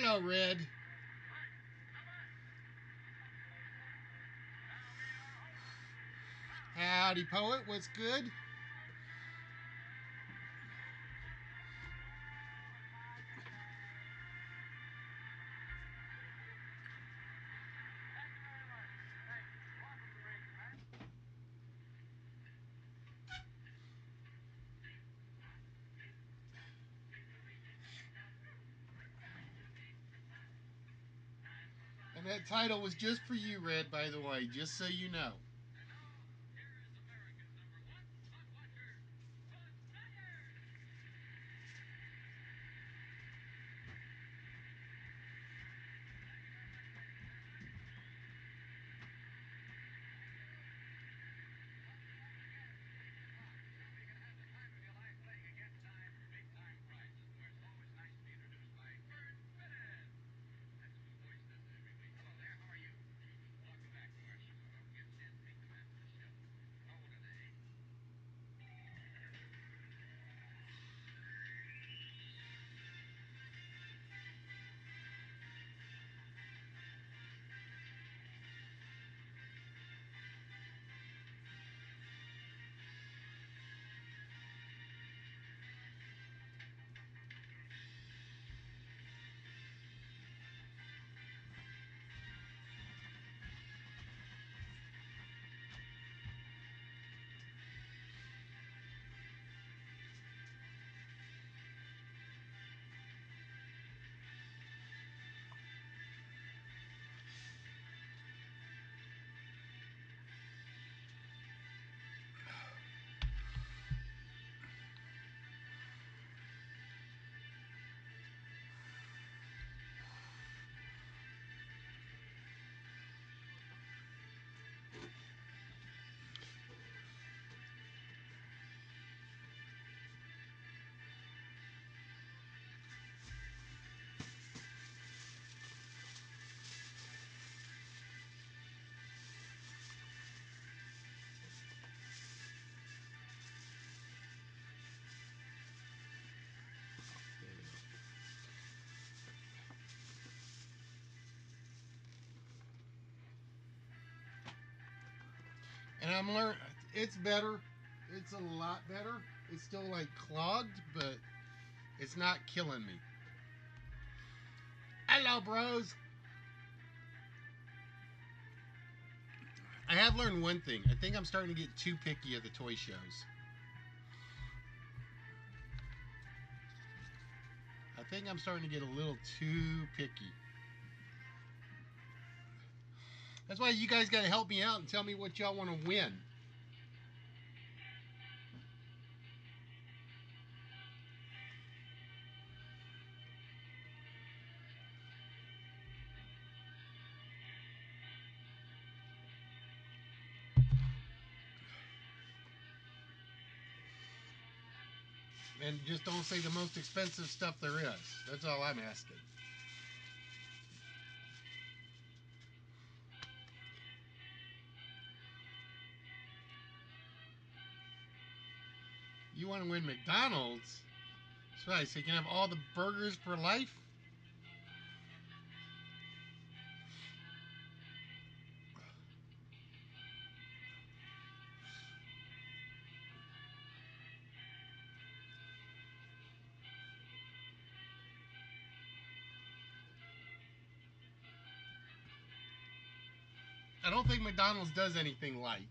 Hello, Red. Howdy, poet. What's good? And that title was just for you, Red, by the way, just so you know. And I'm learning. It's better. It's a lot better. It's still like clogged, but it's not killing me. Hello, bros. I have learned one thing. I think I'm starting to get too picky at the toy shows. I think I'm starting to get a little too picky. That's why you guys got to help me out and tell me what y'all want to win. And just don't say the most expensive stuff there is. That's all I'm asking. You want to win McDonald's? That's right, so you can have all the burgers for life? I don't think McDonald's does anything light.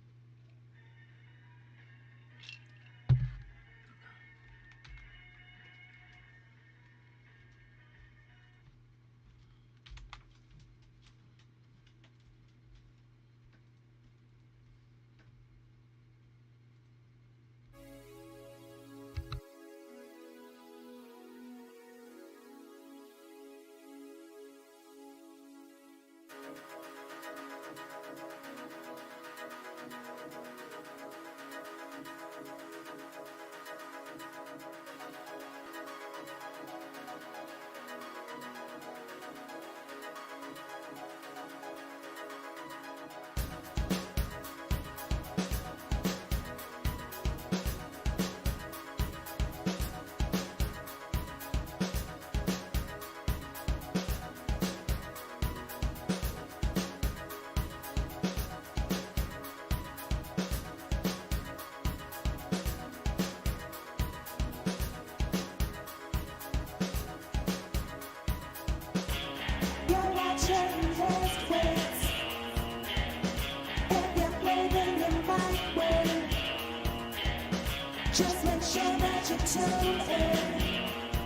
Just make sure that you tune in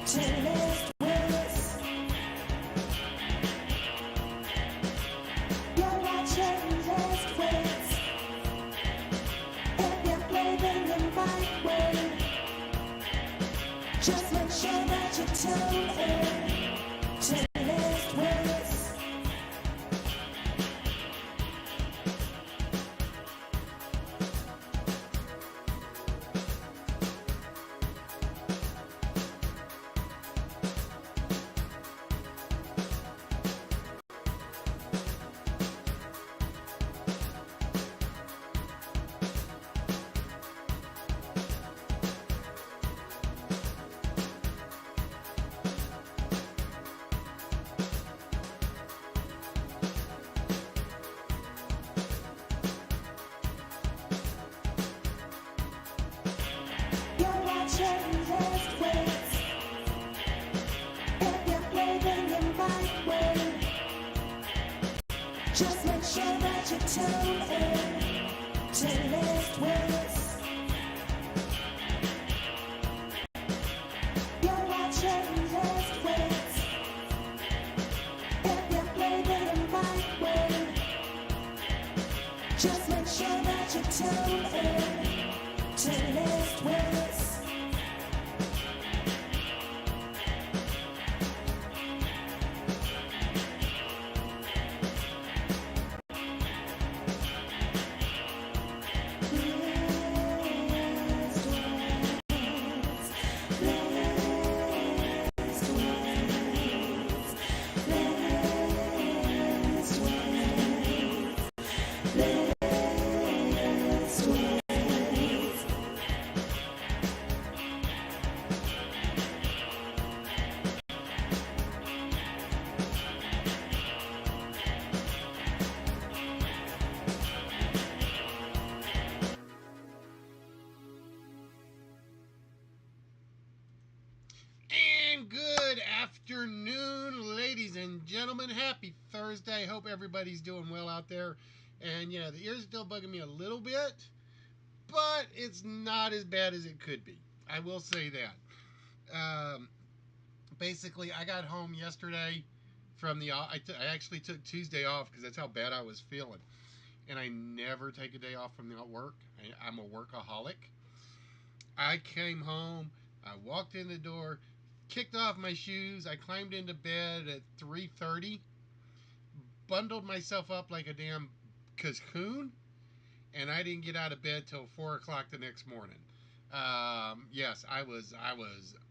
to List Words. You're watching List Words. If you're blaming the right way, just make sure that you tune in to List Words. You're watching List Words. If you're blaming the right way, just make sure that you tune in to List Words. You're watching List Words. If you're blaming the right way, just make sure that you tune in to List Words. And good afternoon, ladies and gentlemen. Happy Thursday. Hope everybody's doing well out there. And yeah, the ears still bugging me a little bit, but it's not as bad as it could be. I will say that. Basically, I got home yesterday from I actually took Tuesday off because that's how bad I was feeling. And I never take a day off from the work. I'm a workaholic. I came home, I walked in the door, kicked off my shoes, I climbed into bed at 3:30, bundled myself up like a damn cocoon, and I didn't get out of bed till 4 o'clock the next morning. Yes, I was,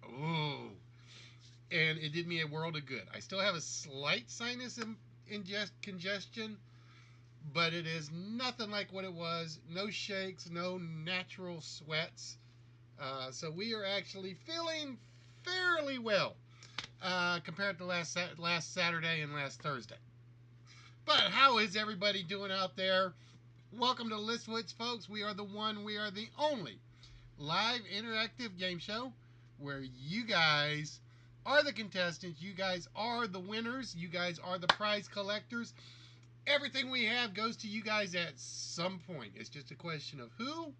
ooh. And it did me a world of good. I still have a slight sinus congestion, but it is nothing like what it was. No shakes, no natural sweats. So we are actually feeling fairly well compared to last Saturday and last Thursday. But how is everybody doing out there? Welcome to Listwoods, folks. We are the only live interactive game show where you guys are the contestants, you guys are the winners, you guys are the prize collectors. Everything we have goes to you guys at some point. It's just a question of who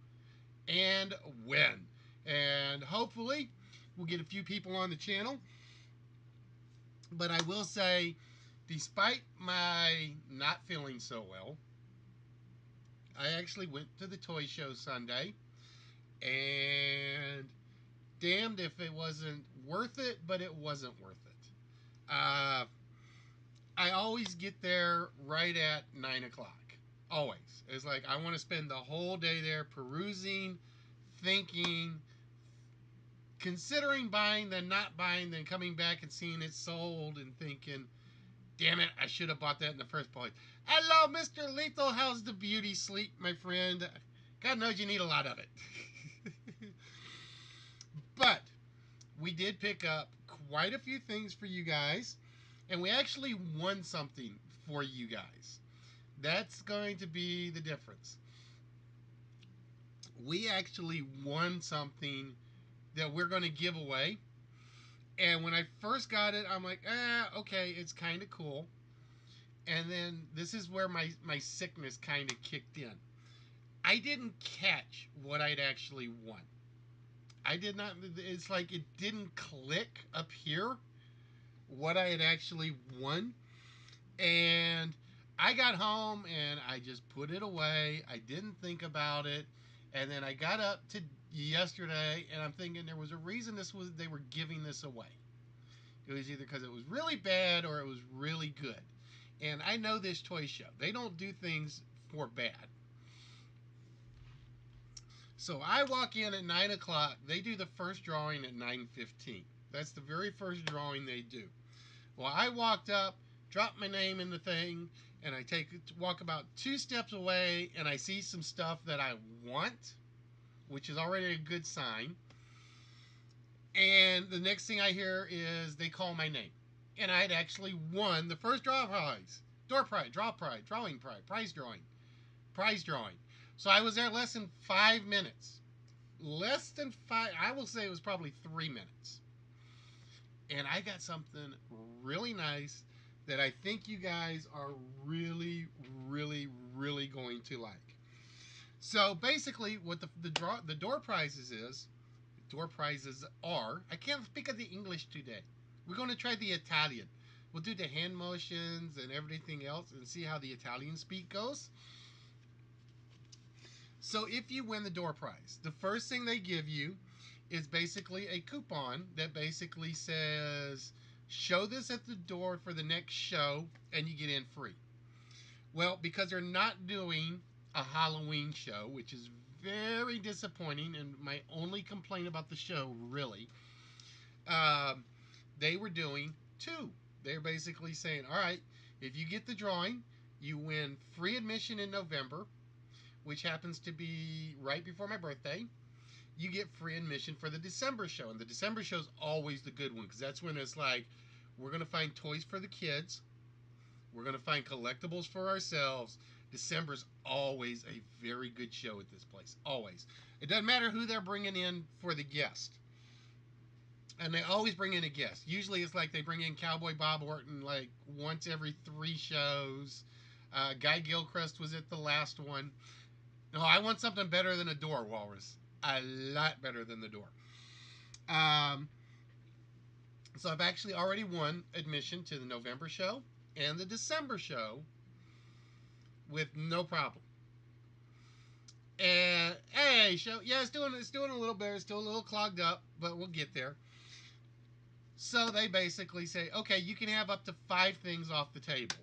and when. And hopefully we'll get a few people on the channel. But I will say, despite my not feeling so well, I actually went to the toy show Sunday, and damned if it wasn't worth it, but it wasn't worth it. I always get there right at 9 o'clock. Always. It's like I want to spend the whole day there perusing, thinking, considering buying, then not buying, then coming back and seeing it sold and thinking, damn it, I should have bought that in the first place. Hello, Mr. Lethal. How's the beauty sleep, my friend? God knows you need a lot of it. But we did pick up quite a few things for you guys, and we actually won something for you guys. That's going to be the difference. We actually won something that we're going to give away. And when I first got it, I'm like, okay, it's kind of cool. And then this is where my sickness kind of kicked in. I didn't catch what I'd actually won. I did not. It's like it didn't click up here what I had actually won. And I got home and I just put it away. I didn't think about it. And then I got up to yesterday and I'm thinking there was a reason they were giving this away. It was either because it was really bad or it was really good. And I know this toy show. They don't do things for bad. So I walk in at 9 o'clock. They do the first drawing at 9:15. That's the very first drawing they do. Well, I walked up, dropped my name in the thing, and I walk about 2 steps away, and I see some stuff that I want, which is already a good sign. And the next thing I hear is they call my name, and I had actually won the first door prize, drawing prize, prize drawing. So I was there less than 5 minutes. Less than five. I will say it was probably 3 minutes. And I got something really nice that I think you guys are really, really, really going to like. So basically, what the door prizes are. I can't speak of the English today. We're going to try the Italian. We'll do the hand motions and everything else and see how the Italian speak goes. So if you win the door prize, the first thing they give you is basically a coupon that basically says, show this at the door for the next show and you get in free. Well, because they're not doing a Halloween show, which is very disappointing and my only complaint about the show, really, they were doing two. They're basically saying, all right, if you get the drawing, you win free admission in November, which happens to be right before my birthday. You get free admission for the December show. And the December show is always the good one because that's when it's like, we're going to find toys for the kids. We're going to find collectibles for ourselves. December's always a very good show at this place. Always. It doesn't matter who they're bringing in for the guest. And they always bring in a guest. Usually it's like they bring in Cowboy Bob Orton like once every 3 shows. Guy Gilchrist was at the last one. No, I want something better than a door, Walrus. A lot better than the door. Um, so I've actually already won admission to the November show and the December show with no problem. And hey, show, yeah, it's doing a little better. It's still a little clogged up, but we'll get there. So they basically say, okay, you can have up to 5 things off the table.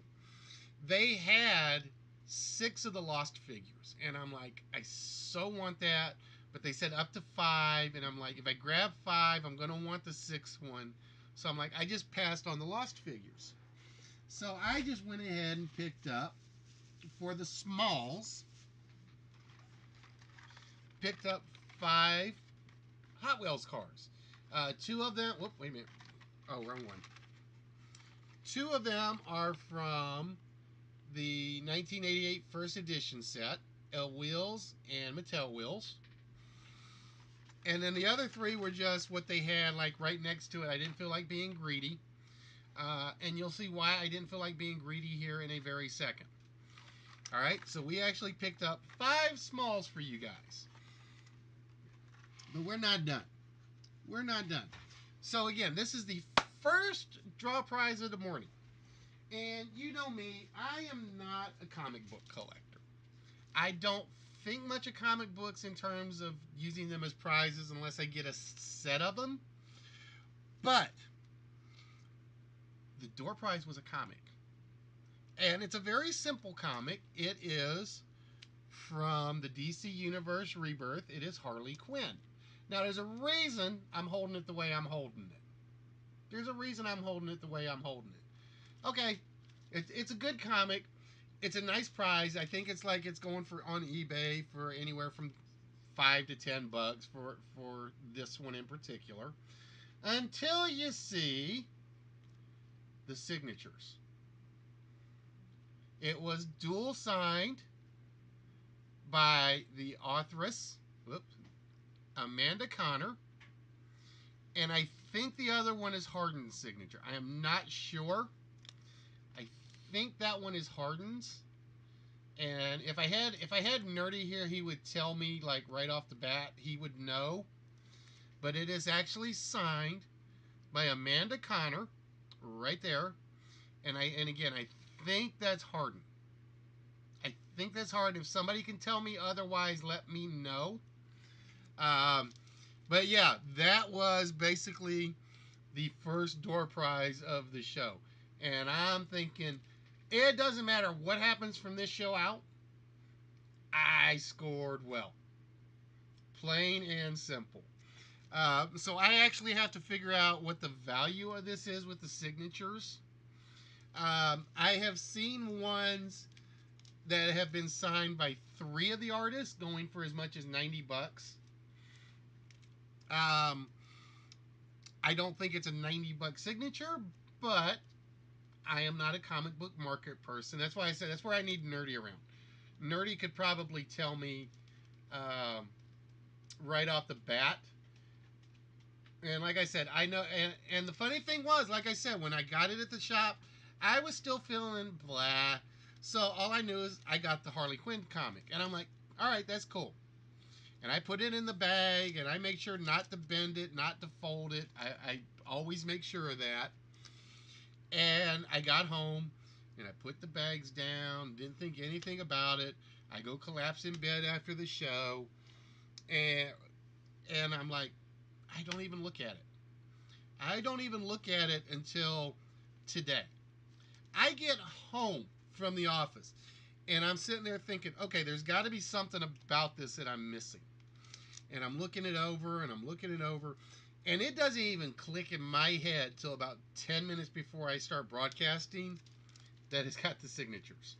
They had 6 of the Lost figures, and I'm like, I so want that. But they said up to 5, and I'm like, if I grab 5, I'm going to want the 6th one. So I'm like, I just passed on the Lost figures. So I just went ahead and picked up, for the smalls, picked up 5 Hot Wheels cars. 2 of them, whoop, wait a minute. Oh, wrong one. 2 of them are from the 1988 first edition set, El Wheels and Mattel Wheels. And then the other 3 were just what they had like right next to it. I didn't feel like being greedy. And you'll see why I didn't feel like being greedy here in a very second. All right, so we actually picked up 5 smalls for you guys. But we're not done. We're not done. So again, this is the first draw prize of the morning. And you know me, I am not a comic book collector. I don't think much of comic books in terms of using them as prizes unless I get a set of them. But the door prize was a comic. And it's a very simple comic. It is from the DC Universe Rebirth. It is Harley Quinn. Now, there's a reason I'm holding it the way I'm holding it. There's a reason I'm holding it the way I'm holding it. Okay, it's a good comic. It's a nice prize. I think it's like it's going for on eBay for anywhere from $5 to $10 for this one in particular. Until you see the signatures. It was dual signed by the authoress, Amanda Connor, and I think the other one is Hardin's signature. I am not sure. I think that one is Hardin's. And if I had Nerdy here, he would tell me like right off the bat. He would know. but it is actually signed by Amanda Connor, right there. And again, I think that's Harden. I think that's Harden. If somebody can tell me otherwise, let me know. Um, but yeah, that was basically the first door prize of the show. And I'm thinking, it doesn't matter what happens from this show out, I scored well. Plain and simple. So I actually have to figure out what the value of this is with the signatures. I have seen ones that have been signed by 3 of the artists going for as much as $90. Um, I don't think it's a $90 signature, but I am not a comic book market person. That's why I said that's where I need Nerdy around. Nerdy could probably tell me um, right off the bat. And like I said, I know. And the funny thing was, like I said, when I got it at the shop, I was still feeling blah. So all I knew is I got the Harley Quinn comic. And I'm like, all right, that's cool. And I put it in the bag, and I make sure not to bend it, not to fold it. I always make sure of that. And I got home, and I put the bags down, didn't think anything about it. I go collapse in bed after the show, and I'm like, I don't even look at it. I don't even look at it until today. I get home from the office, and I'm sitting there thinking, okay, there's got to be something about this that I'm missing. And I'm looking it over, and I'm looking it over, and it doesn't even click in my head till about 10 minutes before I start broadcasting that it's got the signatures.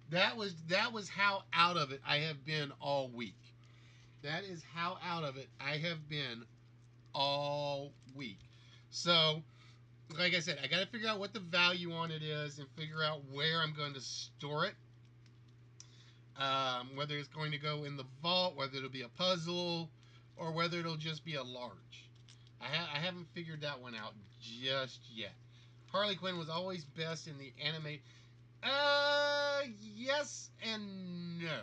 That was how out of it I have been all week. That is how out of it I have been all week. So, like I said, I got to figure out what the value on it is and figure out where I'm going to store it. Whether it's going to go in the vault, whether it'll be a puzzle, or whether it'll just be a large. I haven't figured that one out just yet. Harley Quinn was always best in the anime. Yes and no.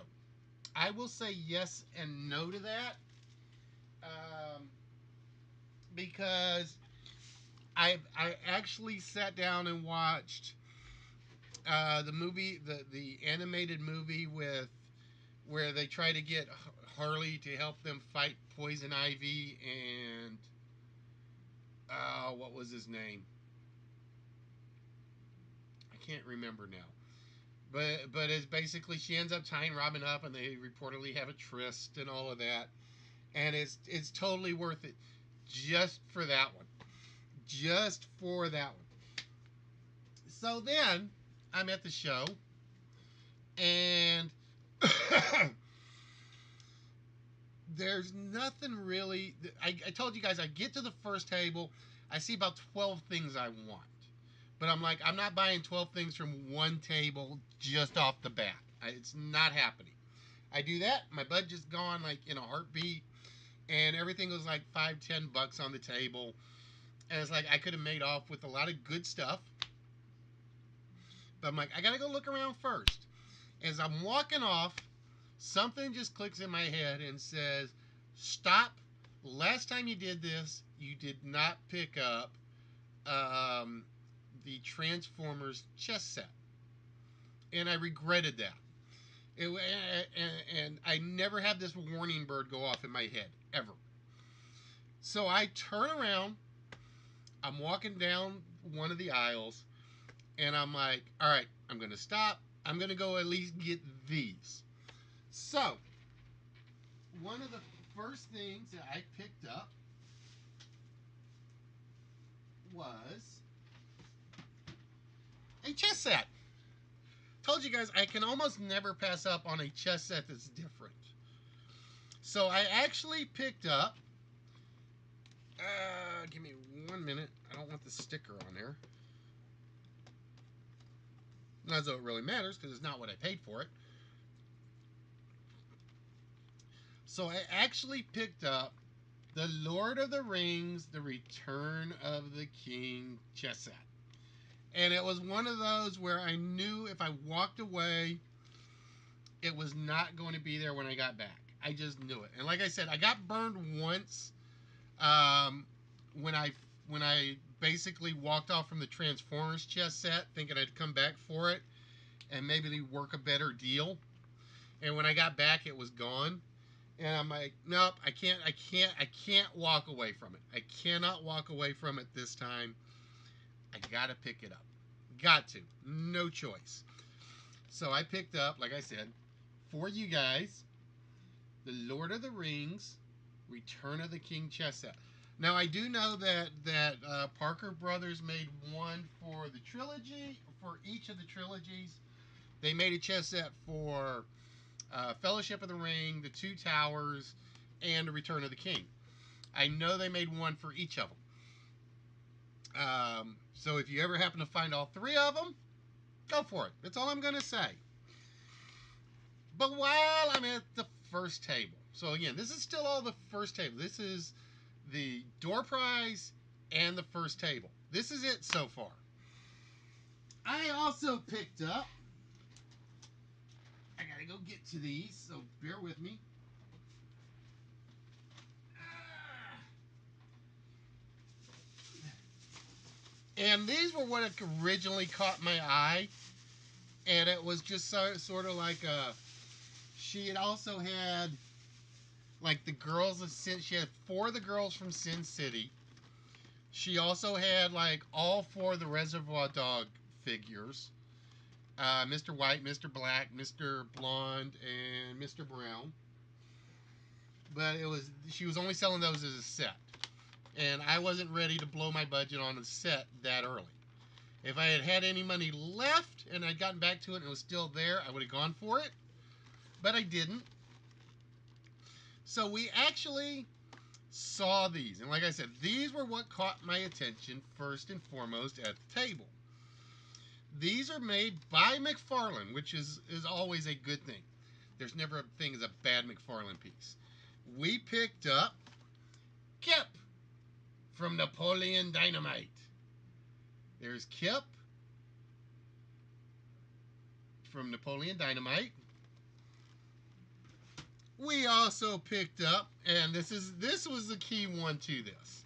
I will say yes and no to that. Um, because I actually sat down and watched the movie, the animated movie with where they try to get Harley to help them fight Poison Ivy and what was his name? I can't remember now. But it's basically she ends up tying Robin up, and they reportedly have a tryst and all of that, and it's totally worth it, just for that one, just for that one. So then I'm at the show, and there's nothing really. I told you guys I get to the first table, I see about 12 things I want. But I'm like, I'm not buying 12 things from one table just off the bat. It's not happening. I do that, my budget's gone like in a heartbeat, and everything was like $5-10 on the table. And it's like I could have made off with a lot of good stuff. But I'm like, I gotta go look around first. As I'm walking off, something just clicks in my head and says, stop. Last time you did this, you did not pick up the Transformers chess set. And I regretted that. And I never had this warning bird go off in my head, ever. So I turn around, I'm walking down one of the aisles, and I'm like, all right, I'm going to stop. I'm going to go at least get these. So, one of the first things that I picked up was a chess set. Told you guys I can almost never pass up on a chess set that's different. So I actually picked up. Give me 1 minute. I don't want the sticker on there. Not as though it really matters because it's not what I paid for it. So I actually picked up the Lord of the Rings, The Return of the King chess set. And it was one of those where I knew if I walked away, it was not going to be there when I got back. I just knew it. And like I said, I got burned once Um, when I when I basically walked off from the Transformers chess set, thinking I'd come back for it and maybe work a better deal, and when I got back, it was gone. And I'm like, nope, I can't walk away from it. I cannot walk away from it this time. I gotta pick it up. Got to. No choice. So I picked up, like I said, for you guys, the Lord of the Rings, Return of the King chess set. Now I do know that Parker Brothers made one for the trilogy, for each of the trilogies. They made a chess set for Fellowship of the Ring, The Two Towers, and Return of the King. I know they made one for each of them. So if you ever happen to find all three of them, go for it. That's all I'm going to say. But while I'm at the first table, so again, this is still all the first table. This is the door prize and the first table. This is it so far. I also picked up, I gotta go get to these, so bear with me. And these were what originally caught my eye. And it was just sort of like she had also had like the girls of Sin. She had 4 of the girls from Sin City. She also had like all 4 of the Reservoir Dog figures. Mr. White, Mr. Black, Mr. Blonde, and Mr. Brown. But she was only selling those as a set. And I wasn't ready to blow my budget on a set that early. If I had had any money left and I'd gotten back to it and it was still there, I would have gone for it. But I didn't. So we actually saw these. And like I said, these were what caught my attention first and foremost at the table. These are made by McFarlane, which is always a good thing. There's never a thing as a bad McFarlane piece. We picked up Kip from Napoleon Dynamite. There's Kip from Napoleon Dynamite. We also picked up, and this was the key one to this.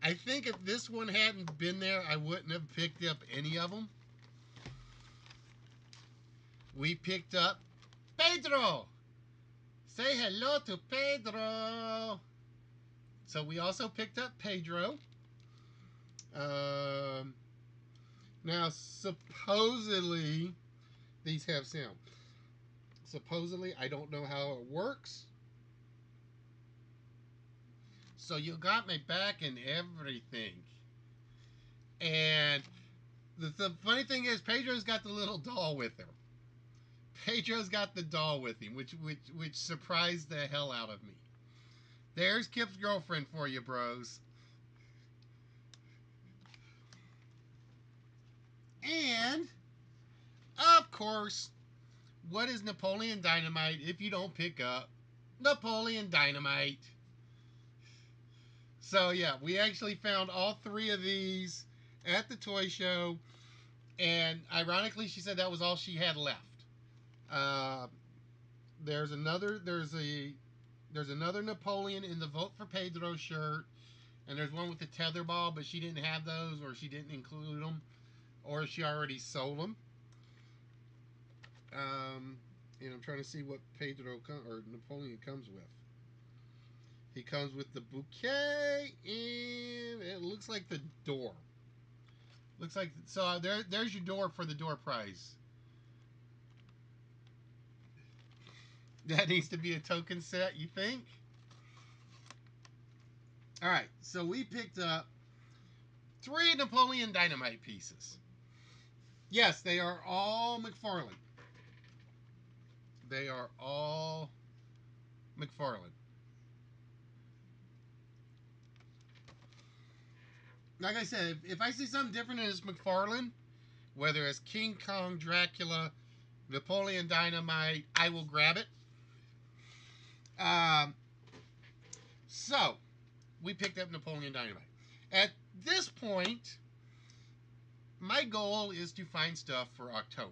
I think if this one hadn't been there, I wouldn't have picked up any of them. We picked up Pedro. Say hello to Pedro. So we also picked up Pedro. Now, supposedly, these have sound. Supposedly, I don't know how it works. So you got my back and everything. And the funny thing is, Pedro's got the little doll with her. Pedro's got the doll with him, which surprised the hell out of me. There's Kip's girlfriend for you, bros. And, of course, what is Napoleon Dynamite if you don't pick up Napoleon Dynamite? So, yeah, we actually found all 3 of these at the toy show. And, ironically, she said that was all she had left. There's another Napoleon in the Vote for Pedro shirt. And there's one with the tetherball, but she didn't have those, or she didn't include them, or she already sold them. And I'm trying to see what Pedro or Napoleon comes with. He comes with the bouquet, and it looks like the door. Looks like so. There's your door for the door prize. That needs to be a token set, you think? All right, so we picked up 3 Napoleon Dynamite pieces. Yes, they are all McFarlane. They are all McFarlane. Like I said, if I see something different and it's McFarlane, whether it's King Kong, Dracula, Napoleon Dynamite, I will grab it. So, we picked up Napoleon Dynamite. At this point, my goal is to find stuff for October.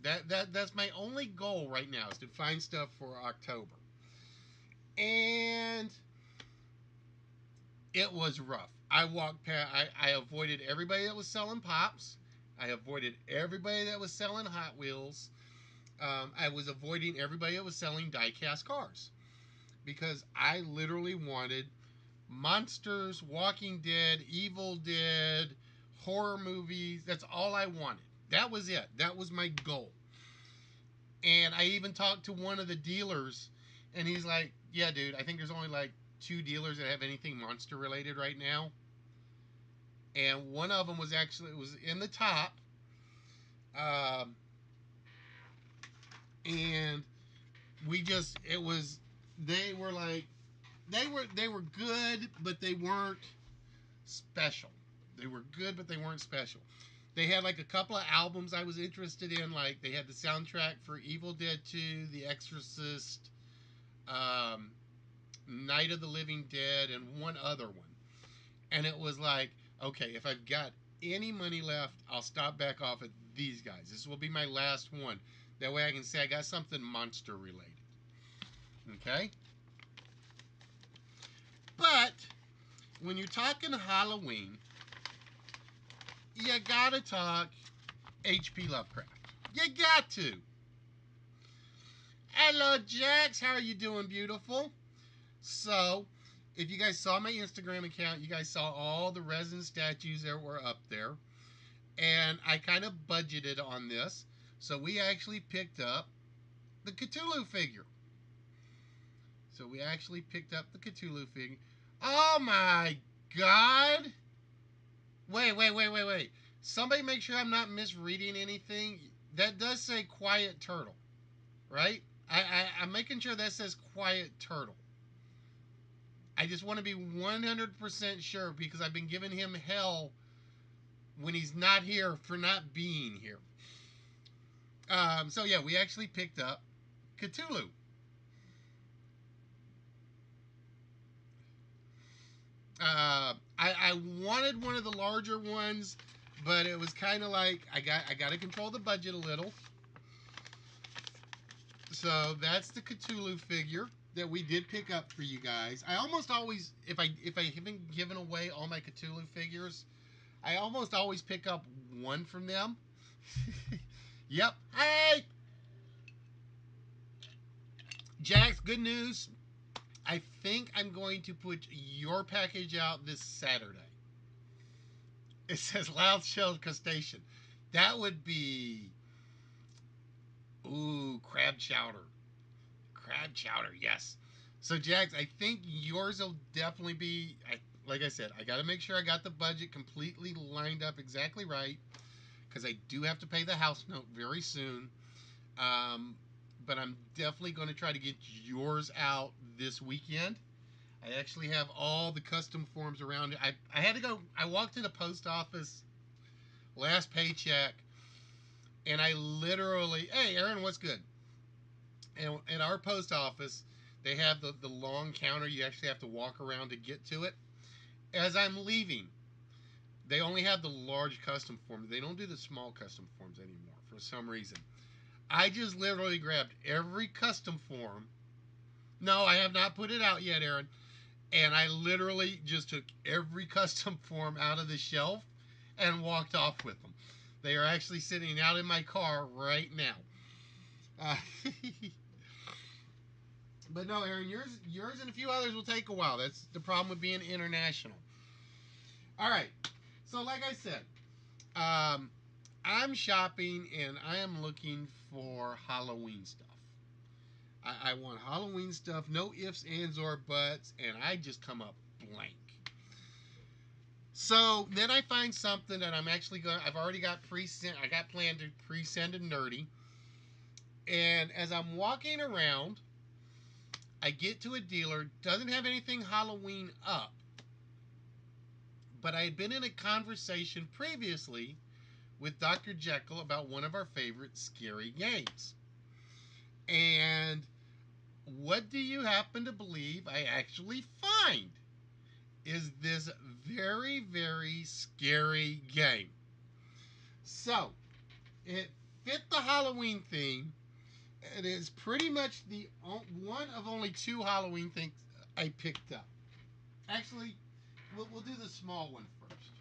That's my only goal right now, is to find stuff for October. And it was rough. I walked past. I avoided everybody that was selling pops. I avoided everybody that was selling Hot Wheels. I was avoiding everybody that was selling die-cast cars because I literally wanted monsters, Walking Dead, Evil Dead, horror movies. That's all I wanted. That was it. That was my goal. And I even talked to one of the dealers, and he's like, "Yeah, dude, I think there's only like 2 dealers that have anything monster related right now." And one of them was actually, it was in the top, um, and we just, it was, they were like, they were good, but they weren't special. They were good, but they weren't special. They had like a couple of albums I was interested in. Like they had the soundtrack for Evil Dead 2, The Exorcist, um, Night of the Living Dead, and one other one. And it was like, okay, if I've got any money left, I'll stop back off at these guys. This will be my last one. That way I can say I got something monster related. Okay? But when you're talking Halloween, you gotta talk H.P. Lovecraft. You got to. Hello, Jax. How are you doing, beautiful? So, if you guys saw my Instagram account, you guys saw all the resin statues that were up there. And I kind of budgeted on this. So we actually picked up the Cthulhu figure. Oh my god! Wait. Somebody make sure I'm not misreading anything. That does say Quiet Turtle, right? I'm making sure that says Quiet Turtle. I just want to be 100% sure because I've been giving him hell when he's not here for not being here. So yeah, we actually picked up Cthulhu. I wanted one of the larger ones, but it was kind of like I got to control the budget a little. So that's the Cthulhu figure that we did pick up for you guys. I almost always, if I haven't given away all my Cthulhu figures, I almost always pick up one from them. Yep. Hey, Jax, good news. I think I'm going to put your package out this Saturday. It says loud shelled crustacean. That would be, ooh, crab chowder. Crab chowder, yes. So, Jax, I think yours will definitely be. Like I said, I got to make sure I got the budget completely lined up exactly right because I do have to pay the house note very soon. But I'm definitely going to try to get yours out this weekend. I actually have all the custom forms around it. I had to go. I walked to the post office last paycheck, and I literally, hey, Aaron, what's good? And at our post office, they have the long counter. You actually have to walk around to get to it. As I'm leaving, they only have the large custom forms. They don't do the small custom forms anymore for some reason. I just literally grabbed every custom form. No, I have not put it out yet, Aaron. And I literally just took every custom form out of the shelf and walked off with them. They are actually sitting out in my car right now. Uh, but no, Aaron, yours and a few others will take a while. That's the problem with being international. All right. So, like I said, I'm shopping and I am looking for Halloween stuff. I want Halloween stuff, no ifs, ands, or buts, and I just come up blank. So then I find something that I'm actually going. I've already got pre-sent. I got planned to pre-send to Nerdy, and as I'm walking around, I get to a dealer. Doesn't have anything Halloween up, but I had been in a conversation previously with Dr. Jekyll about one of our favorite scary games. And what do you happen to believe I actually find? Is this very, very scary game. So, it fit the Halloween theme. It is pretty much the one of only 2 Halloween things I picked up. Actually, we'll do the small one first.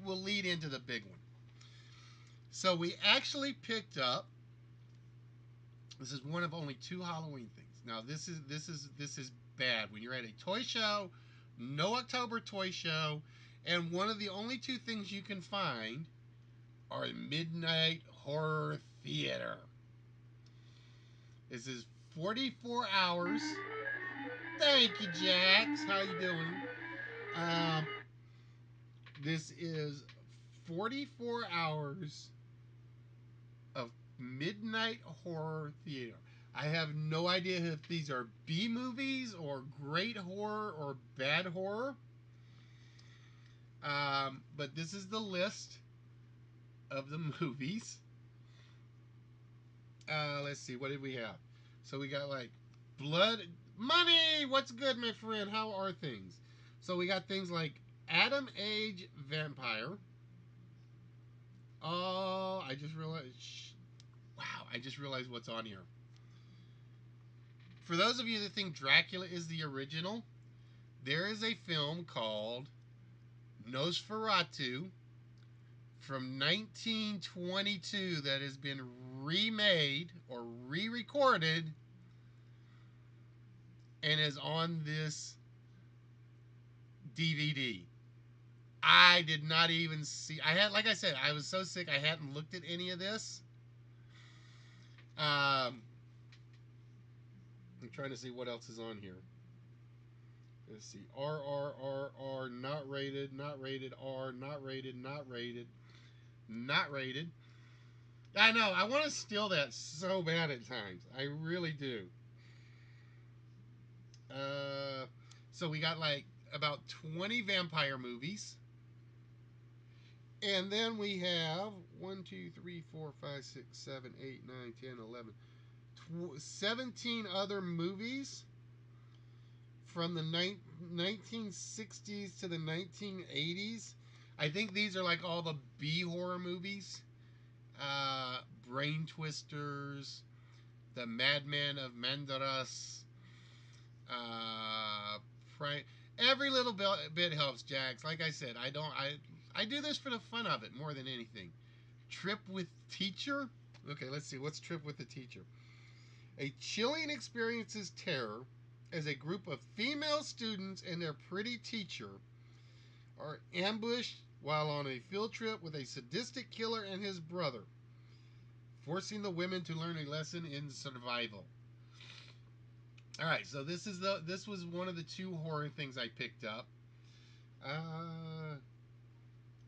We'll lead into the big one. So we actually picked up. This is one of only 2 Halloween things. Now this is bad. When you're at a toy show, no October toy show, and one of the only 2 things you can find are midnight horror theater. This is 44 hours. Thank you, Jax. How you doing? This is 44 hours of midnight horror theater. I have no idea if these are B movies or great horror or bad horror. But this is the list of the movies. Let's see, what did we have? So we got like Blood Money. What's good, my friend? How are things? So we got things like Atom Age Vampire. Oh, I just realized. Wow, I just realized what's on here. For those of you that think Dracula is the original, there is a film called Nosferatu from 1922 that has been remade or re-recorded and is on this DVD. I did not even see. Like I said, I was so sick I hadn't looked at any of this. I'm trying to see what else is on here. Let's see. R, not rated, not rated, R, not rated, not rated, not rated. I know, I want to steal that so bad at times. I really do. So we got like about 20 vampire movies. And then we have 1, 2, 3, 4, 5, 6, 7, 8, 9, 10, 11, 17 other movies from the 1960s to the 1980s. I think these are like all the B horror movies. Brain Twisters, The Madman of Mandaras. Every little bit helps, Jax. Like I said, I do this for the fun of it more than anything. Trip with Teacher. Okay, let's see. What's Trip with the Teacher? A chilling experiences terror as a group of female students and their pretty teacher are ambushed while on a field trip with a sadistic killer and his brother, forcing the women to learn a lesson in survival. All right, so this was one of the 2 horror things I picked up.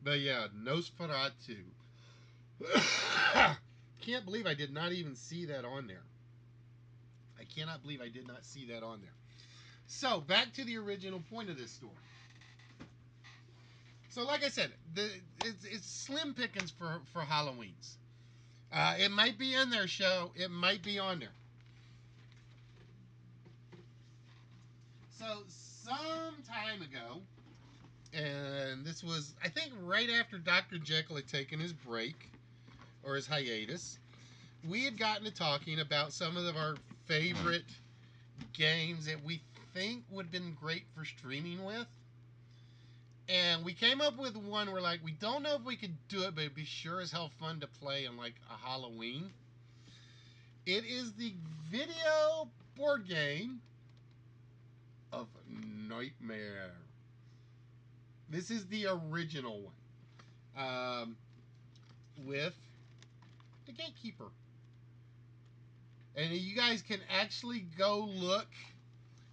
But yeah, Nosferatu. Can't believe I did not even see that on there. I cannot believe I did not see that on there. So back to the original point of this story. So like I said, it's slim pickings for Halloween's. It might be in their show. It might be on there. So some time ago, and this was, I think, right after Dr. Jekyll had taken his break, or his hiatus, we had gotten to talking about some of our favorite games that we think would have been great for streaming with. And we came up with one where, like, we don't know if we could do it, but it'd be sure as hell fun to play on, like, a Halloween. It is the video board game of Nightmare. This is the original one. With the Gatekeeper. And you guys can actually go look.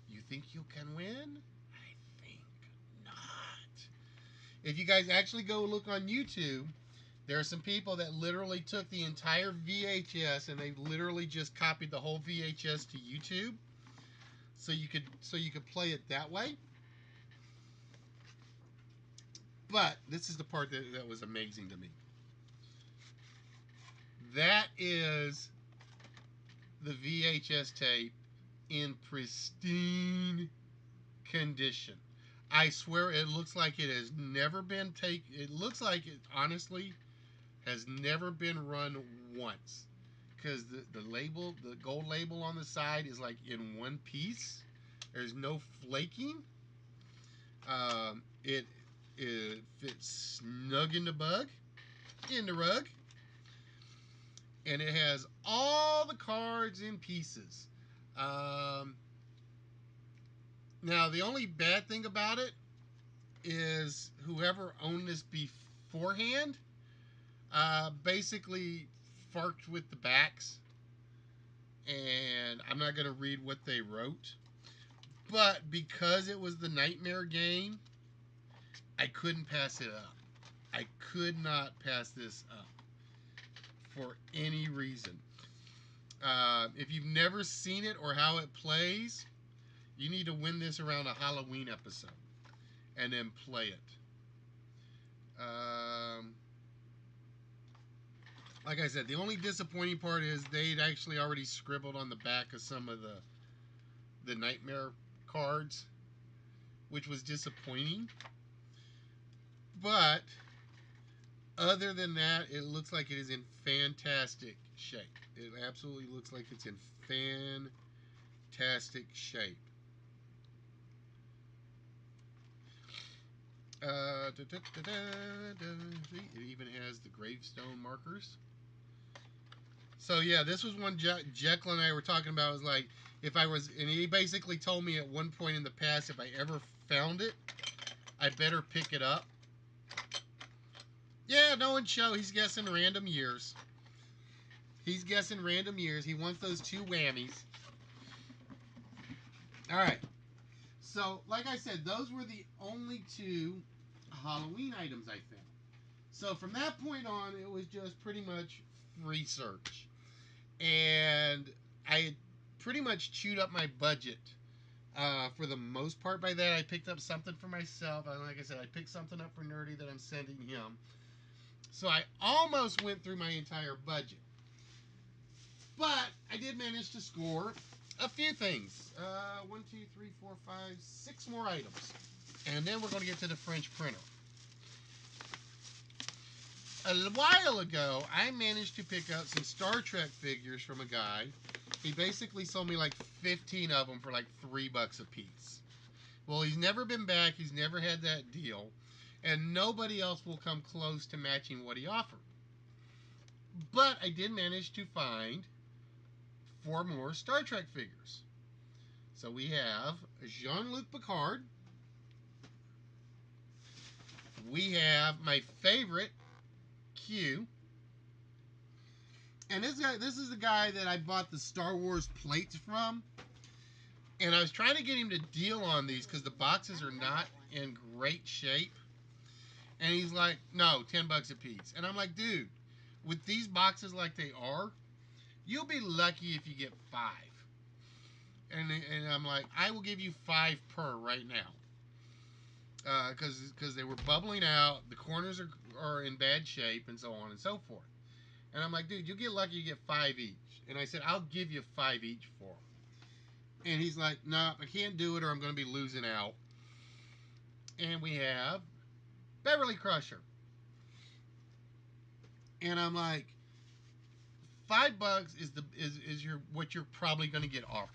You think you can win? I think not. If you guys actually go look on YouTube, there are some people that literally took the entire VHS and they literally just copied the whole VHS to YouTube. So you could play it that way. But this is the part that was amazing to me. That is the VHS tape in pristine condition. I swear it looks like it has never been taken. It looks like it honestly has never been run once. Because the label, the gold label on the side is like in one piece. There's no flaking. It fits snug in the rug, and it has all the cards in pieces. Um, Now, the only bad thing about it is whoever owned this beforehand basically farked with the backs, and I'm not going to read what they wrote. But because it was the Nightmare game, I couldn't pass it up. I could not pass this up for any reason. If you've never seen it or how it plays, you need to win this around a Halloween episode and then play it. Like I said, the only disappointing part is they'd actually already scribbled on the back of some of the Nightmare cards, which was disappointing. But other than that, it looks like it is in fantastic shape. It absolutely looks like it's in fantastic shape. It even has the gravestone markers. So yeah, this was one Jekyll and I were talking about. It was like, if I was, and he basically told me at one point in the past, if I ever found it, I better pick it up. Yeah, no one show. He's guessing random years. He's guessing random years. He wants those 2 whammies. All right. So, like I said, those were the only 2 Halloween items I found. So from that point on, it was just pretty much free search. And I had pretty much chewed up my budget for the most part. By that, I picked up something for myself. And like I said, I picked something up for Nerdy that I'm sending him. So I almost went through my entire budget. But I did manage to score a few things. 1, 2, 3, 4, 5, 6 more items. And then we're going to get to the French printer. A while ago, I managed to pick up some Star Trek figures from a guy. He basically sold me like 15 of them for like $3 a piece. Well, he's never been back. He's never had that deal. And nobody else will come close to matching what he offered. But I did manage to find 4 more Star Trek figures. So we have Jean-Luc Picard. We have my favorite, Q. And this is the guy that I bought the Star Wars plates from. And I was trying to get him to deal on these because the boxes are not in great shape. And he's like, no, $10 a piece. And I'm like, dude, with these boxes like they are, you'll be lucky if you get 5. And I'm like, I will give you 5 per right now. Because they were bubbling out, the corners are in bad shape, and so on and so forth. And I'm like, dude, you'll get lucky you get 5 each. And I said, I'll give you 5 each for them. And he's like, nah, I can't do it or I'm going to be losing out. And we have Beverly Crusher. And I'm like, $5 is your what you're probably going to get offered.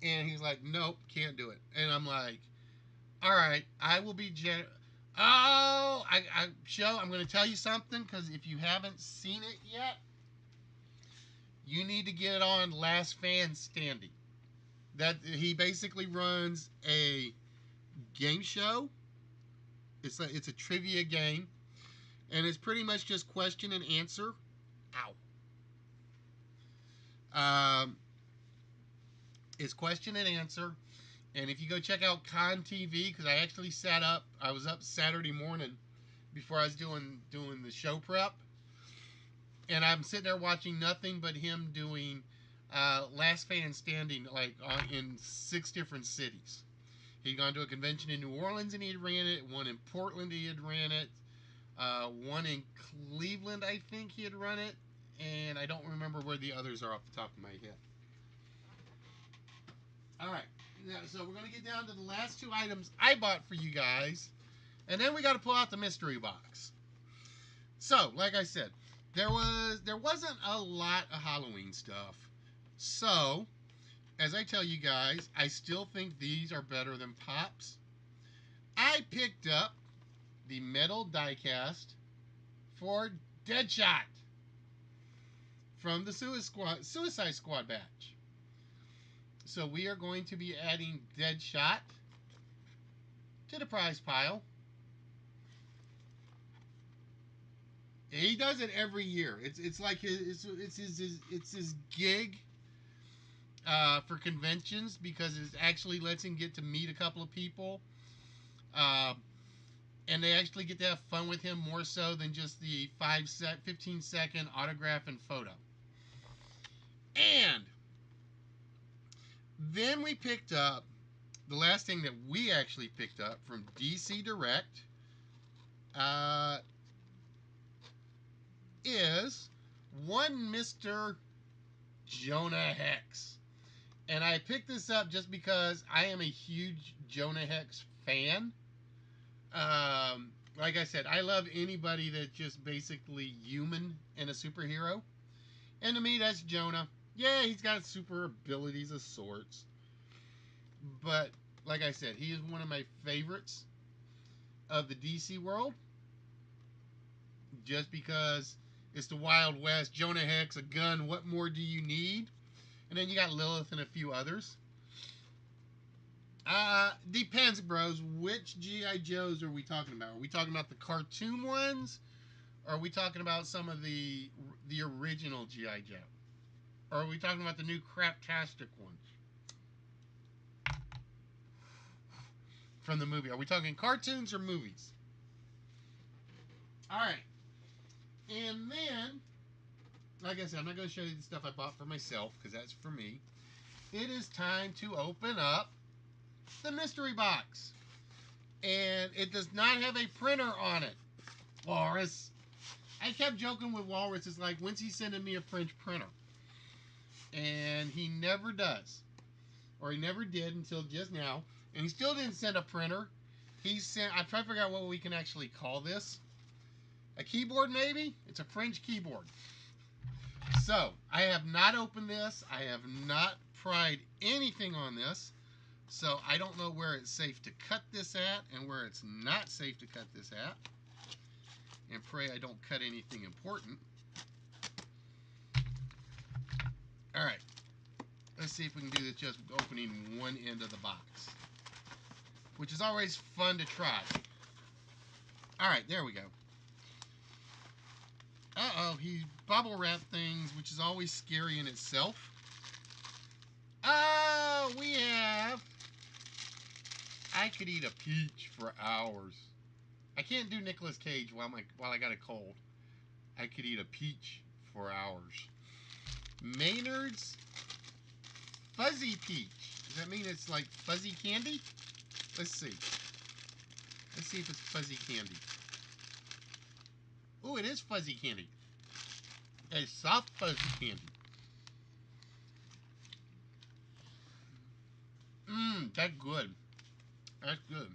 And he's like, nope, can't do it. And I'm like, all right, I will be Oh, Joe, I'm going to tell you something, because if you haven't seen it yet, you need to get on Last Fan Standing. That he basically runs a game show. It's a trivia game, and it's pretty much just question and answer. Ow. It's question and answer. And if you go check out Con TV, because I actually I was up Saturday morning before I was doing the show prep, and I'm sitting there watching nothing but him doing Last Fan Standing, like in 6 different cities. He'd gone to a convention in New Orleans and he had ran it. One in Portland he had ran it. One in Cleveland, I think he had run it. And I don't remember where the others are off the top of my head. Alright, so we're going to get down to the last 2 items I bought for you guys. And then we got to pull out the mystery box. So, like I said, there wasn't a lot of Halloween stuff. So, as I tell you guys, I still think these are better than Pops. I picked up the metal diecast for Deadshot from the Suicide Squad batch. So we are going to be adding Deadshot to the prize pile. He does it every year. It's like his gig for conventions, because it actually lets him get to meet a couple of people, uh, and they actually get to have fun with him more so than just the 15-second autograph and photo. And then we picked up the last thing that we actually picked up from DC Direct. Is one Mr. Jonah Hex. And I picked this up just because I am a huge Jonah Hex fan. Like I said, I love anybody that's just basically human and a superhero. And to me, that's Jonah. Yeah, he's got super abilities of sorts. But, like I said, he is one of my favorites of the DC world. Just because it's the Wild West, Jonah Hex, a gun, what more do you need? And then you got Lilith and a few others. Depends, bros. Which G.I. Joes are we talking about? Are we talking about the cartoon ones? Or are we talking about some of the original G.I. Joe? Or are we talking about the new craptastic ones from the movie? Are we talking cartoons or movies? Alright. And then, like I said, I'm not going to show you the stuff I bought for myself, because that's for me. It is time to open up the mystery box. And it does not have a printer on it. Walrus. I kept joking with Walrus. It's like, when's he sending me a French printer? And he never does. Or he never did until just now. And he still didn't send a printer. He sent, I tried to figure out what we can actually call this. A keyboard, maybe? It's a French keyboard. So, I have not opened this. I have not pried anything on this. So, I don't know where it's safe to cut this at and where it's not safe to cut this at. And pray I don't cut anything important. Alright. Let's see if we can do this just opening one end of the box. Which is always fun to try. Alright, there we go. Uh-oh, he bubble wrap things, which is always scary in itself. Oh, we have... I could eat a peach for hours. I can't do Nicolas Cage while I got a cold. I could eat a peach for hours. Maynard's Fuzzy Peach. Does that mean it's like fuzzy candy? Let's see. Let's see if it's fuzzy candy. Oh, it is fuzzy candy. It's soft fuzzy candy. Mmm, that's good. That's good.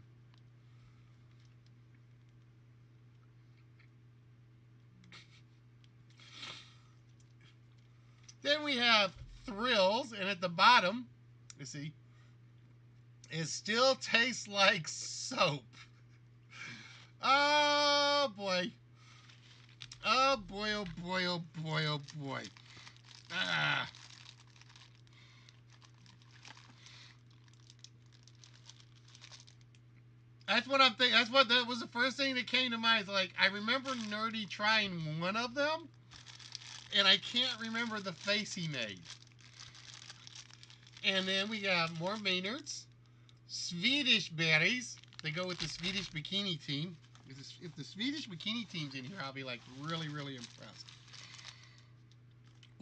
Then we have Thrills, and at the bottom, you see, it still tastes like soap. Oh boy. Oh boy, oh boy, oh boy, oh boy. Ah. That's what I'm thinking. That was the first thing that came to mind. It's like, I remember Nerdy trying one of them, and I can't remember the face he made. And then we got more Maynards. Swedish berries. They go with the Swedish bikini team. If the Swedish bikini team's in here, I'll be like really, really impressed.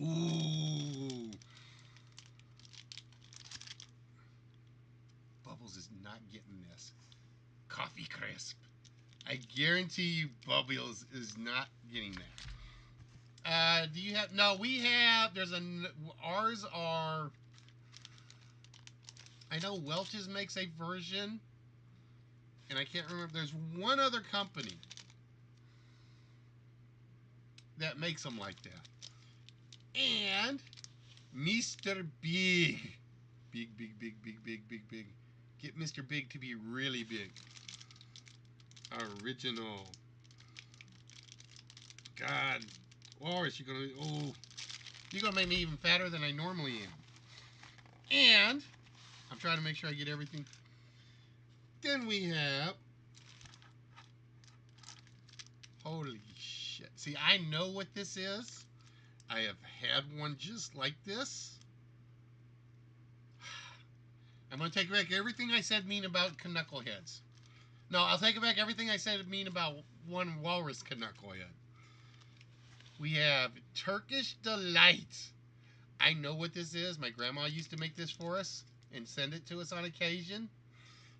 Ooh. Bubbles is not getting this. Coffee Crisp. I guarantee you Bubbles is not getting that. Do you have... No, we have... Ours are... I know Welch's makes a version. And I can't remember. There's one other company that makes them like that. And Mr. Big. Big, big, big, big, big, big, big. Get Mr. Big to be really big. Original. God. Walrus, you're gonna make me even fatter than I normally am. And I'm trying to make sure I get everything. Then we have, holy shit. See, I know what this is. I have had one just like this. I'm going to take back everything I said mean about knuckleheads. No, I'll take back everything I said mean about one walrus knucklehead. We have Turkish Delight. I know what this is. My grandma used to make this for us and send it to us on occasion.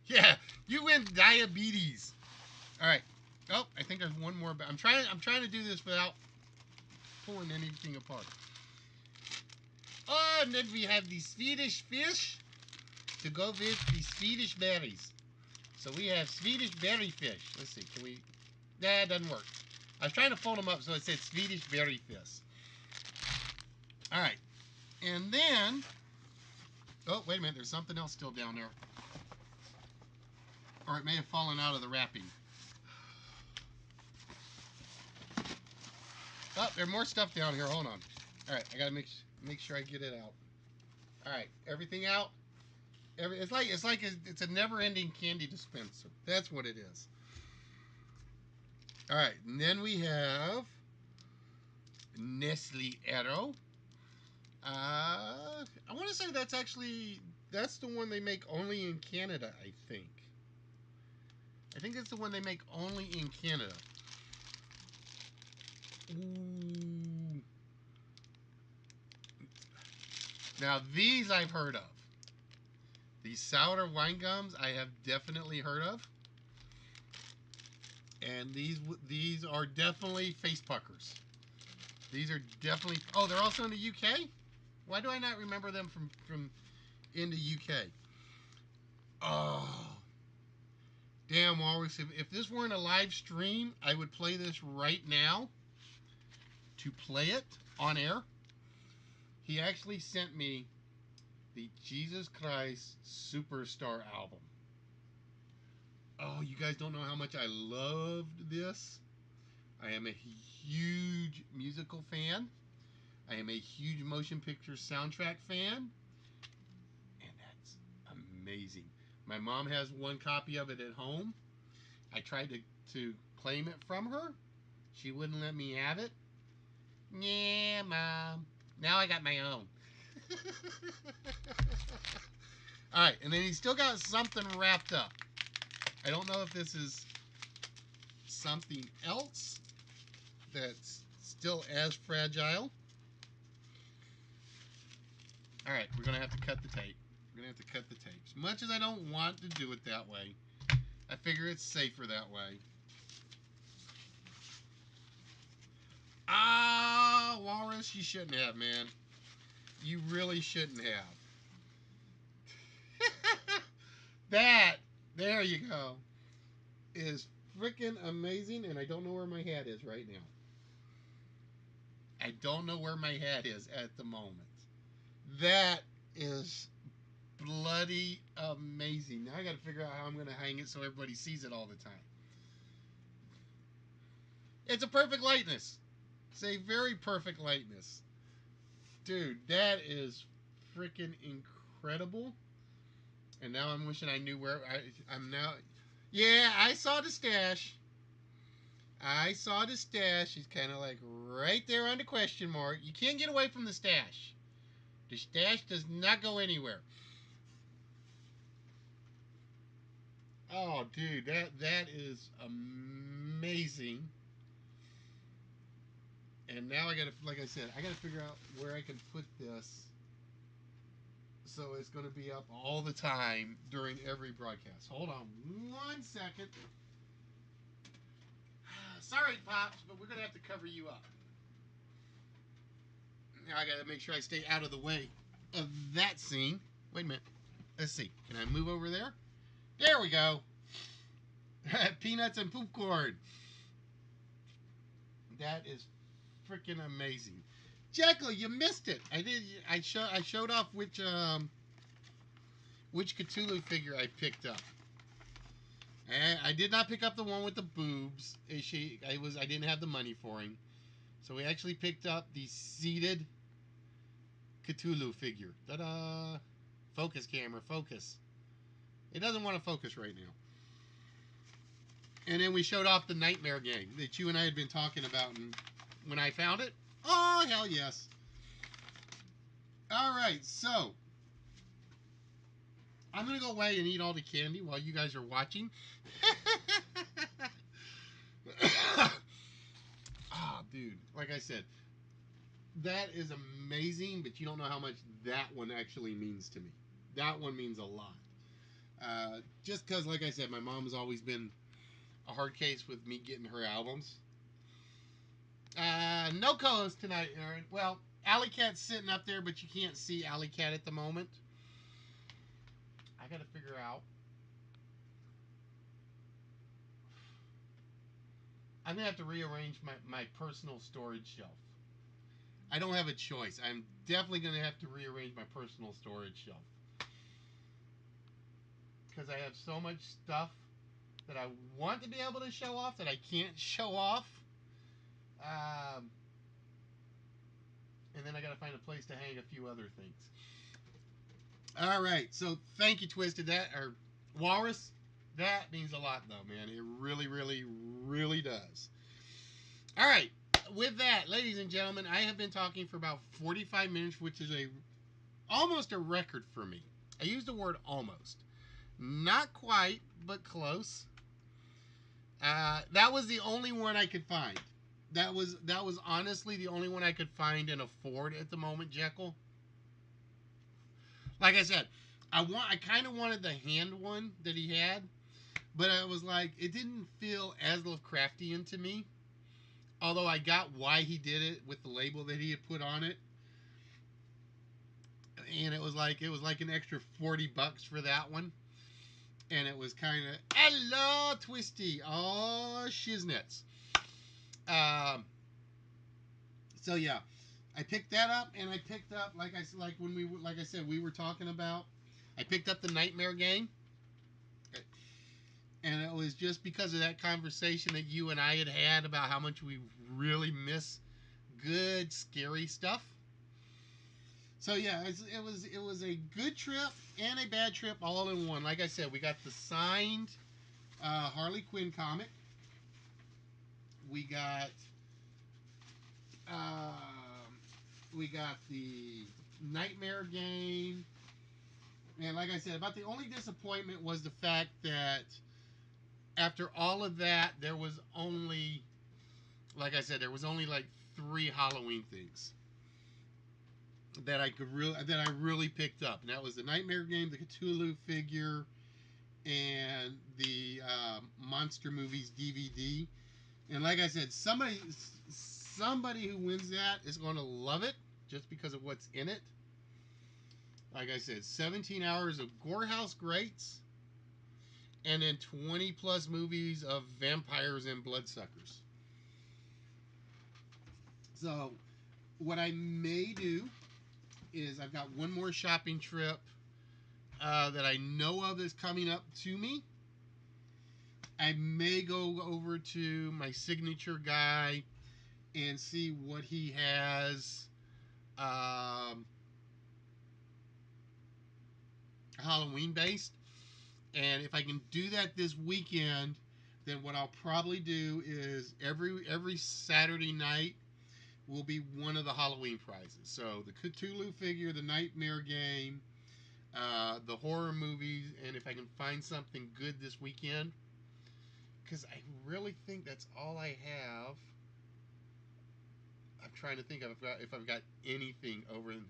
Yeah, you win diabetes. All right. Oh, I think there's one more. I'm trying to do this without pulling anything apart. Oh, and then we have the Swedish fish to go with the Swedish berries. So we have Swedish berry fish. Let's see. Can we? Nah, it doesn't work. I was trying to fold them up so it said Swedish berry fish. All right. And then, oh, wait a minute. There's something else still down there. Or it may have fallen out of the wrapping. Oh, there's more stuff down here. Hold on. All right, I gotta make sure I get it out. All right, everything out. It's a never-ending candy dispenser. That's what it is. All right, and then we have Nestle Aero. I want to say that's the one they make only in Canada. I think it's the one they make only in Canada. Ooh. Now these I've heard of. These sour wine gums I have definitely heard of. And these are definitely face puckers. These are definitely. Oh, they're also in the UK? Why do I not remember them from in the UK? Oh. Damn, Walrus. If this weren't a live stream, I would play this right now to play it on air. He actually sent me the Jesus Christ Superstar album. Oh, you guys don't know how much I loved this. I am a huge musical fan. I am a huge motion picture soundtrack fan. And that's amazing. My mom has one copy of it at home. I tried to claim it from her. She wouldn't let me have it. Yeah, Mom. Now I got my own. Alright, and then he's still got something wrapped up. I don't know if this is something else that's still as fragile. Alright, we're going to have to cut the tape. We're going to have to cut the tape. As much as I don't want to do it that way, I figure it's safer that way. Ah, Walrus, you shouldn't have, man. You really shouldn't have. There you go, is freaking amazing, and I don't know where my hat is right now. I don't know where my hat is at the moment. That is bloody amazing. Now I got to figure out how I'm going to hang it so everybody sees it all the time. It's a perfect likeness. It's a very perfect likeness. Dude, that is freaking incredible. And now I'm wishing I knew where I'm now. Yeah, I saw the stash. I saw the stash. He's kind of like right there on the question mark. You can't get away from the stash. The stash does not go anywhere. Oh, dude, that is amazing. And now I gotta, like I said, I gotta figure out where I can put this so it's gonna be up all the time during every broadcast. Hold on 1 second. Sorry, Pops, but we're gonna have to cover you up. Now I gotta make sure I stay out of the way of that scene. Wait a minute. Let's see. Can I move over there? There we go. Peanuts and popcorn. That is freaking amazing. Jekyll, you missed it. I showed off which Cthulhu figure I picked up. I did not pick up the one with the boobs. I didn't have the money for him. So we actually picked up the seated Cthulhu figure. Ta-da! Focus, camera, focus. It doesn't want to focus right now. And then we showed off the Nightmare game that you and I had been talking about, and when I found it, oh, hell yes. All right, so I'm going to go away and eat all the candy while you guys are watching. Ah, dude, like I said, that is amazing, but you don't know how much that one actually means to me. That one means a lot. Just because, like I said, my mom has always been a hard case with me getting her albums. No co-host tonight, Aaron. Well, Alley Cat's sitting up there, but you can't see Alley Cat at the moment. I gotta figure out. I'm gonna have to rearrange my personal storage shelf. I don't have a choice. I'm definitely gonna have to rearrange my personal storage shelf. Because I have so much stuff that I want to be able to show off that I can't show off. And then I got to find a place to hang a few other things. All right, so thank you, Twisted. That or Walrus. That means a lot, though, man. It really, really, really does. All right, with that, ladies and gentlemen, I have been talking for about 45 minutes, which is almost a record for me. I use the word almost. Not quite, but close. That was the only one I could find. That was honestly the only one I could find and afford at the moment, Jekyll. Like I said, I kind of wanted the hand one that he had, but I was like, it didn't feel as Lovecraftian to me. Although I got why he did it with the label that he had put on it. And it was like an extra $40 for that one. And it was kind of, hello, Twisty. Oh, shiznets. So yeah, I picked that up, and I picked up like I said we were talking about. I picked up the Nightmare game, and it was just because of that conversation that you and I had about how much we really miss good scary stuff. So yeah, it was a good trip and a bad trip all in one. Like I said, we got the signed Harley Quinn comic. We got the Nightmare game, and like I said, about the only disappointment was the fact that after all of that, there was only, like I said, there was only like 3 Halloween things that I really picked up, and that was the Nightmare game, the Cthulhu figure, and the Monster Movies DVD. And like I said, somebody who wins that is going to love it just because of what's in it. Like I said, 17 hours of Gorehouse greats, and then 20 plus movies of vampires and bloodsuckers. So what I may do is I've got one more shopping trip that I know of is coming up to me. I may go over to my signature guy and see what he has Halloween based. And if I can do that this weekend, then what I'll probably do is every Saturday night will be one of the Halloween prizes. So the Cthulhu figure, the Nightmare game, the horror movies, and if I can find something good this weekend, because I really think that's all I have. I'm trying to think if I've got anything over in.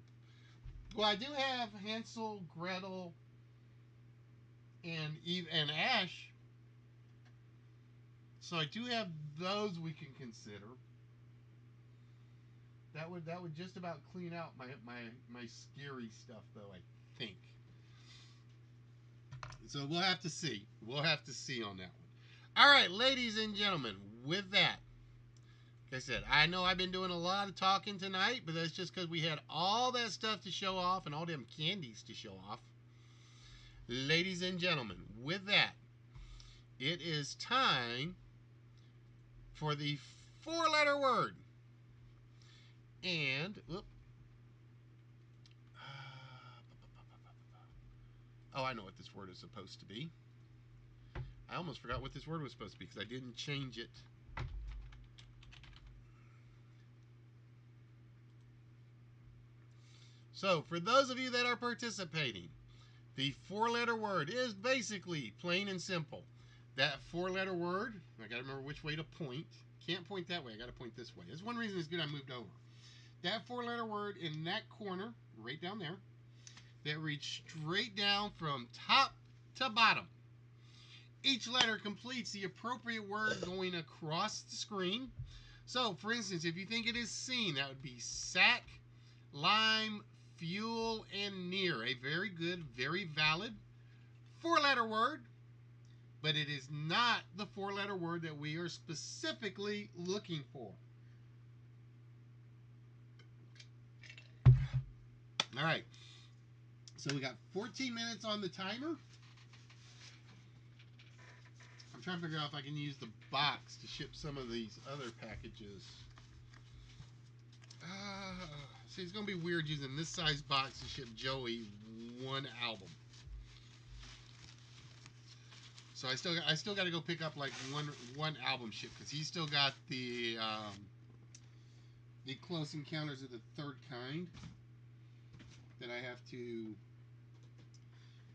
Well, I do have Hansel, Gretel, and Eve and Ash. So I do have those we can consider. That would just about clean out my scary stuff, though, I think. So we'll have to see. We'll have to see on that one. All right, ladies and gentlemen, with that, like I said, I know I've been doing a lot of talking tonight, but that's just because we had all that stuff to show off and all them candies to show off. Ladies and gentlemen, with that, it is time for the four-letter word. And, whoop. Oh, I know what this word is supposed to be. I almost forgot what this word was supposed to be because I didn't change it. So, for those of you that are participating, the four-letter word is basically plain and simple. That four-letter word, I got to remember which way to point. Can't point that way, I got to point this way. That's one reason it's good I moved over. That four-letter word in that corner, right down there, that reads straight down from top to bottom. Each letter completes the appropriate word going across the screen. So, for instance, if you think it is seen, that would be sack, lime, fuel, and near. A very good, very valid four-letter word, but it is not the four-letter word that we are specifically looking for. All right. So we got 14 minutes on the timer. I'm trying to figure out if I can use the box to ship some of these other packages. See, it's going to be weird using this size box to ship Joey one album. So I still got to go pick up like one album ship because he's still got the Close Encounters of the Third Kind that I have to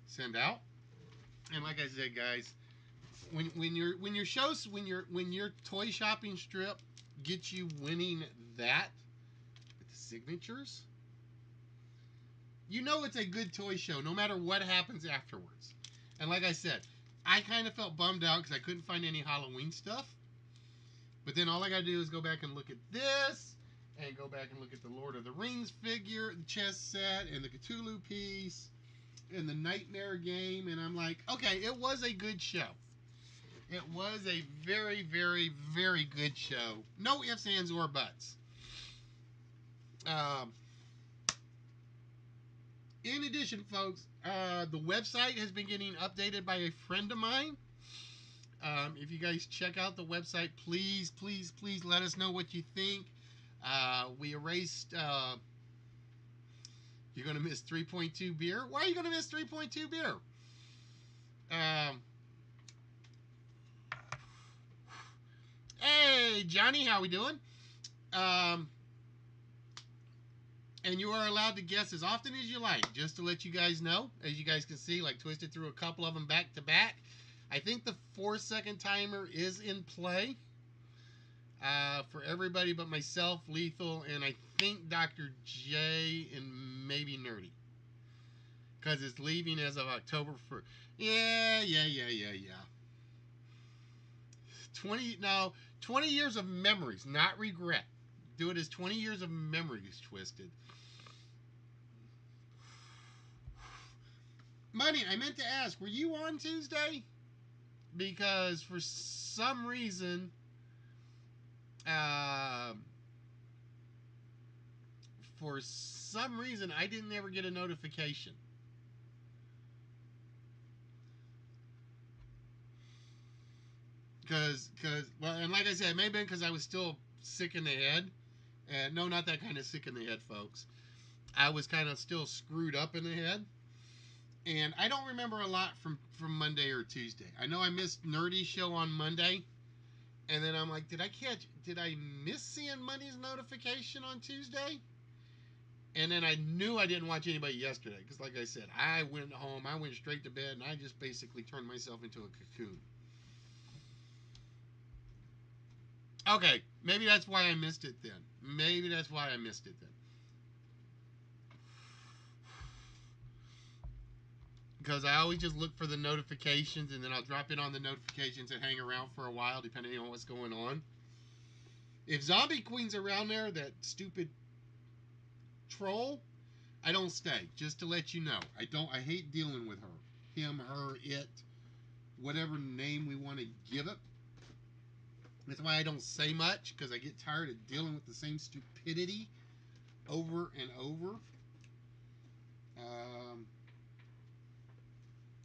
send out. And like I said, guys, when your toy shopping strip gets you winning that with the signatures, you know it's a good toy show no matter what happens afterwards. And like I said, I kind of felt bummed out because I couldn't find any Halloween stuff. But then all I gotta do is go back and look at this, and go back and look at the Lord of the Rings figure, the chess set, and the Cthulhu piece, and the Nightmare game, and I'm like, okay, it was a good show. It was a very, very, very good show. No ifs, ands, or buts. In addition, folks, the website has been getting updated by a friend of mine. If you guys check out the website, please, please, please let us know what you think. We erased. You're going to miss 3.2 beer. Why are you going to miss 3.2 beer? Hey, Johnny, how we doing? And you are allowed to guess as often as you like, just to let you guys know. As you guys can see, like Twisted threw a couple of them back to back. I think the 4-second timer is in play for everybody but myself, Lethal, and I think Dr. J and maybe Nerdy. Because it's leaving as of October 1st. Yeah. 20 years of memories, not regret. Do it as 20 years of memories, Twisted. Money, I meant to ask, were you on Tuesday? Because for some reason, I didn't ever get a notification. Well, and like I said, it may have been because I was still sick in the head. And no, not that kind of sick in the head, folks. I was kind of still screwed up in the head. And I don't remember a lot from Monday or Tuesday. I know I missed Nerdy's show on Monday. And then I'm like, did I miss seeing Money's notification on Tuesday? And then I knew I didn't watch anybody yesterday. Because like I said, I went home, I went straight to bed, and I just basically turned myself into a cocoon. Okay, maybe that's why I missed it then. Because I always just look for the notifications, and then I'll drop in on the notifications and hang around for a while, depending on what's going on. If Zombie Queen's around there, that stupid troll, I don't stay. Just to let you know, I hate dealing with her, him, her, it, whatever name we want to give it. That's why I don't say much, because I get tired of dealing with the same stupidity over and over.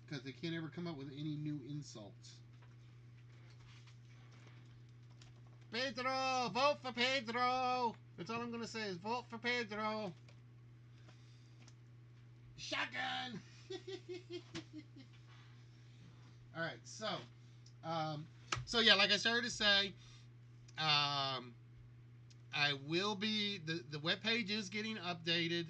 Because they can't ever come up with any new insults. Pedro! Vote for Pedro! That's all I'm going to say is vote for Pedro. Shotgun! Alright, so yeah, like I started to say, I will be, the webpage is getting updated.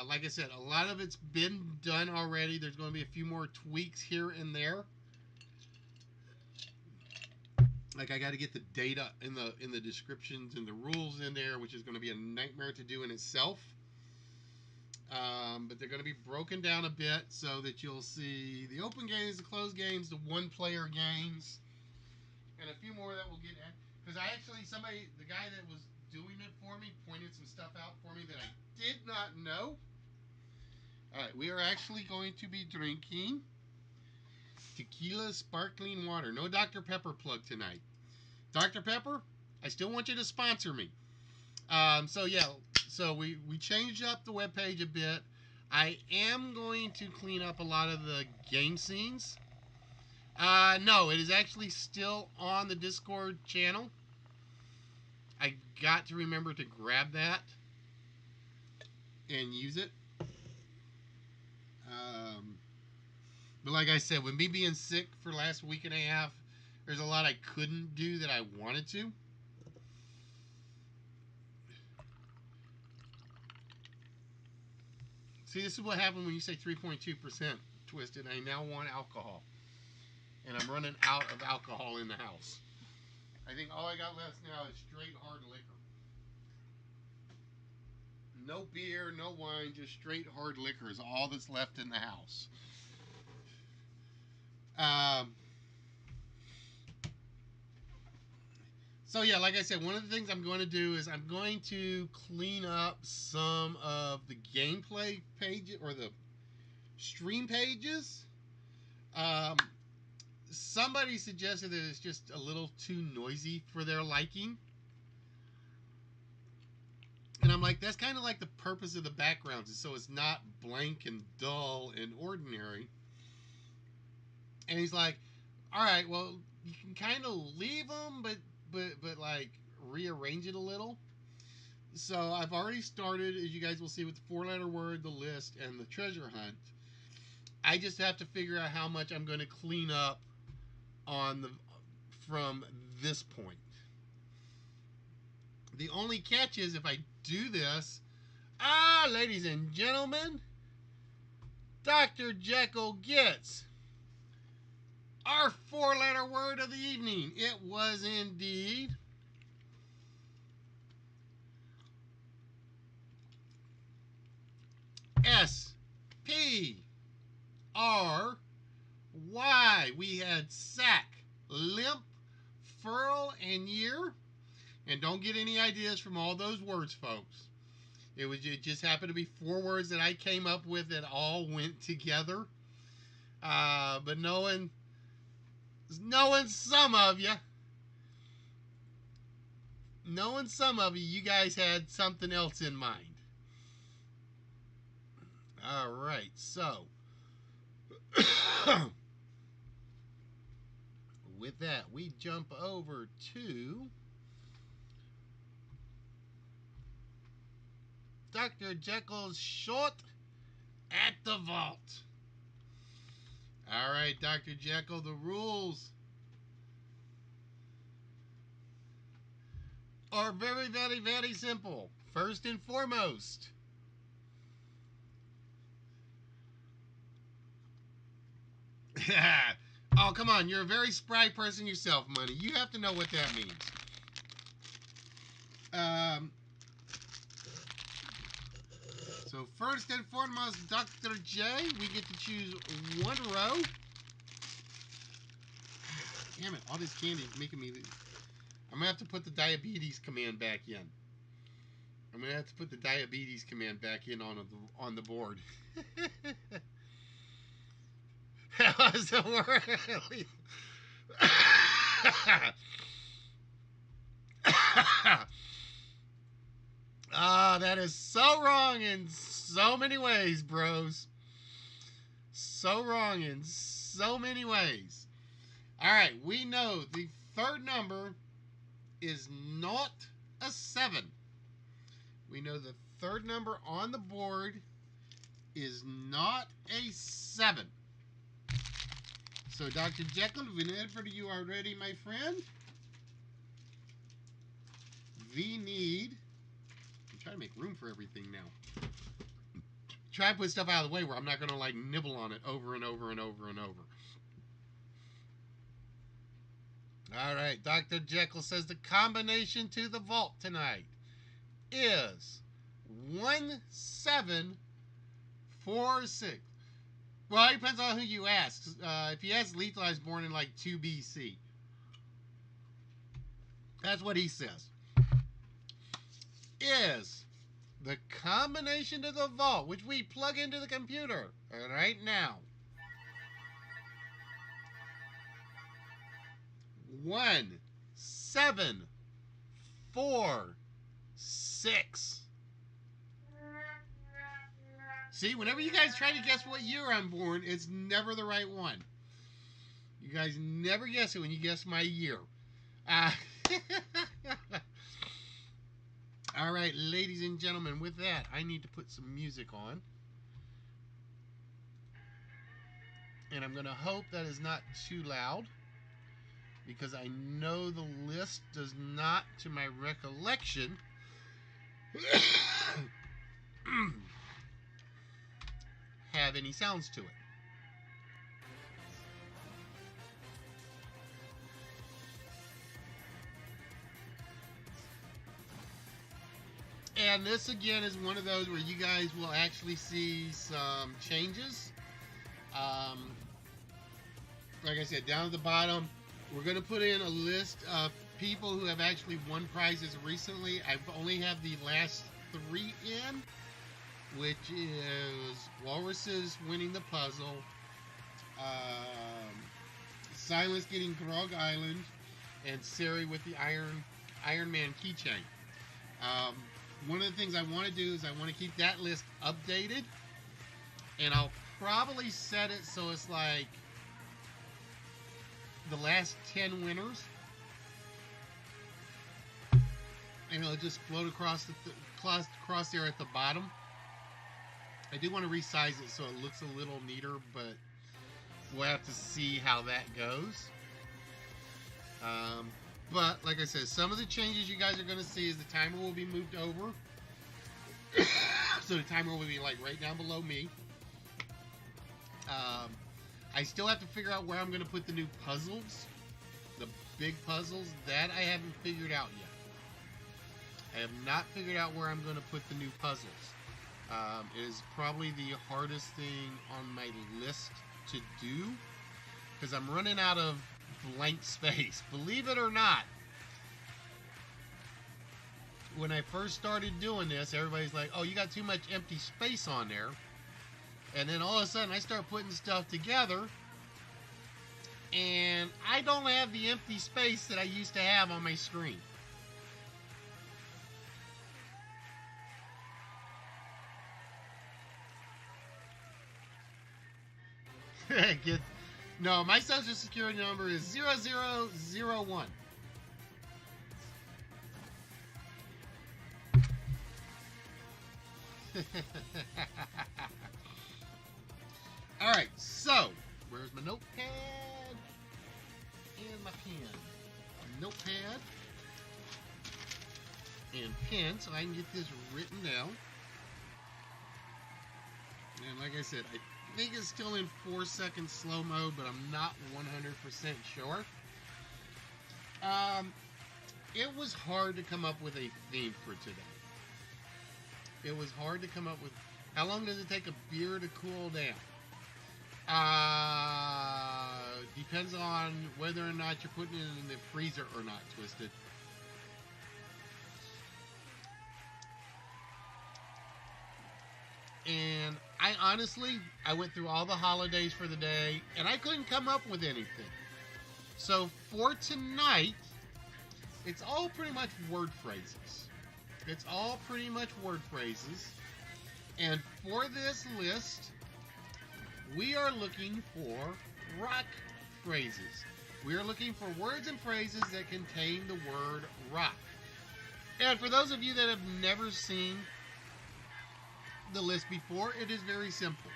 Like I said, a lot of it's been done already. There's going to be a few more tweaks here and there. Like I got to get the data in the descriptions and the rules in there, which is going to be a nightmare to do in itself. But they're going to be broken down a bit so that you'll see the open games, the closed games, the one-player games, and a few more that will get at. Because the guy that was doing it for me, pointed some stuff out for me that I did not know. All right, we are actually going to be drinking tequila sparkling water. No Dr. Pepper plug tonight. Dr. Pepper, I still want you to sponsor me. So we changed up the webpage a bit. I am going to clean up a lot of the game scenes. No, it is actually still on the Discord channel. I got to remember to grab that and use it. But like I said, with me being sick for the last week and a half, there's a lot I couldn't do that I wanted to. See, this is what happened when you say 3.2% Twisted. I now want alcohol. And I'm running out of alcohol in the house. I think all I got left now is straight hard liquor. No beer, no wine, just straight hard liquor is all that's left in the house. So yeah, like I said, one of the things I'm going to do is I'm going to clean up some of the gameplay pages or the stream pages. Somebody suggested that it's just a little too noisy for their liking. And I'm like, that's kind of like the purpose of the backgrounds, is so it's not blank and dull and ordinary. And he's like, all right, well, you can kind of leave them, but like rearrange it a little. So I've already started, as you guys will see, with the 4-letter word, the list, and the treasure hunt. I just have to figure out how much I'm going to clean up from this point. The only catch is if I do this, ladies and gentlemen, Dr. Jekyll gets our 4-letter word of the evening. It was indeed S-P-R-Y. We had sack, limp, furl, and year. And don't get any ideas from all those words, folks. It just happened to be 4 words that I came up with that all went together. But knowing some of you, you guys had something else in mind. All right, so with that, we jump over to Dr. Jekyll's short at the vault. All right, Dr. Jekyll, the rules are very, very, very simple. First and foremost, oh, come on. You're a very spry person yourself, Money. You have to know what that means. So first and foremost, Dr. J, we get to choose 1 row. Damn it, all this candy is making me... I'm going to have to put the diabetes command back in. I'm going to have to put the diabetes command back in on the board. That was the word. That is so wrong in so many ways, bros. So wrong in so many ways. All right, we know the third number is not a 7. We know the third number on the board is not a 7. So, Dr. Jekyll, whenever you are ready, my friend, we need... I'm trying to make room for everything now. Try to put stuff out of the way where I'm not going to, like, nibble on it over and over and over and over. All right, Dr. Jekyll says the combination to the vault tonight is 1746. Well, it depends on who you ask. If you ask Lethal, I was born in like 2 BC. That's what he says. Is the combination to the vault, which we plug into the computer right now. 1, 7, 4, 6. See, whenever you guys try to guess what year I'm born, it's never the right one. You guys never guess it when you guess my year. All right, ladies and gentlemen, with that, I need to put some music on. And I'm going to hope that is not too loud, because I know the list does not, to my recollection, have any sounds to it. And this again is one of those where you guys will actually see some changes. Like I said, down at the bottom, we're going to put in a list of people who have actually won prizes recently. I only have the last 3 in, which is Walruses winning the puzzle, Silence getting Grog Island, and Sari with the Iron Man keychain. One of the things I want to do is I want to keep that list updated, and I'll probably set it so it's like the last 10 winners, and it'll just float across across there at the bottom. I do want to resize it so it looks a little neater, but we'll have to see how that goes. But like I said, some of the changes you guys are going to see is the timer will be moved over. So the timer will be like right down below me. I still have to figure out where I'm going to put the new puzzles. The big puzzles. That I haven't figured out yet. I have not figured out where I'm going to put the new puzzles. It is probably the hardest thing on my list to do, because I'm running out of blank space. Believe it or not, when I first started doing this, everybody's like, oh, you got too much empty space on there. And then all of a sudden I start putting stuff together, and I don't have the empty space that I used to have on my screen. No, my social security number is 0001. Alright, so where's my notepad and my pen? Notepad and pen, so I can get this written down. And like I said, I think it's still in 4-second slow mode, but I'm not 100% sure. It was hard to come up with a theme for today. It was hard to come up with... How long does it take a beer to cool down? Depends on whether or not you're putting it in the freezer or not, Twisted. And I went through all the holidays for the day, and I couldn't come up with anything. So for tonight, it's all pretty much word phrases. It's all pretty much word phrases. And for this list, we are looking for rock phrases. We are looking for words and phrases that contain the word rock. And for those of you that have never seen the list before, it is very simple.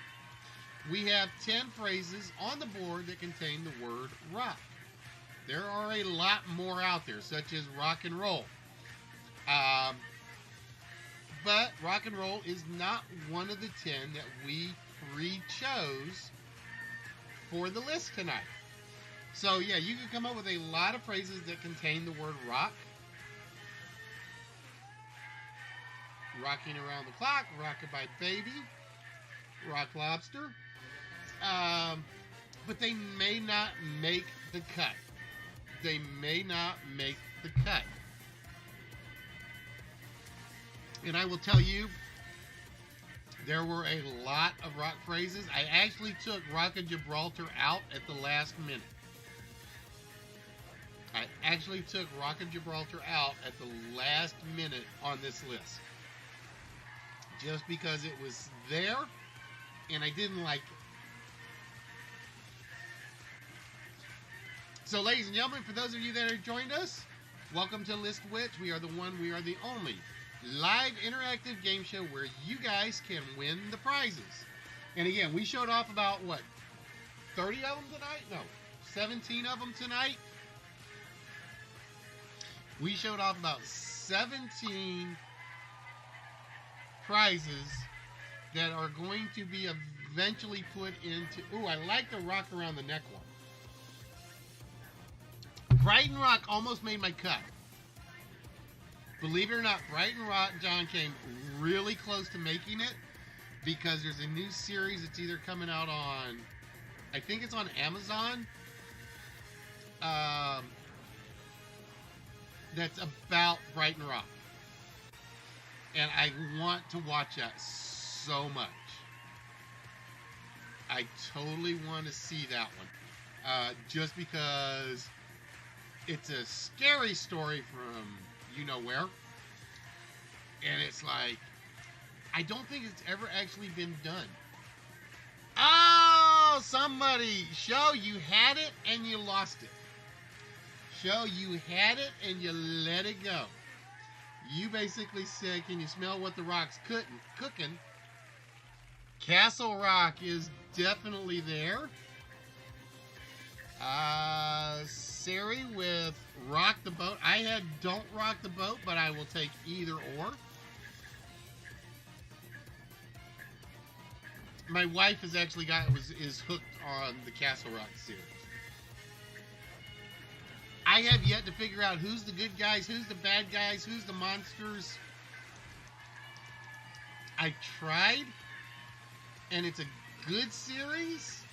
We have 10 phrases on the board that contain the word rock. There are a lot more out there, such as rock and roll. But rock and roll is not one of the 10 that we chose for the list tonight. So yeah, you can come up with a lot of phrases that contain the word rock. Rocking around the clock, rockabye baby, rock lobster. But they may not make the cut. They may not make the cut. And I will tell you, there were a lot of rock phrases. I actually took Rock of Gibraltar out at the last minute. I actually took Rock of Gibraltar out at the last minute on this list. Just because it was there, and I didn't like it. So, ladies and gentlemen, for those of you that have joined us, welcome to List Witch. We are the only live interactive game show where you guys can win the prizes. And again, we showed off about, 30 of them tonight? No, 17 of them tonight. We showed off about 17 prizes that are going to be eventually put into... Ooh, I like the rock around the neck one. Brighton Rock almost made my cut. Believe it or not, Brighton Rock, John, came really close to making it because there's a new series that's either coming out on... I think it's on Amazon. That's about Brighton Rock. And I want to watch that so much. I totally want to see that one. Just because it's a scary story from you-know-where. And it's like, I don't think it's ever actually been done. Oh, somebody, show you had it and you lost it. Show you had it and you let it go. You basically said, can you smell what the rock's cooking? Castle Rock is definitely there. Sari with Rock the Boat. I had Don't Rock the Boat, but I will take either or. My wife has actually is hooked on the Castle Rock series. I have yet to figure out who's the good guys, who's the bad guys, who's the monsters. I tried, and it's a good series,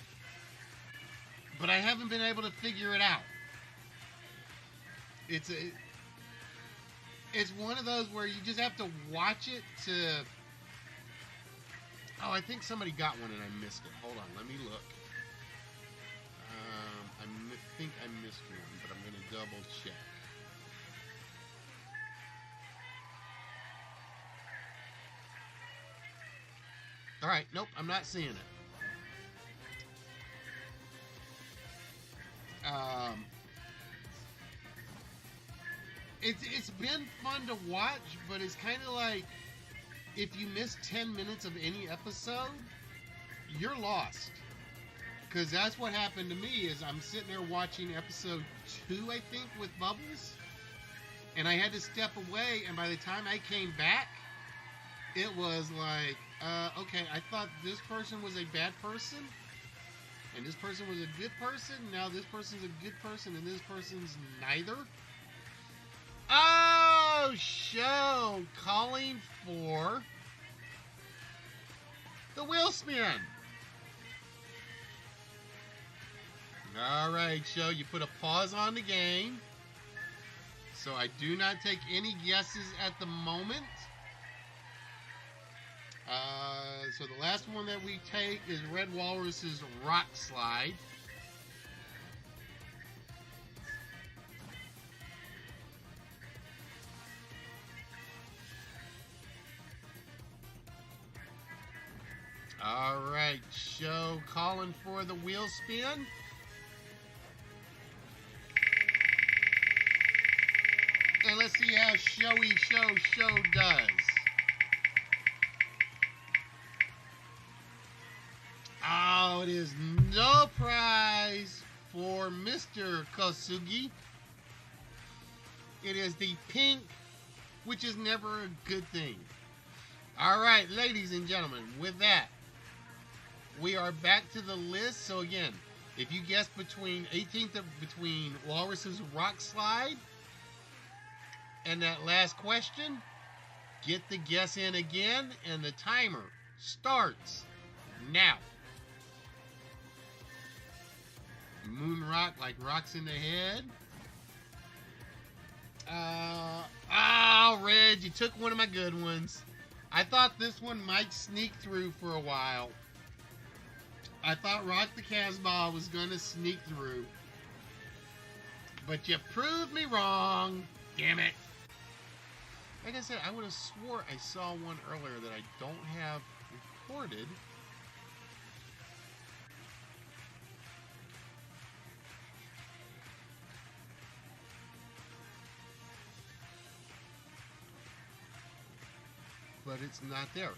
but I haven't been able to figure it out. It's one of those where you just have to watch it to... Oh, I think somebody got one and I missed it. Hold on, let me look. I think I missed one, but I'm going to double check. All right, nope, I'm not seeing it. It's been fun to watch, but it's kind of like if you miss 10 minutes of any episode, you're lost. Because that's what happened to me is I'm sitting there watching episode 2, I think, with Bubbles. And I had to step away, and by the time I came back, it was like, okay, I thought this person was a bad person, and this person was a good person. Now this person's a good person, and this person's neither. Oh, show calling for the wheel spin. All right, show you put a pause on the game. So I do not take any guesses at the moment. So the last one that we take is Red Walrus's Rock Slide. All right, show calling for the wheel spin. And let's see how Showy Show does. Oh, it is no prize for Mr. Kosugi. It is the pink, which is never a good thing. All right, ladies and gentlemen, with that, we are back to the list. So again, if you guess between Walrus's Rock Slide and that last question, get the guess in again, and the timer starts now. Moon rock like rocks in the head. Red, you took one of my good ones. I thought this one might sneak through for a while. I thought Rock the Casbah was going to sneak through. But you proved me wrong. Damn it. Like I said, I would have swore I saw one earlier that I don't have recorded. But it's not there.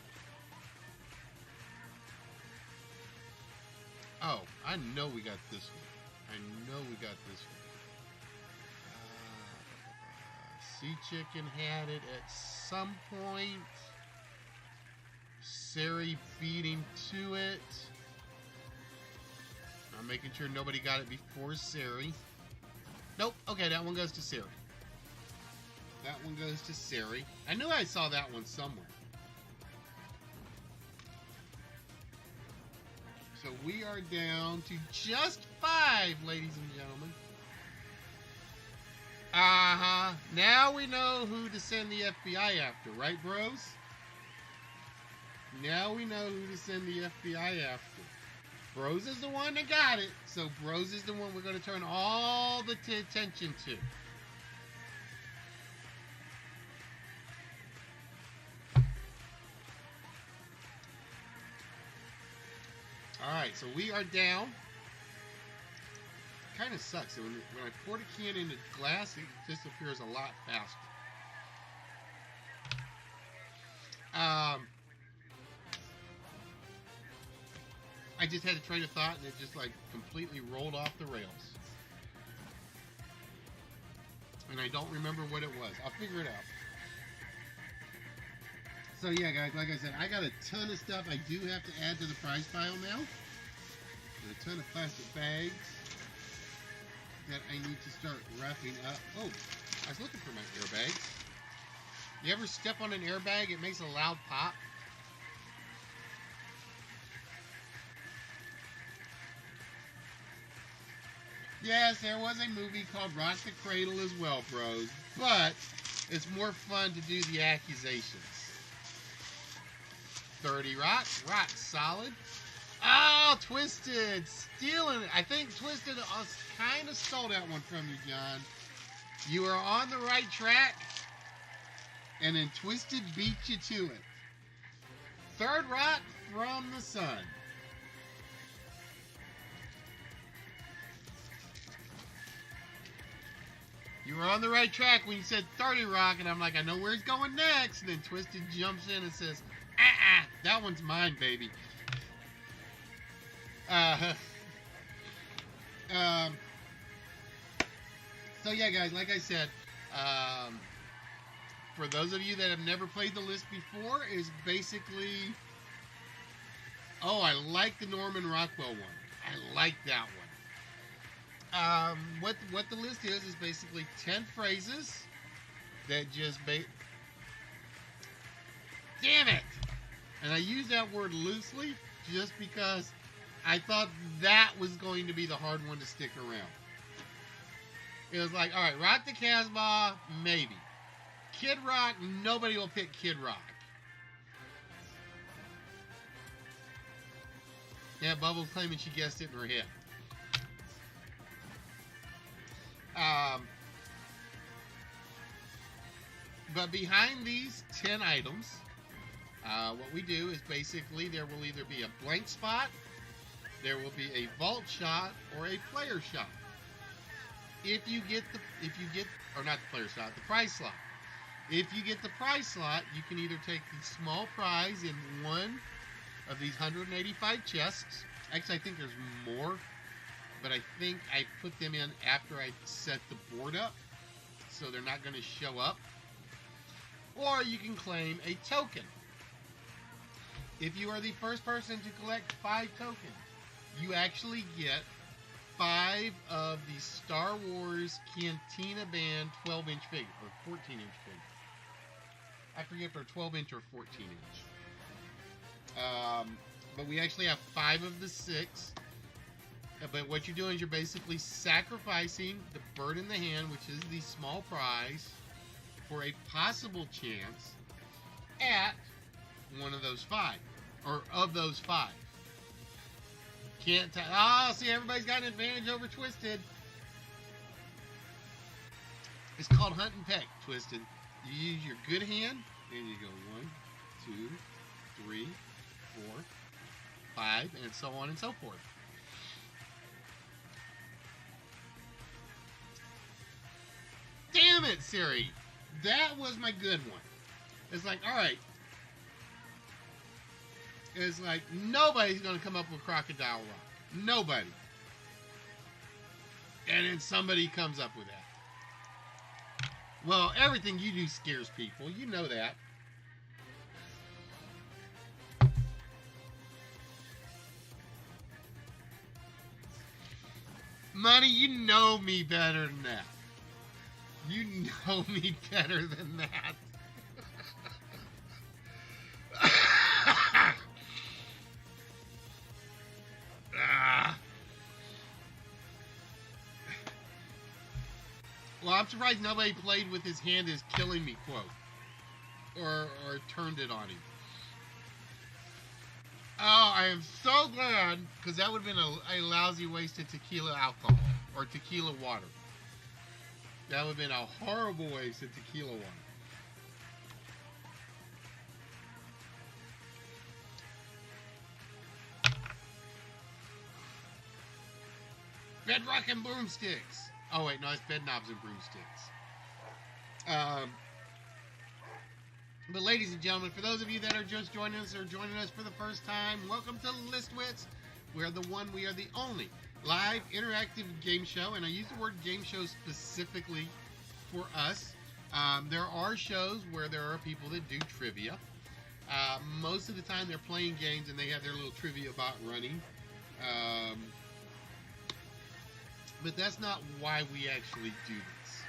Oh, I know we got this one. I know we got this one. Sea Chicken had it at some point. Sari beat him to it. I'm making sure nobody got it before Sari. Nope. Okay, that one goes to Sari. That one goes to Sari. I knew I saw that one somewhere. So we are down to just 5, ladies and gentlemen. Now we know who to send the FBI after, right, bros? Now we know who to send the FBI after. Bros is the one that got it, so Bros is the one we're going to turn all the attention to. Alright, so we are down. Kind of sucks. When I pour the can into glass, it disappears a lot faster. I just had a train of thought and it just like completely rolled off the rails. And I don't remember what it was. I'll figure it out. So yeah, guys, like I said, I got a ton of stuff I do have to add to the prize pile now. And a ton of plastic bags that I need to start wrapping up. Oh, I was looking for my airbags. You ever step on an airbag? It makes a loud pop. Yes, there was a movie called Rock the Cradle as well, bros. But it's more fun to do the accusations. 30 rock solid. Oh, Twisted, stealing it. I think Twisted kind of stole that one from you, John. You were on the right track, and then Twisted beat you to it. 3rd rock from the sun. You were on the right track when you said 30 rock, and I'm like, I know where he's going next. And then Twisted jumps in and says, that one's mine, baby. So yeah, guys, like I said, for those of you that have never played the list before, is basically, I like the Norman Rockwell one. I like that one. What the list is basically 10 phrases that just damn it! And I use that word loosely just because I thought that was going to be the hard one to stick around. It was like, all right, Rock the Casbah, maybe. Kid Rock, nobody will pick Kid Rock. Yeah, Bubbles claiming she guessed it in her head. But behind these 10 items, what we do is basically there will either be a blank spot, there will be a vault shot, or a player shot. if you get or not the player slot, the prize slot. If you get the prize slot, you can either take the small prize in one of these 185 chests. Actually, I think there's more, but I think I put them in after I set the board up, so they're not going to show up. Or you can claim a token. If you are the first person to collect 5 tokens, you actually get 5 of the Star Wars Cantina Band 12-inch figure, or 14-inch figure. I forget if they're 12-inch or 14-inch. But we actually have 5 of the 6. But what you're doing is you're basically sacrificing the bird in the hand, which is the small prize, for a possible chance at one of those 5. Or of those 5. Can't tell. Oh, see, everybody's got an advantage over Twisted. It's called Hunt and Peck, Twisted. You use your good hand, and you go 1, 2, 3, 4, 5, and so on and so forth. Damn it, Siri. That was my good one. It's like, all right. It's like, nobody's going to come up with Crocodile Rock. Nobody. And then somebody comes up with that. Well, everything you do scares people. You know that. Money, you know me better than that. You know me better than that. Well, I'm surprised nobody played with his hand is killing me quote. Or turned it on him. Oh, I am so glad, because that would have been a lousy wasted tequila alcohol. Or tequila water. That would have been a horrible waste of tequila water. Bedrock and broomsticks. Oh wait, no, it's bed knobs and broomsticks. But ladies and gentlemen, for those of you that are just joining us or joining us for the first time, welcome to Listwits. We are the only live interactive game show, and I use the word game show specifically for us. There are shows where there are people that do trivia. Most of the time they're playing games and they have their little trivia about running. But that's not why we actually do this.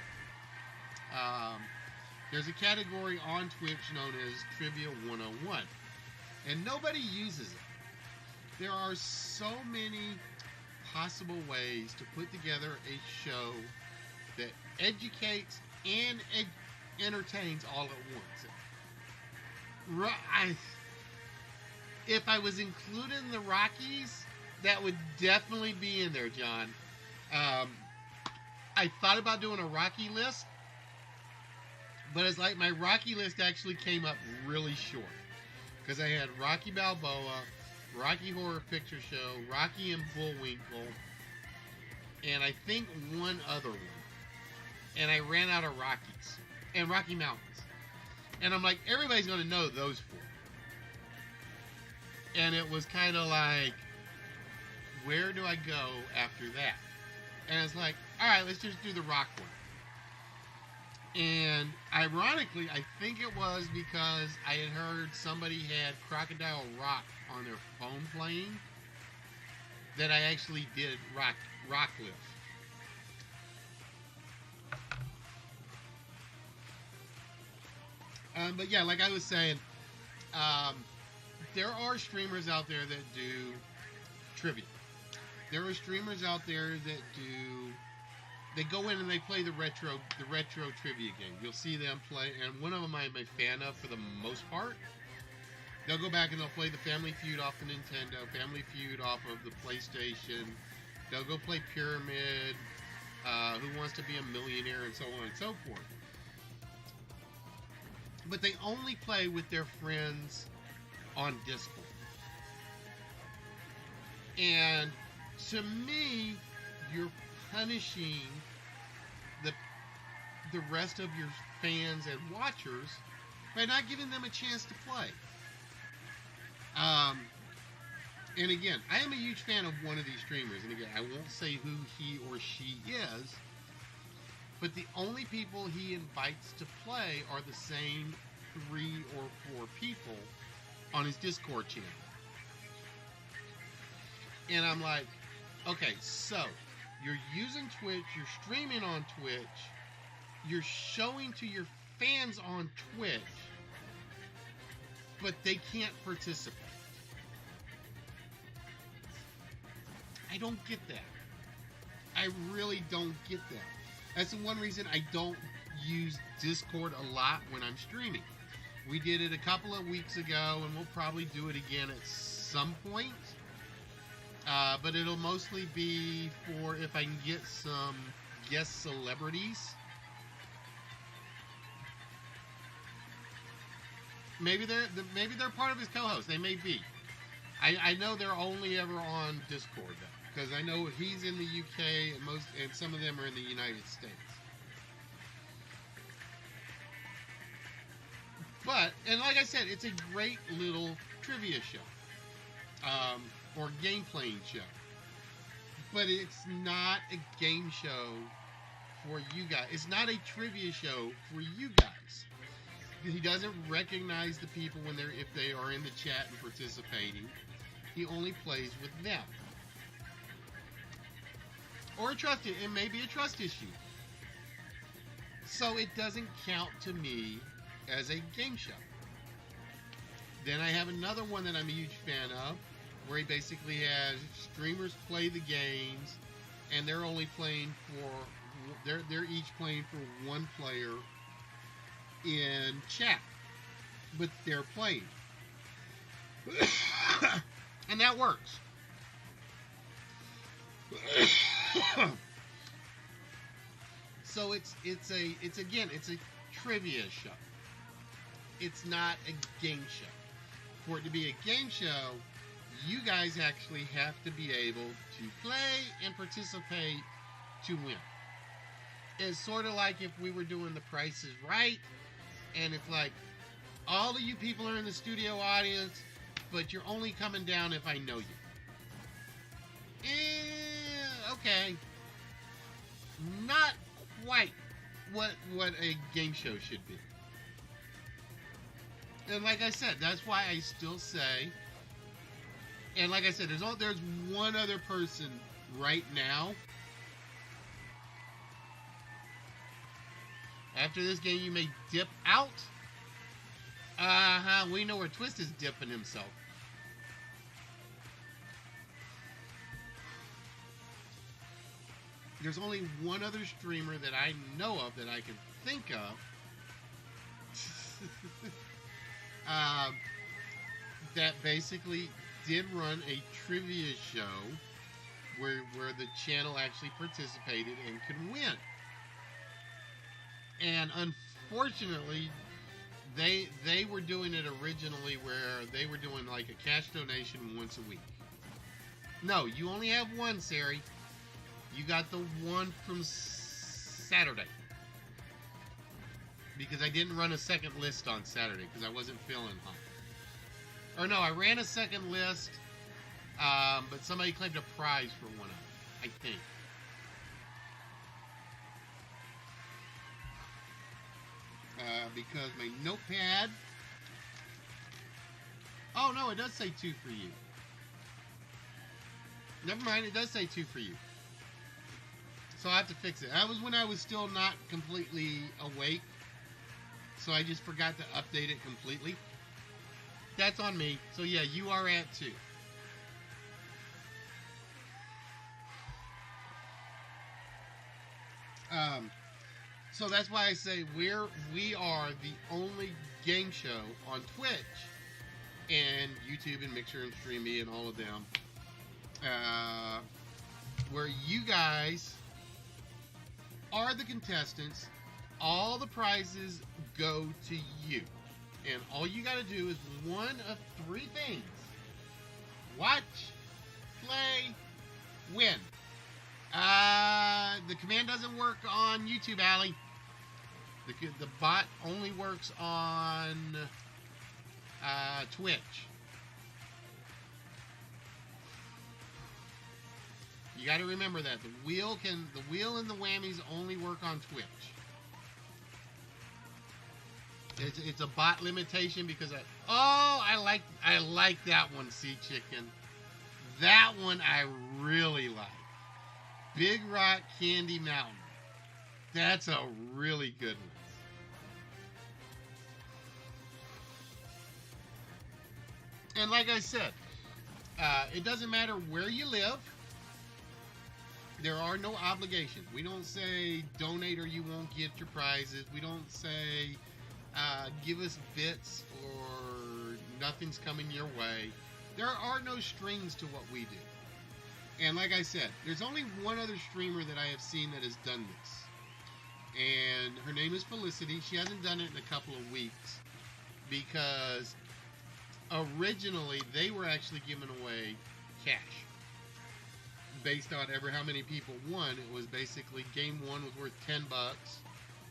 There's a category on Twitch known as Trivia 101, and nobody uses it. There are so many possible ways to put together a show that educates and entertains all at once. If I was including the Rockies, that would definitely be in there, John. I thought about doing a Rocky list, but it's like my Rocky list actually came up really short. Because I had Rocky Balboa, Rocky Horror Picture Show, Rocky and Bullwinkle, and I think one other one. And I ran out of Rockies. And Rocky Mountains. And I'm like, everybody's going to know those 4. And it was kind of like, where do I go after that? And it's like, alright, let's just do the Rock one. And ironically, I think it was because I had heard somebody had Crocodile Rock on their phone playing that I actually did Rock Lift. But yeah, like I was saying, there are streamers out there that do trivia. There are streamers out there that they go in and they play the retro trivia game. You'll see them play, and one of them I'm a fan of for the most part. They'll go back and they'll play the Family Feud off the Nintendo, Family Feud off of the PlayStation. They'll go play Pyramid, Who Wants to Be a Millionaire, and so on and so forth. But they only play with their friends on Discord. And to me, you're punishing the rest of your fans and watchers by not giving them a chance to play. And again, I am a huge fan of one of these streamers, and again, I won't say who he or she is, but the only people he invites to play are the same 3 or 4 people on his Discord channel. And I'm like, okay, so you're using Twitch, you're streaming on Twitch, you're showing to your fans on Twitch, but they can't participate. I don't get that. I really don't get that. That's the one reason I don't use Discord a lot when I'm streaming. We did it a couple of weeks ago, and we'll probably do it again at some point. But it'll mostly be for if I can get some guest celebrities. Maybe they're part of his co-host. They may be. I know they're only ever on Discord though, because I know he's in the UK and some of them are in the United States. But, and like I said, it's a great little trivia show, or game playing show. But it's not a game show for you guys. It's not a trivia show for you guys. He doesn't recognize the people if they are in the chat and participating. He only plays with them. Or it may be a trust issue. So it doesn't count to me as a game show. Then I have another one that I'm a huge fan of, where he basically has streamers play the games, and they're only playing they're each playing for one player in chat, but they're playing. And that works. So it's a trivia show. It's not a game show. For it to be a game show, you guys actually have to be able to play and participate to win. It's sort of like if we were doing The Price is Right, and it's like, all of you people are in the studio audience, but you're only coming down if I know you. Okay. Not quite what a game show should be. And like I said, that's why I still say, and like I said, there's one other person right now. After this game, you may dip out. We know where Twist is dipping himself. There's only one other streamer that I know of that I can think of that basically did run a trivia show where the channel actually participated and could win. And unfortunately, they were doing it originally where they were doing like a cash donation once a week. No, you only have one, Sari. You got the one from Saturday. Because I didn't run a second list on Saturday because I wasn't feeling hot. Or no, I ran a second list, but somebody claimed a prize for one of them, I think. Because my notepad... Oh, no, it does say 2 for you. Never mind, it does say 2 for you. So I have to fix it. That was when I was still not completely awake. So I just forgot to update it completely. That's on me. So yeah, you are at 2. So that's why I say we are the only game show on Twitch and YouTube and Mixer and Streamy and all of them, where you guys are the contestants. All the prizes go to you, and all you got to do is one of 3 things: watch, play, win. The command doesn't work on YouTube, Allie. The bot only works on Twitch. You got to remember that the wheel and the whammies only work on Twitch. It's a bot limitation because I like that one, Sea Chicken. That one I really like. Big Rock Candy Mountain. That's a really good one. And like I said, it doesn't matter where you live. There are no obligations. We don't say donate or you won't get your prizes. We don't say give us bits or nothing's coming your way. There are no strings to what we do. And like I said, there's only one other streamer that I have seen that has done this. And her name is Felicity. She hasn't done it in a couple of weeks because originally they were actually giving away cash. Based on how many people won, it was basically game 1 was worth $10,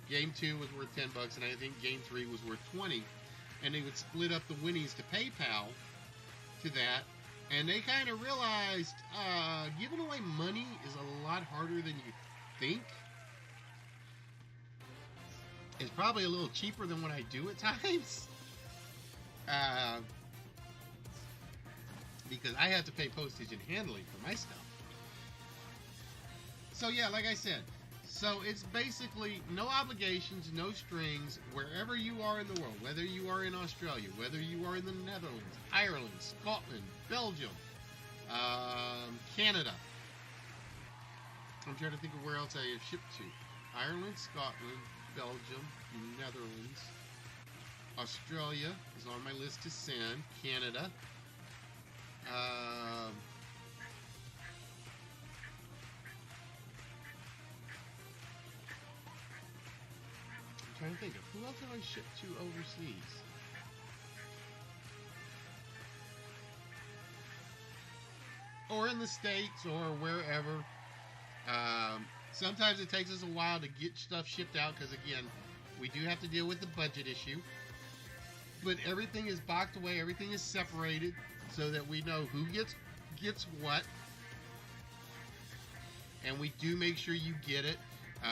game 2 was worth $10, and I think game 3 was worth 20. And they would split up the winnings to PayPal to that, and they kind of realized giving away money is a lot harder than you think. It's probably a little cheaper than what I do at times, because I have to pay postage and handling for my stuff. So yeah, like I said, so it's basically no obligations, no strings, wherever you are in the world, whether you are in Australia, whether you are in the Netherlands, Ireland, Scotland, Belgium, Canada. I'm trying to think of where else I have shipped to. Ireland, Scotland, Belgium, Netherlands, Australia is on my list to send, Canada, trying to think of who else have I shipped to overseas. Or in the States or wherever. Sometimes it takes us a while to get stuff shipped out because, again, we do have to deal with the budget issue. But everything is boxed away, everything is separated so that we know who gets what. And we do make sure you get it.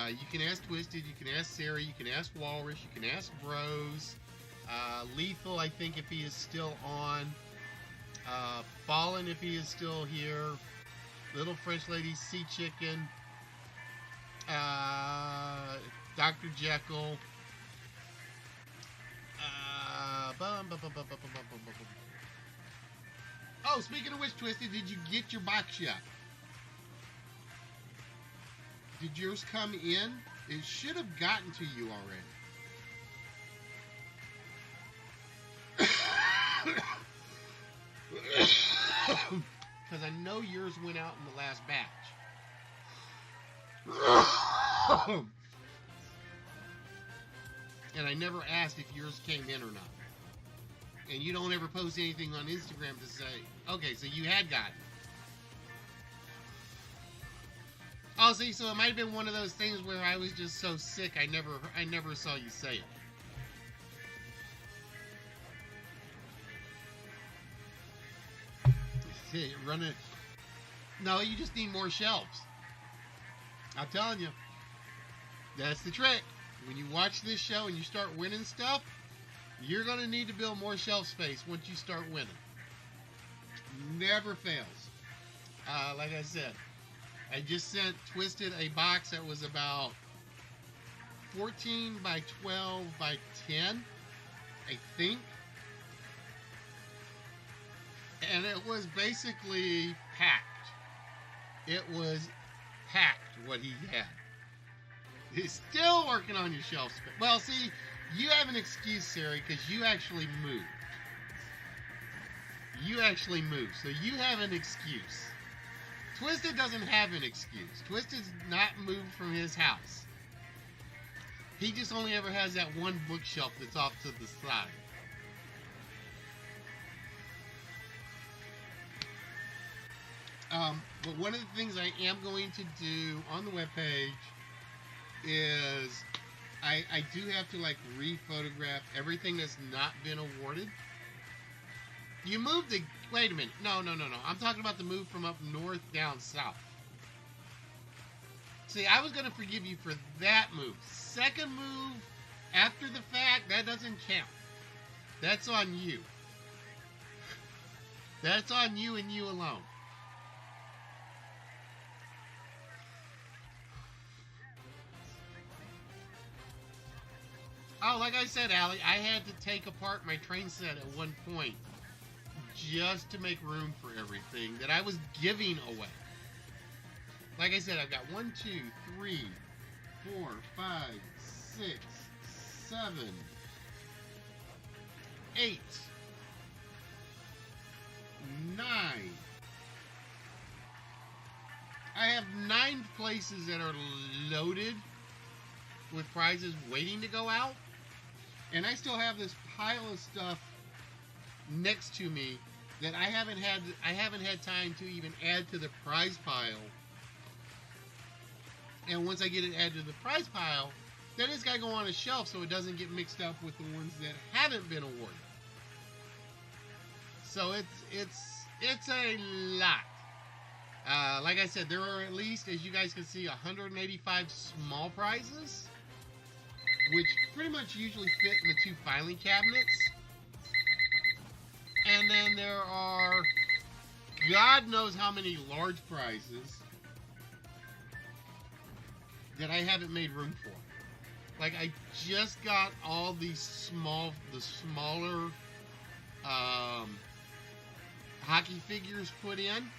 You can ask Twisted, you can ask Sarah, you can ask Walrus, you can ask Bros. Lethal, I think, if he is still on. Fallen, if he is still here. Little French Lady, Sea Chicken. Dr. Jekyll. Oh, speaking of which, Twisted, did you get your box yet? Did yours come in? It should have gotten to you already. Because I know yours went out in the last batch. And I never asked if yours came in or not. And you don't ever post anything on Instagram to say, okay, so you had gotten it. Oh, see, so it might have been one of those things where I was just so sick I never saw you say it. Run it. No, you just need more shelves. I'm telling you. That's the trick. When you watch this show and you start winning stuff, you're going to need to build more shelf space once you start winning. Never fails. Like I said, I just sent Twisted a box that was about 14 by 12 by 10, I think. And it was basically packed. It was packed what he had. He's still working on your shelf space. Well, see, you have an excuse, Sari, because you actually moved. You actually moved, so you have an excuse. Twisted doesn't have an excuse. Twisted's not moved from his house. He just only ever has that one bookshelf that's off to the side. But one of the things I am going to do on the webpage is I do have to like re-photograph everything that's not been awarded. You moved the... Wait a minute. No. I'm talking about the move from up north down south. See, I was going to forgive you for that move. Second move, after the fact, that doesn't count. That's on you. That's on you and you alone. Oh, like I said, Allie, I had to take apart my train set at one point just to make room for everything that I was giving away. Like I said, I've got 1, 2, 3, 4, 5, 6, 7, 8, 9. I have 9 places that are loaded with prizes waiting to go out. And I still have this pile of stuff next to me that I haven't had time to even add to the prize pile. And once I get it added to the prize pile, then it's got to go on a shelf so it doesn't get mixed up with the ones that haven't been awarded. So it's a lot. Like I said, there are at least, as you guys can see, 185 small prizes, which pretty much usually fit in the 2 filing cabinets. And then there are God knows how many large prizes that I haven't made room for. Like, I just got all these smaller hockey figures put in.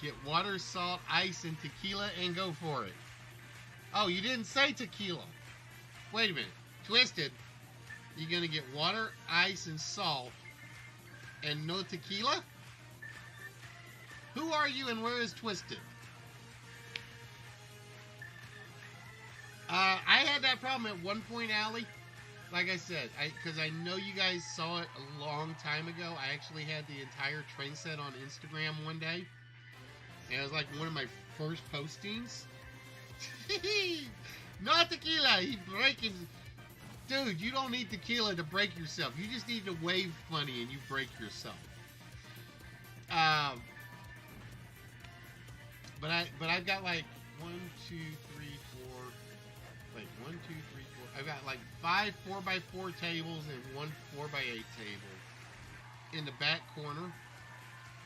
Get water, salt, ice, and tequila and go for it. Oh, you didn't say tequila. Wait a minute. Twisted, you're going to get water, ice, and salt and no tequila? Who are you and where is Twisted? I had that problem at one point, Allie. Like I said, because I know you guys saw it a long time ago. I actually had the entire train set on Instagram one day. And it was like one of my first postings. No tequila! He breaking... Dude, you don't need tequila to break yourself. You just need to wave funny and you break yourself. But I've got like 1, 2, 3, 4. Wait, 1, 2, 3, 4. I've got like 5 4x4 tables and 1 4x8 table in the back corner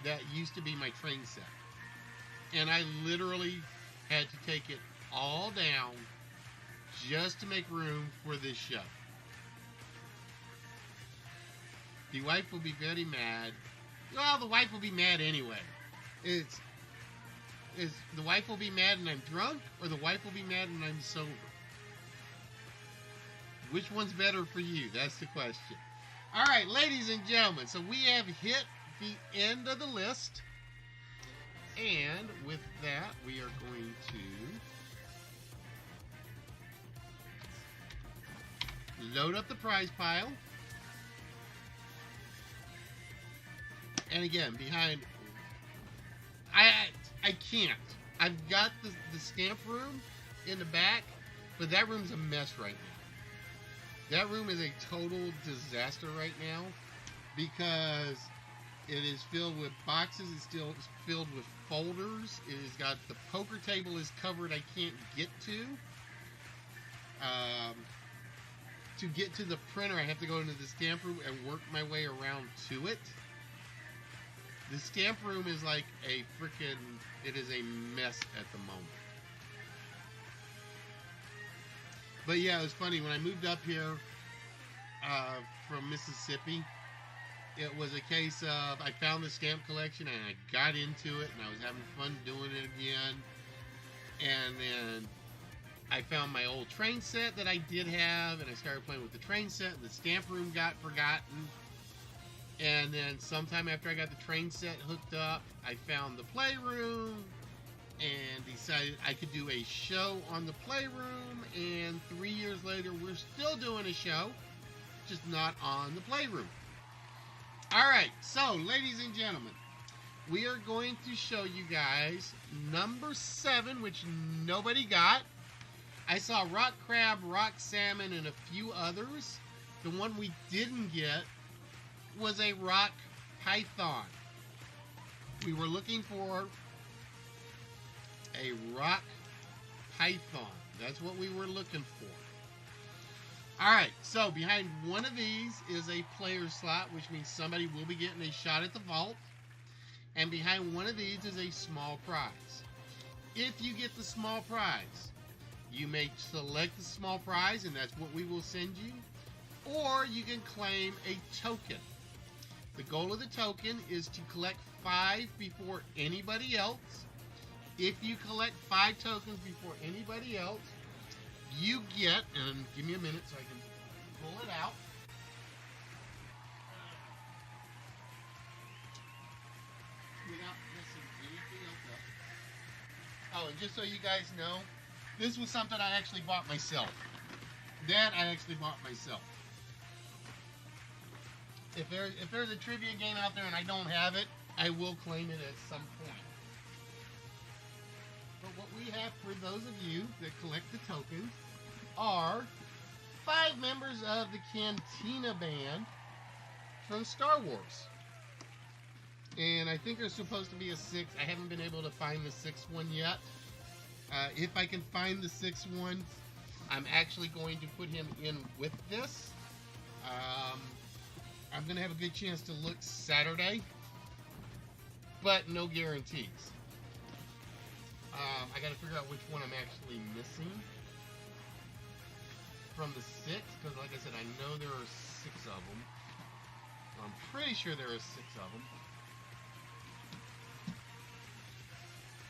that used to be my train set. And I literally had to take it all down just to make room for this show. The wife will be very mad. Well, the wife will be mad anyway. Is the wife will be mad and I'm drunk, or the wife will be mad and I'm sober? Which one's better for you? That's the question. All right, ladies and gentlemen, so we have hit the end of the list. And with that, we are going to load up the prize pile. And again, behind... I can't. I've got the stamp room in the back, but that room's a mess right now. That room is a total disaster right now because it is filled with boxes. It's still filled with folders. It has got the poker table is covered. I can't get to. To get to the printer, I have to go into the stamp room and work my way around to it. The stamp room is like a freaking... It is a mess at the moment. But yeah, it was funny. When I moved up here from Mississippi, it was a case of I found the stamp collection and I got into it and I was having fun doing it again. And then I found my old train set that I did have and I started playing with the train set and the stamp room got forgotten. And then sometime after I got the train set hooked up, I found the playroom and decided I could do a show on the playroom. And 3 years later, we're still doing a show, just not on the playroom. All right, so ladies and gentlemen, we are going to show you guys number 7, which nobody got. I saw rock crab, rock salmon, and a few others. The one we didn't get was a rock python. We were looking for a rock python. That's what we were looking for. Alright, so behind one of these is a player slot, which means somebody will be getting a shot at the vault. And behind one of these is a small prize. If you get the small prize, you may select the small prize, and that's what we will send you. Or you can claim a token. The goal of the token is to collect 5 before anybody else. If you collect 5 tokens before anybody else, you get, and give me a minute so I can pull it out. Without messing anything else up. Oh, and just so you guys know, this was something I actually bought myself. That I actually bought myself. If there's a trivia game out there and I don't have it, I will claim it at some point. But what we have for those of you that collect the tokens are 5 members of the Cantina Band from Star Wars. And I think there's supposed to be a 6th. I haven't been able to find the 6th one yet. If I can find the 6th one, I'm actually going to put him in with this. I'm going to have a good chance to look Saturday, but no guarantees. I got to figure out which one I'm actually missing from the 6, because like I said, I know there are 6 of them. I'm pretty sure there are 6 of them.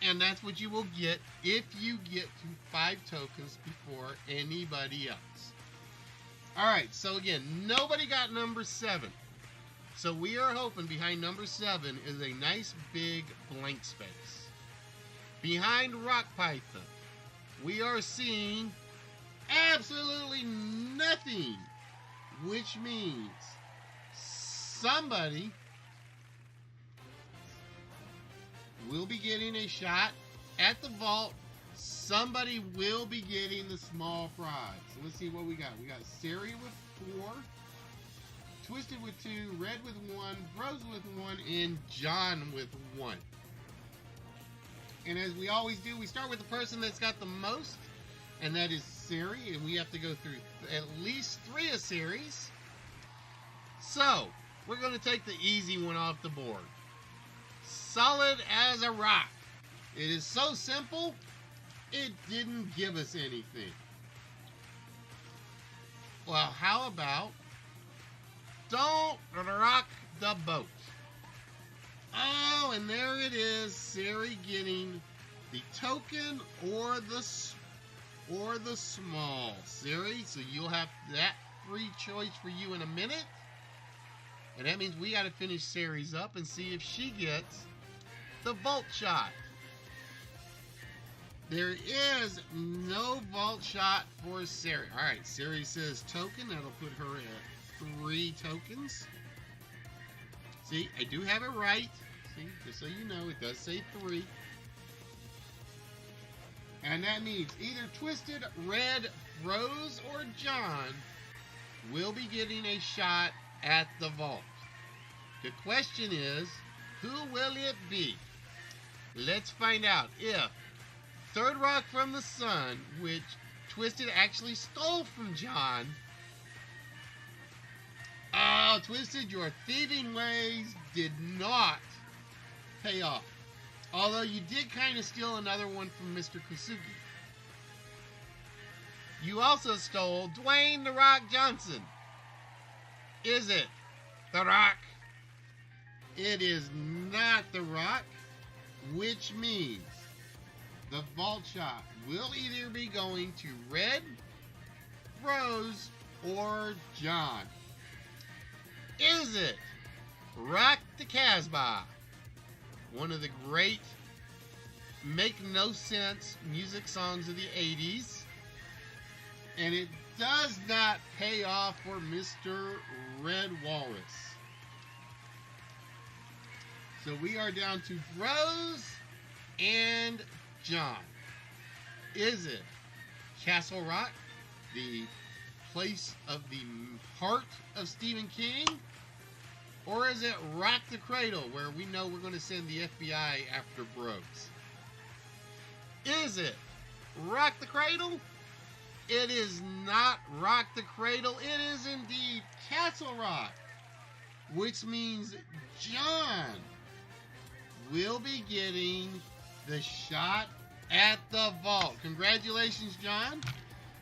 And that's what you will get if you get to 5 tokens before anybody else. Alright, so again, nobody got number 7. So we are hoping behind number 7 is a nice big blank space. Behind Rock Python, we are seeing absolutely nothing, which means somebody will be getting a shot at the vault. Somebody will be getting the small prize. So let's see what we got. We got Sari with 4, Twisted with 2, Red with 1, Rose with 1, and John with 1. And as we always do, we start with the person that's got the most, and that is Sari, and we have to go through at least 3 of Sari's. So, we're going to take the easy one off the board. Solid as a rock. It is so simple, it didn't give us anything. Well, how about don't rock the boat? Oh, and there it is, Sari getting the token or the small. Sari, so you'll have that free choice for you in a minute. And that means we got to finish Sari's up and see if she gets the vault shot. There is no vault shot for Sari. Alright, Sari says token. That'll put her at 3 tokens. See, I do have it right. See, just so you know, it does say 3. And that means either Twisted, Red, Rose, or John will be getting a shot at the vault. The question is, who will it be? Let's find out if Third Rock from the Sun, which Twisted actually stole from John. Oh, Twisted, your thieving ways did not pay off. Although you did kind of steal another one from Mr. Kusugi. You also stole Dwayne "The Rock" Johnson. Is it The Rock? It is not The Rock, which means the vault shot will either be going to Red, Rose, or John. Is it Rock the Casbah? One of the great make no sense music songs of the 80s. And it does not pay off for Mr. Red Walrus. So we are down to Rose and John. Is it Castle Rock, the place of the heart of Stephen King? Or is it Rock the Cradle, where we know we're going to send the FBI after Brooks? Is it Rock the Cradle? It is not Rock the Cradle. It is indeed Castle Rock, which means John will be getting the shot at the vault. Congratulations, John.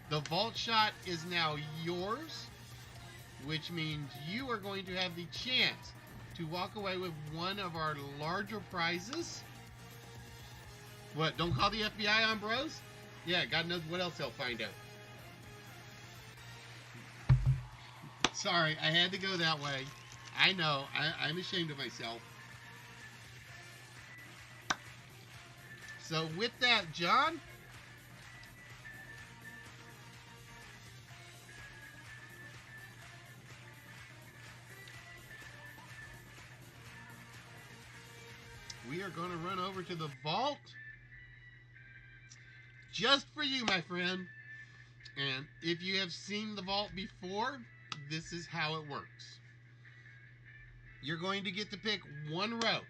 The vault shot is now yours, which means you are going to have the chance to walk away with one of our larger prizes. What, don't call the FBI on bros? Yeah, God knows what else they'll find out. Sorry, I had to go that way. I know, I'm ashamed of myself. So with that, John, we are going to run over to the vault just for you, my friend. And if you have seen the vault before, this is how it works. You're going to get to pick one row.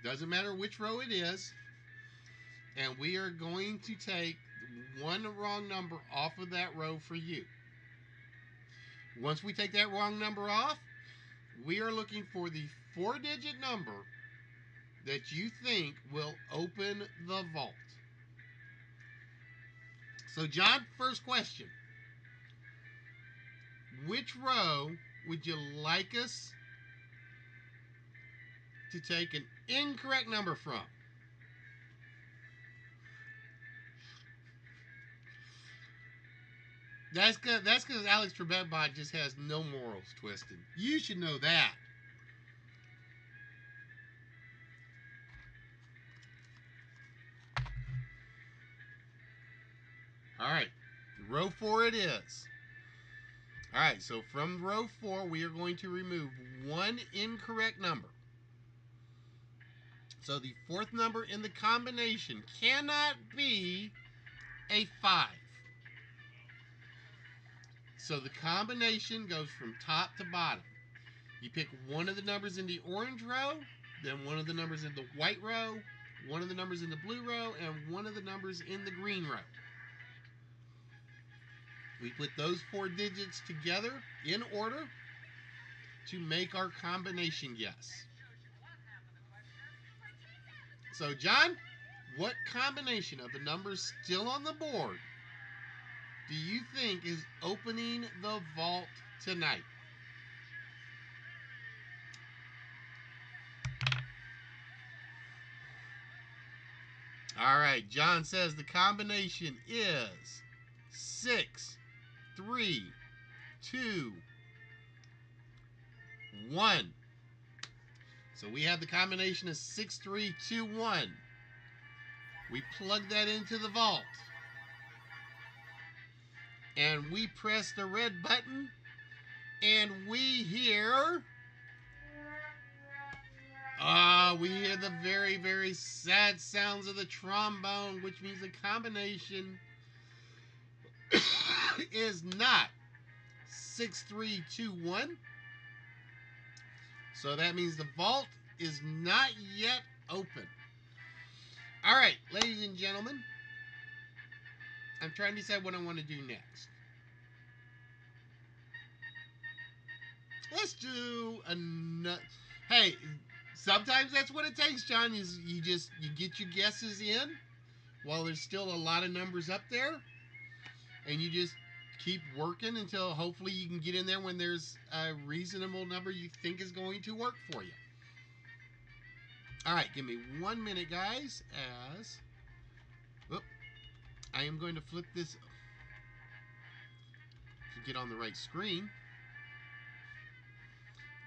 Doesn't matter which row it is. And we are going to take one wrong number off of that row for you. Once we take that wrong number off, we are looking for the 4-digit number that you think will open the vault. So, John, first question. Which row would you like us to take an incorrect number from? That's because Alex Trebekbot just has no morals, Twisted. You should know that. All right, row 4 it is. All right, so from row 4, we are going to remove one incorrect number. So the fourth number in the combination cannot be a 5. So the combination goes from top to bottom. You pick one of the numbers in the orange row, then one of the numbers in the white row, one of the numbers in the blue row, and one of the numbers in the green row. We put those 4 digits together in order to make our combination guess. So, John, what combination of the numbers still on the board do you think is opening the vault tonight? All right, John says the combination is 6, 3, 2, 1. So we have the combination of 6, 3, 2, 1. We plug that into the vault. And we press the red button. And we hear... we hear the very, very sad sounds of the trombone, which means the combination is not 6, 3, 2, 1. So that means the vault is not yet open. All right, ladies and gentlemen, I'm trying to decide what I want to do next. Let's do hey, sometimes that's what it takes, John, is you get your guesses in while there's still a lot of numbers up there, and you just keep working until hopefully you can get in there when there's a reasonable number you think is going to work for you. All right, give me 1 minute, guys, as I am going to flip this to get on the right screen.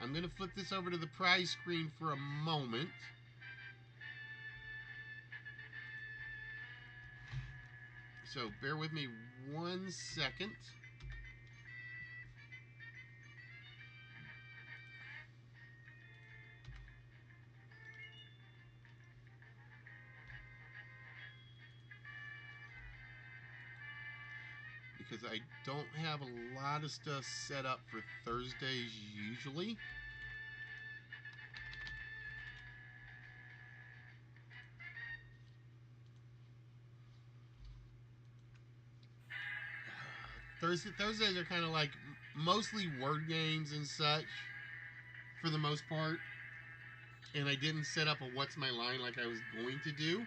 I'm going to flip this over to the prize screen for a moment. So bear with me 1 second. because I don't have a lot of stuff set up for Thursdays usually. Thursdays are kind of like mostly word games and such for the most part. And I didn't set up a what's my line like I was going to do.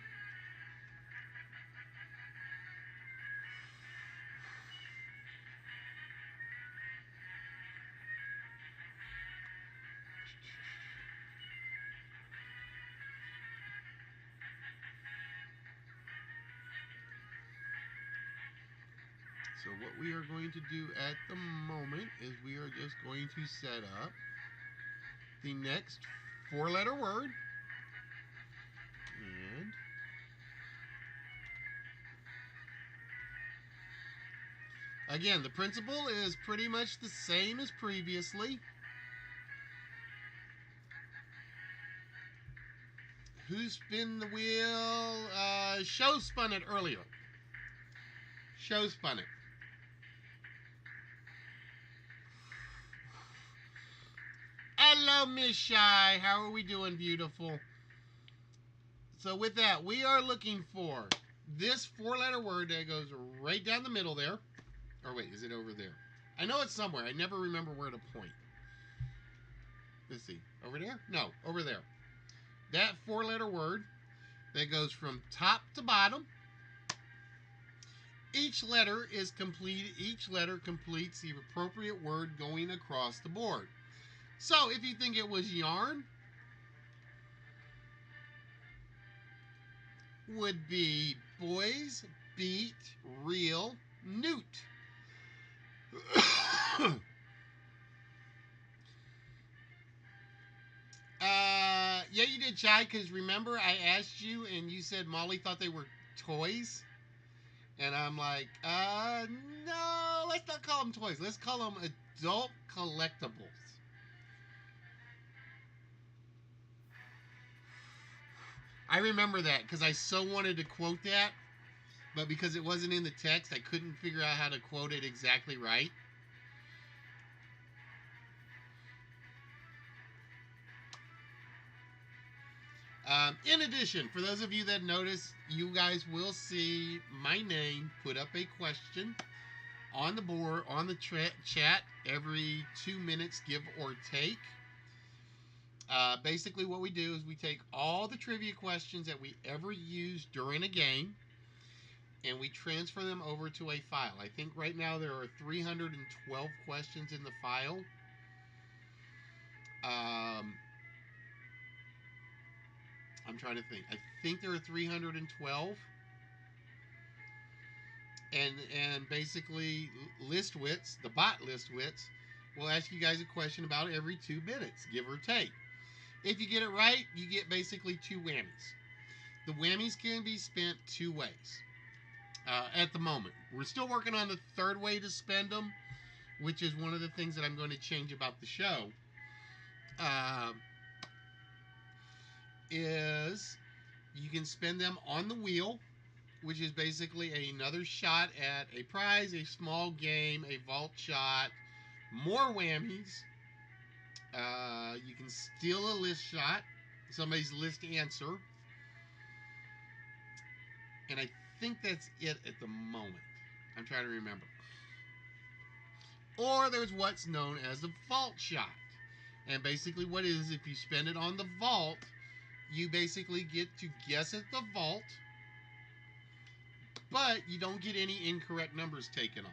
So what we are going to do at the moment is we are just going to set up the next four-letter word. And again, the principle is pretty much the same as previously. Who spin the wheel? Show spun it earlier. Show spun it. Hello, Miss Shy. How are we doing, beautiful? So with that, we are looking for this four-letter word that goes right down the middle there. Or wait, is it over there? I know it's somewhere. I never remember where to point. Let's see. Over there? No, over there. That four-letter word that goes from top to bottom. Each letter is complete. Each letter completes the appropriate word going across the board. So if you think it was yarn, would be boys, beat, reel, newt. Yeah, you did, Chai, because remember I asked you and you said Molly thought they were toys? And I'm like, no, let's not call them toys. Let's call them adult collectibles. I remember that because I so wanted to quote that, but because it wasn't in the text, I couldn't figure out how to quote it exactly right. In addition, for those of you that notice, you guys will see my name put up a question on the board, on the chat every 2 minutes, give or take. Basically, what we do is we take all the trivia questions that we ever use during a game and we transfer them over to a file. I think right now there are 312 questions in the file. I'm trying to think. I think there are 312. And basically, Listwits, the bot Listwits, will ask you guys a question about every 2 minutes, give or take. If you get it right, you get basically 2 whammies. The whammies can be spent 2 ways at the moment. We're still working on the third way to spend them, which is one of the things that I'm going to change about the show. Is you can spend them on the wheel, which is basically another shot at a prize, a small game, a vault shot, more whammies. You can steal a list shot, somebody's list answer, and I think that's it at the moment. I'm trying to remember. Or there's what's known as the vault shot. And basically what it is, if you spend it on the vault, you basically get to guess at the vault, but you don't get any incorrect numbers taken off.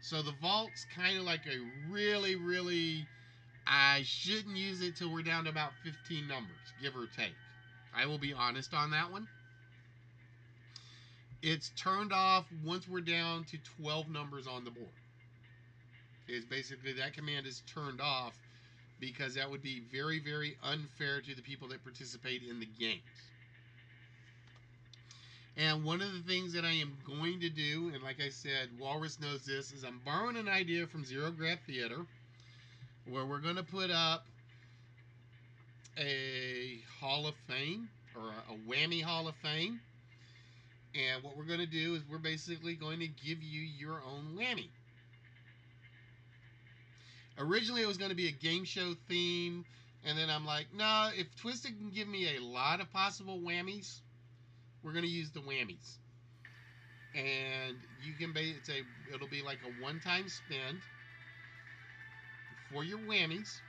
So the vault's kind of like a really, I shouldn't use it till we're down to about 15 numbers, give or take. I will be honest on that one. It's turned off once we're down to 12 numbers on the board. It's basically that command is turned off because that would be very unfair to the people that participate in the games. And one of the things that I am going to do, and like I said, Walrus knows this, is I'm borrowing an idea from Zero Graph Theater where we're going to put up a Hall of Fame or a whammy Hall of Fame. And what we're going to do is we're basically going to give you your own whammy. Originally, it was going to be a game show theme, and then I'm like, no, if Twisted can give me a lot of possible whammies, we're going to use the whammies. And you can it'll be like a one-time spend for your whammies.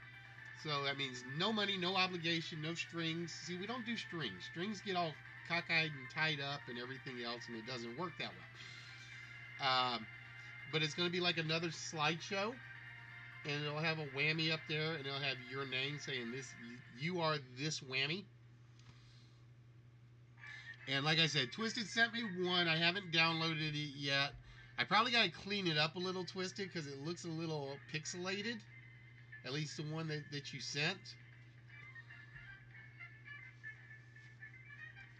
So that means no money, no obligation, no strings. See, we don't do strings. Strings get all cockeyed and tied up and everything else, and it doesn't work that way. But it's going to be like another slideshow, and it'll have a whammy up there, and it'll have your name saying this. You are this whammy. And like I said, Twisted sent me one. I haven't downloaded it yet. I probably got to clean it up a little, Twisted, because it looks a little pixelated. At least the one that you sent.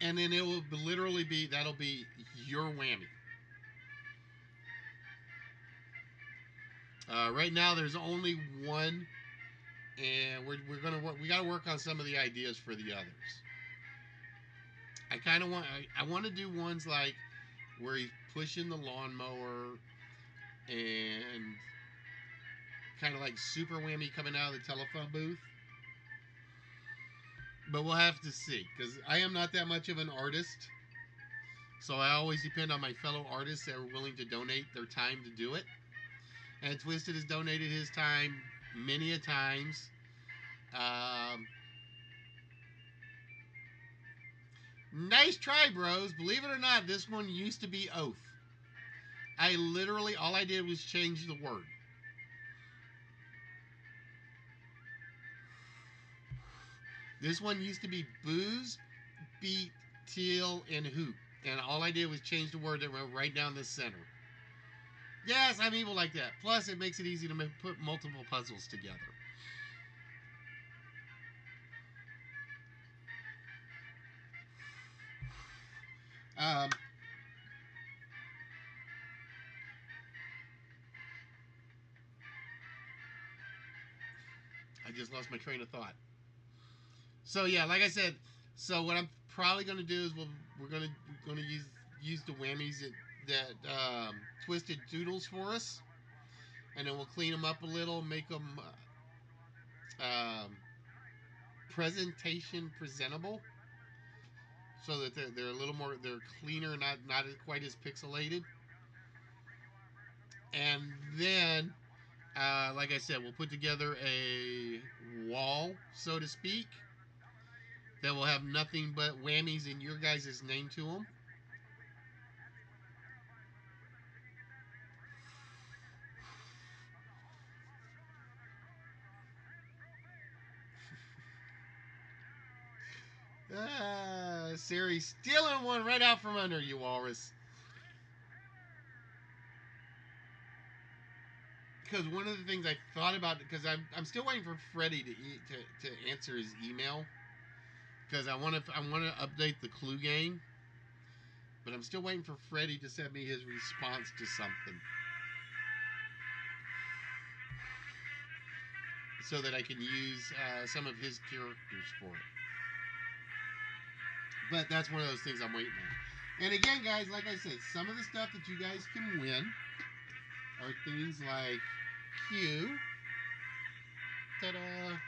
And then it will literally be, that'll be your whammy. Right now there's only one, and we're gonna work. We got to work on some of the ideas for the others. I want to do ones like where he's pushing the lawnmower and kind of like super whammy coming out of the telephone booth. But we'll have to see, because I am not that much of an artist. So I always depend on my fellow artists that are willing to donate their time to do it. And Twisted has donated his time many a times. Nice try, bros. Believe it or not, this one used to be Oath. I literally, all I did was change the word. This one used to be Booze, Beat, Teal, and Hoop. And all I did was change the word that went right down the center. Yes, I'm evil like that. Plus, it makes it easy to put multiple puzzles together. I just lost my train of thought. So yeah, like I said, so what I'm probably going to do is we're going to use the whammies that Twisted doodles for us, and then we'll clean them up a little, make them presentation presentable, so that they're a little more, they're cleaner, not quite as pixelated. And then, like I said, we'll put together a wall, so to speak, that will have nothing but whammies and your guys' name to them. Siri stealing one right out from under you, Walrus. Because one of the things I thought about, because I'm still waiting for Freddie to answer his email, because I want to update the Clue game, but I'm still waiting for Freddie to send me his response to something, so that I can use some of his characters for it. But that's one of those things I'm waiting on. And again, guys, like I said, some of the stuff that you guys can win are things like Q. Ta-da!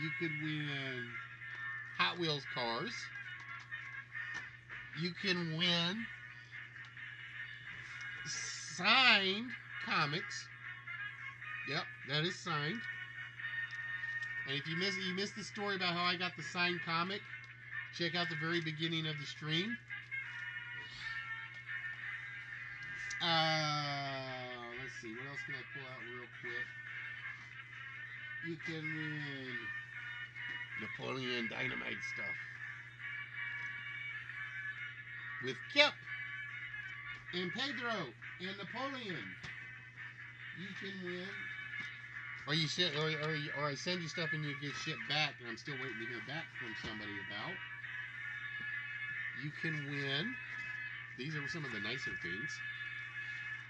You could win Hot Wheels cars. You can win signed comics. Yep, that is signed. And if you missed the story about how I got the signed comic, check out the very beginning of the stream. Let's see, what else can I pull out real quick? You can win Napoleon Dynamite stuff with Kip and Pedro and Napoleon. You can win, or you send, or I send you stuff and you get shit back, and I'm still waiting to hear back from somebody about. You can win. These are some of the nicer things.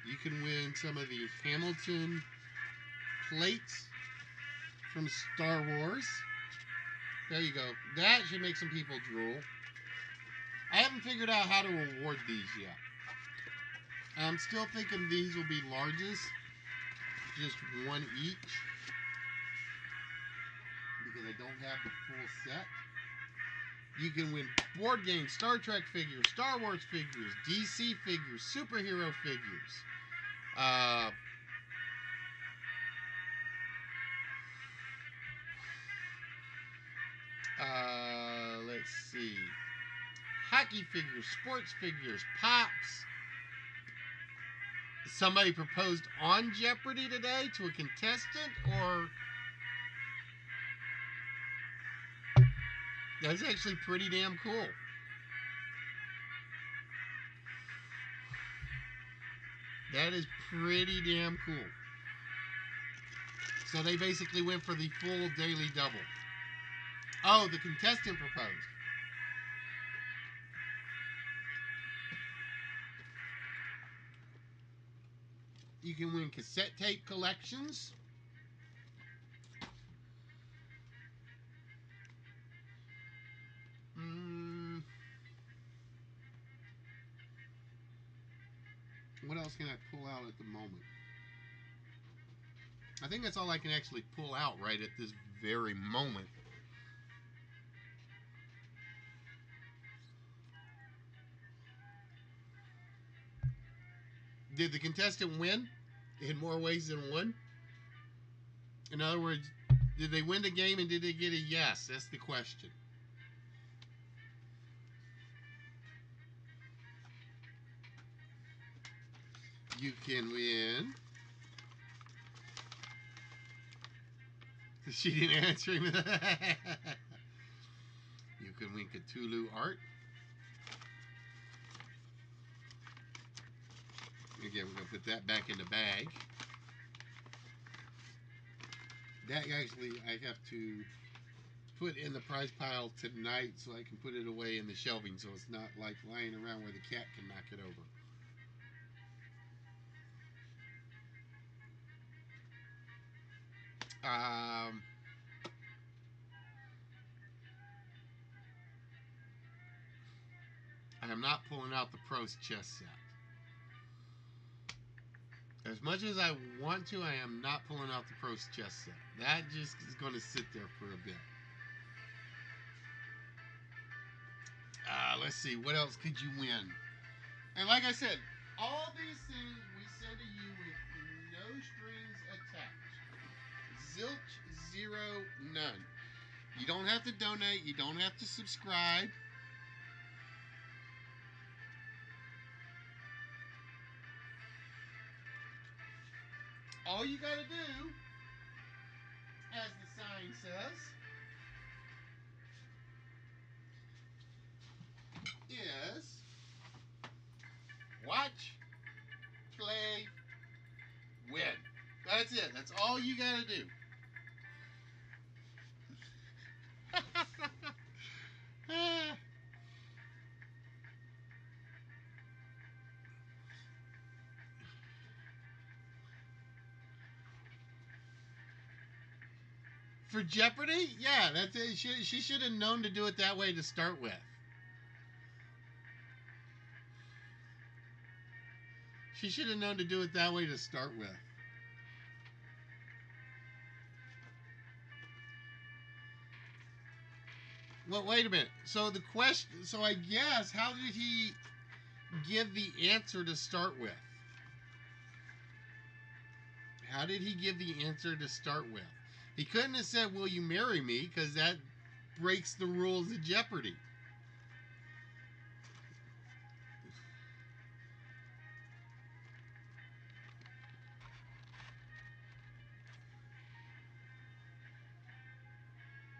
You can win some of the Hamilton plates from Star Wars. There you go. That should make some people drool. I haven't figured out how to award these yet. I'm still thinking these will be largest, just one each, because I don't have the full set. You can win board games, Star Trek figures, Star Wars figures, DC figures, superhero figures. Let's see. Hockey figures, sports figures, pops. Somebody proposed on Jeopardy today to a contestant, or that's actually pretty damn cool. That is pretty damn cool. So they basically went for the full daily double. Oh, the contestant proposed. You can win cassette tape collections. What else can I pull out at the moment? I think that's all I can actually pull out right at this very moment. Did the contestant win in more ways than one? In other words, did they win the game and did they get a yes? That's the question. You can win. She didn't answer him. You can win Cthulhu art. Again, we're going to put that back in the bag. That actually, I have to put in the prize pile tonight so I can put it away in the shelving so it's not like lying around where the cat can knock it over. I am not pulling out the Prost chess set. As much as I want to, I am not pulling out the Prost chess set. That just is going to sit there for a bit. Let's see, what else could you win? And like I said, all these things we send to you with no strings attached. Zilch, zero, none. You don't have to donate. You don't have to subscribe. All you got to do, as the sign says, is watch, play, win. That's it. That's all you got to do. For Jeopardy? Yeah, that's it. She should have known to do it that way to start with. She should have known to do it that way to start with. Well, wait a minute. So the question, so I guess, how did he give the answer to start with? How did he give the answer to start with? He couldn't have said, "Will you marry me?" because that breaks the rules of Jeopardy.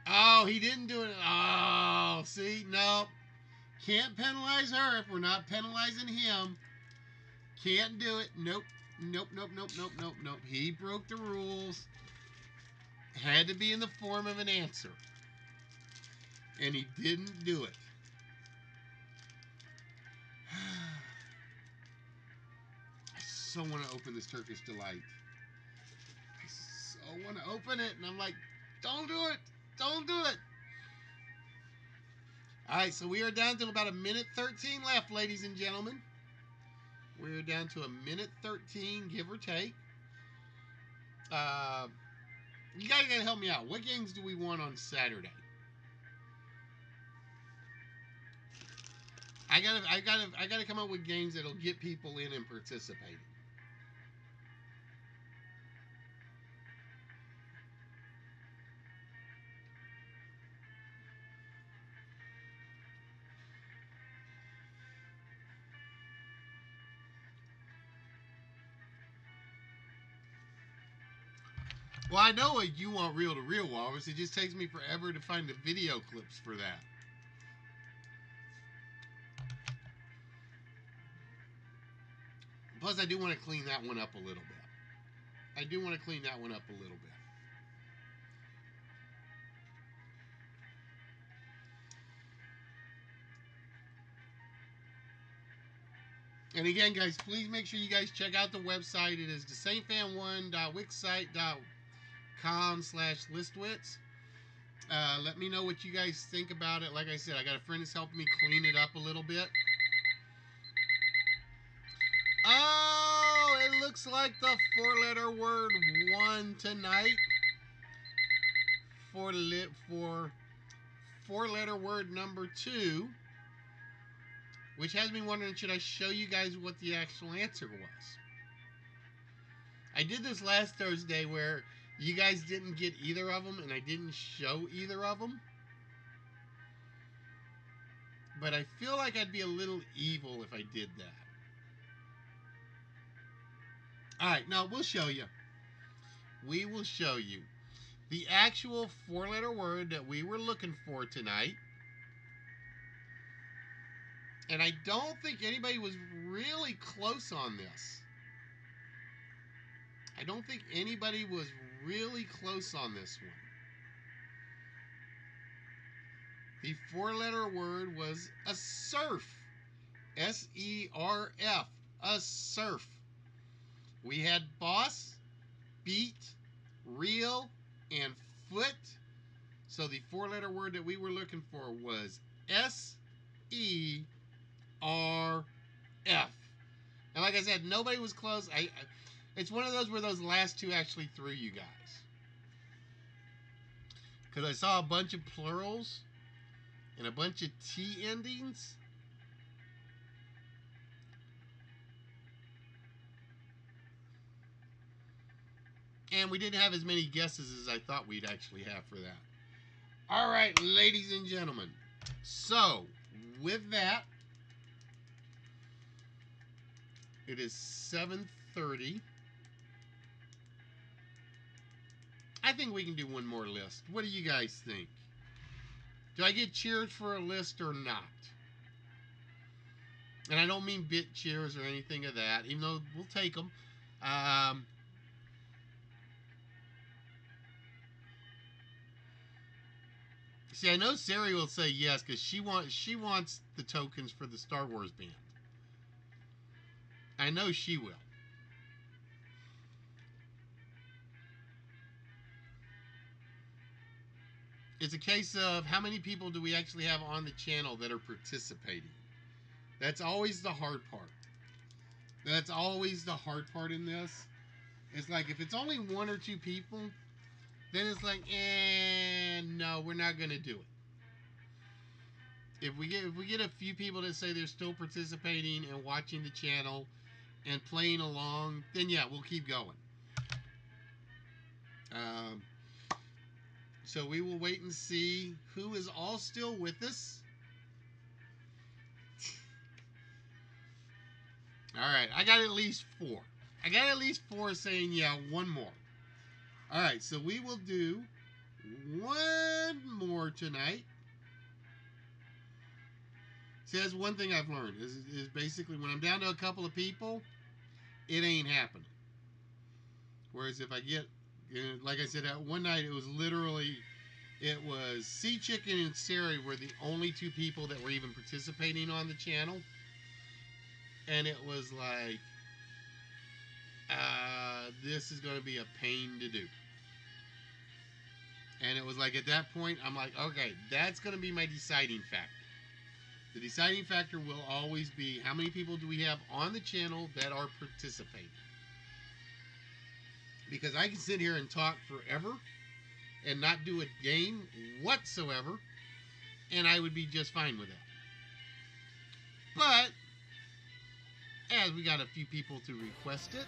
Oh, he didn't do it. Oh, see, no. Can't penalize her if we're not penalizing him. Can't do it. Nope. Nope, nope, nope, nope, nope, nope. He broke the rules. Had to be in the form of an answer. And he didn't do it. I so want to open this Turkish Delight. I so want to open it. And I'm like, don't do it. Don't do it. All right, so we are down to about a minute 13 left, ladies and gentlemen. We're down to a minute 13, give or take. You guys gotta help me out. What games do we want on Saturday? I gotta come up with games that'll get people in and participating. Well, I know what you want reel to reel, Walrus. It just takes me forever to find the video clips for that. Plus, I do want to clean that one up a little bit. I do want to clean that one up a little bit. And again, guys, please make sure you guys check out the website. It is thesaintfan1.wixsite.com/listwits. Let me know what you guys think about it. Like I said, I got a friend that's helping me clean it up a little bit. Oh, it looks like the four-letter word won tonight. For four-letter word number 2, which has me wondering, should I show you guys what the actual answer was? I did this last Thursday where you guys didn't get either of them, and I didn't show either of them. But I feel like I'd be a little evil if I did that. Alright, now we'll show you. We will show you. The actual four-letter word that we were looking for tonight. And I don't think anybody was really close on this. I don't think anybody was really close on this one. The four-letter word was a surf. S-E-R-F. A surf. We had boss, beat, reel, and foot. So the four-letter word that we were looking for was S-E-R-F. And like I said, nobody was close. It's one of those where those last two actually threw you guys. Because I saw a bunch of plurals and a bunch of T endings. And we didn't have as many guesses as I thought we'd actually have for that. All right, ladies and gentlemen. So, with that, it is 7:30. I think we can do one more list. What do you guys think? Do I get cheers for a list or not? And I don't mean bit cheers or anything of that, even though we'll take them. See, I know Sari will say yes because she wants the tokens for the Star Wars band. I know she will. It's a case of how many people do we actually have on the channel that are participating. That's always the hard part. That's always the hard part in this. It's like if it's only one or two people, then it's like, no, we're not gonna do it. If we get a few people that say they're still participating and watching the channel and playing along, then yeah, we'll keep going. So we will wait and see who is all still with us. All right, I got at least 4. I got at least 4 saying, yeah, one more. All right, so we will do one more tonight. See, that's one thing I've learned is basically when I'm down to a couple of people, it ain't happening. Whereas if I get, like I said, one night it was Sea Chicken and Sari were the only 2 people that were even participating on the channel. And it was like, this is going to be a pain to do. And it was like at that point, I'm like, okay, that's going to be my deciding factor. The deciding factor will always be how many people do we have on the channel that are participating. Because I can sit here and talk forever and not do a game whatsoever, and I would be just fine with that. But as we got a few people to request it,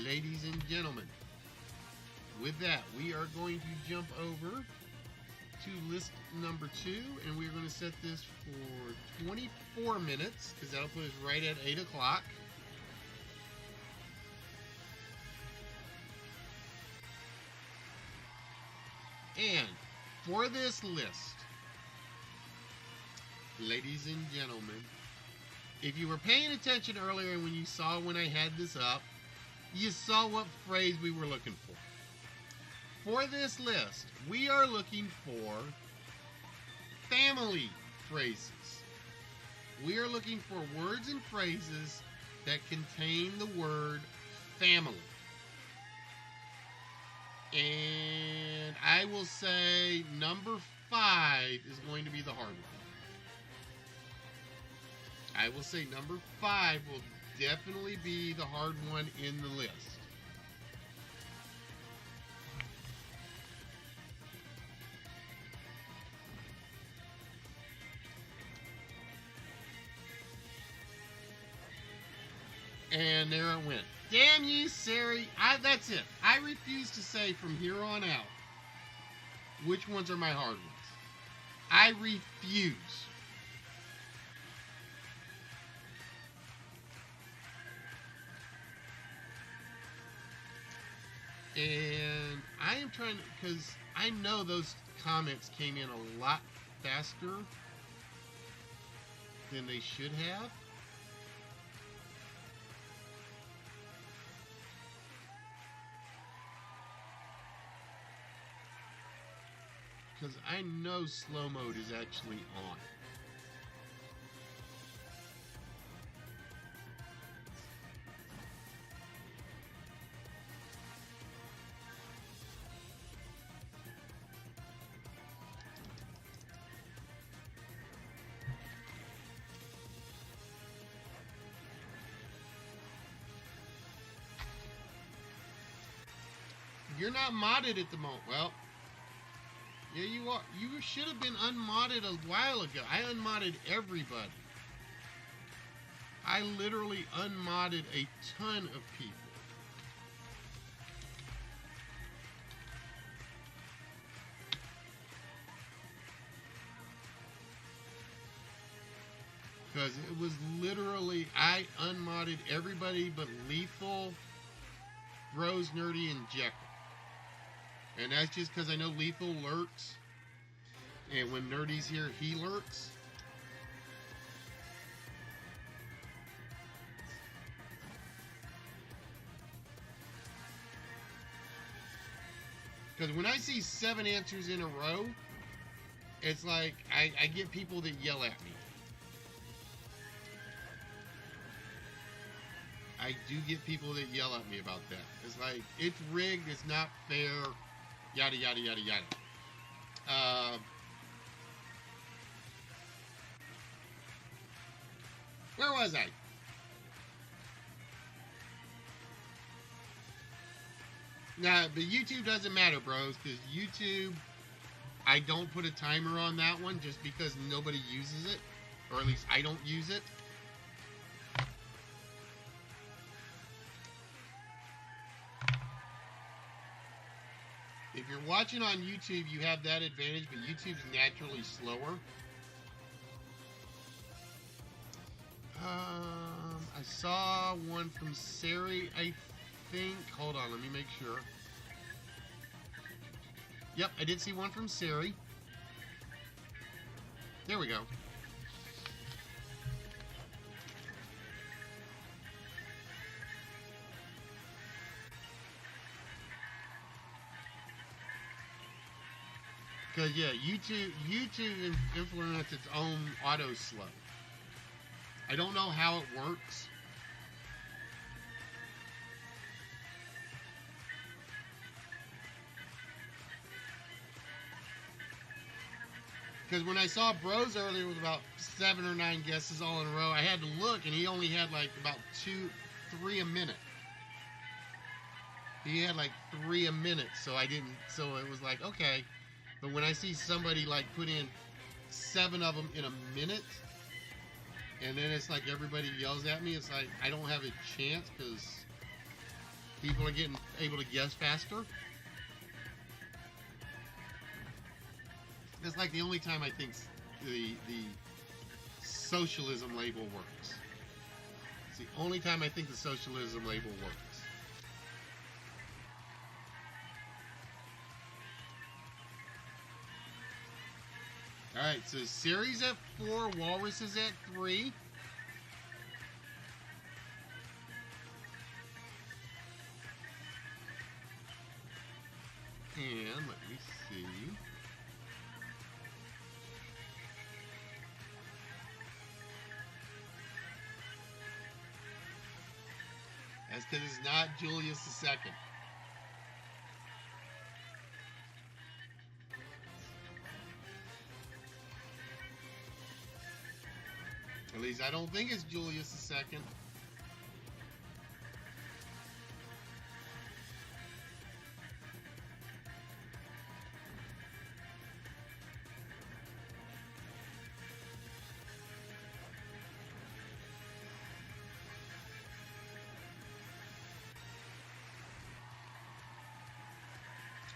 ladies and gentlemen, with that, we are going to jump over to list number 2, and we're going to set this for 24 minutes, because that'll put us right at 8 o'clock. And for this list, ladies and gentlemen, if you were paying attention earlier when you saw when I had this up, you saw what phrase we were looking for. For this list, we are looking for family phrases. We are looking for words and phrases that contain the word family. And I will say number 5 is going to be the hard one. I will say number 5 will definitely be the hard one in the list. And there it went. Damn you, Siri. That's it. I refuse to say from here on out which ones are my hard ones. I refuse. And I am trying to, because I know those comments came in a lot faster than they should have. Because I know slow mode is actually on. You're not modded at the moment. Well, yeah, you are. You should have been unmodded a while ago. I unmodded everybody. I literally unmodded a ton of people. Because it was literally, I unmodded everybody but Lethal, Rose, Nerdy, and Jekyll. And that's just because I know Lethal lurks. And when Nerdy's here, he lurks. Because when I see 7 answers in a row, it's like I get people that yell at me. I do get people that yell at me about that. It's like, it's rigged, it's not fair, yada, yada, yada, yada. Where was I? Nah, but YouTube doesn't matter, bros, because YouTube, I don't put a timer on that one just because nobody uses it, or at least I don't use it. If you're watching on YouTube, you have that advantage, but YouTube's naturally slower. I saw one from Sari, I think. Hold on, let me make sure. Yep, I did see one from Sari. There we go. Because, yeah, YouTube implements its own auto slow. I don't know how it works. Because when I saw Bros earlier with about 7 or 9 guesses all in a row, I had to look, and he only had like about 3 a minute. He had like 3 a minute, so I didn't. So it was like, okay. But when I see somebody like put in 7 of them in a minute, and then it's like everybody yells at me, it's like I don't have a chance because people are getting able to guess faster. That's like the only time I think the socialism label works. It's the only time I think the socialism label works. Alright, so series at 4, walrus is at 3. And let me see. That's because it's not Julius II. At least I don't think it's Julius II.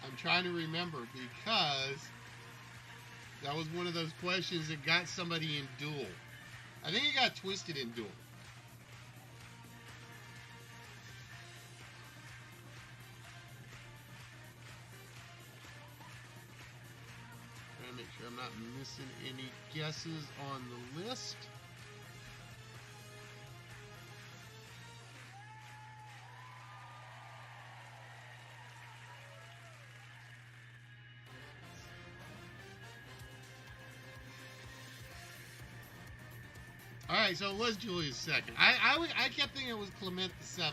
I'm trying to remember because that was one of those questions that got somebody in Duel. I think it got twisted in Duel. Trying to make sure I'm not missing any guesses on the list. All right, so it was Julius II. I kept thinking it was Clement VII.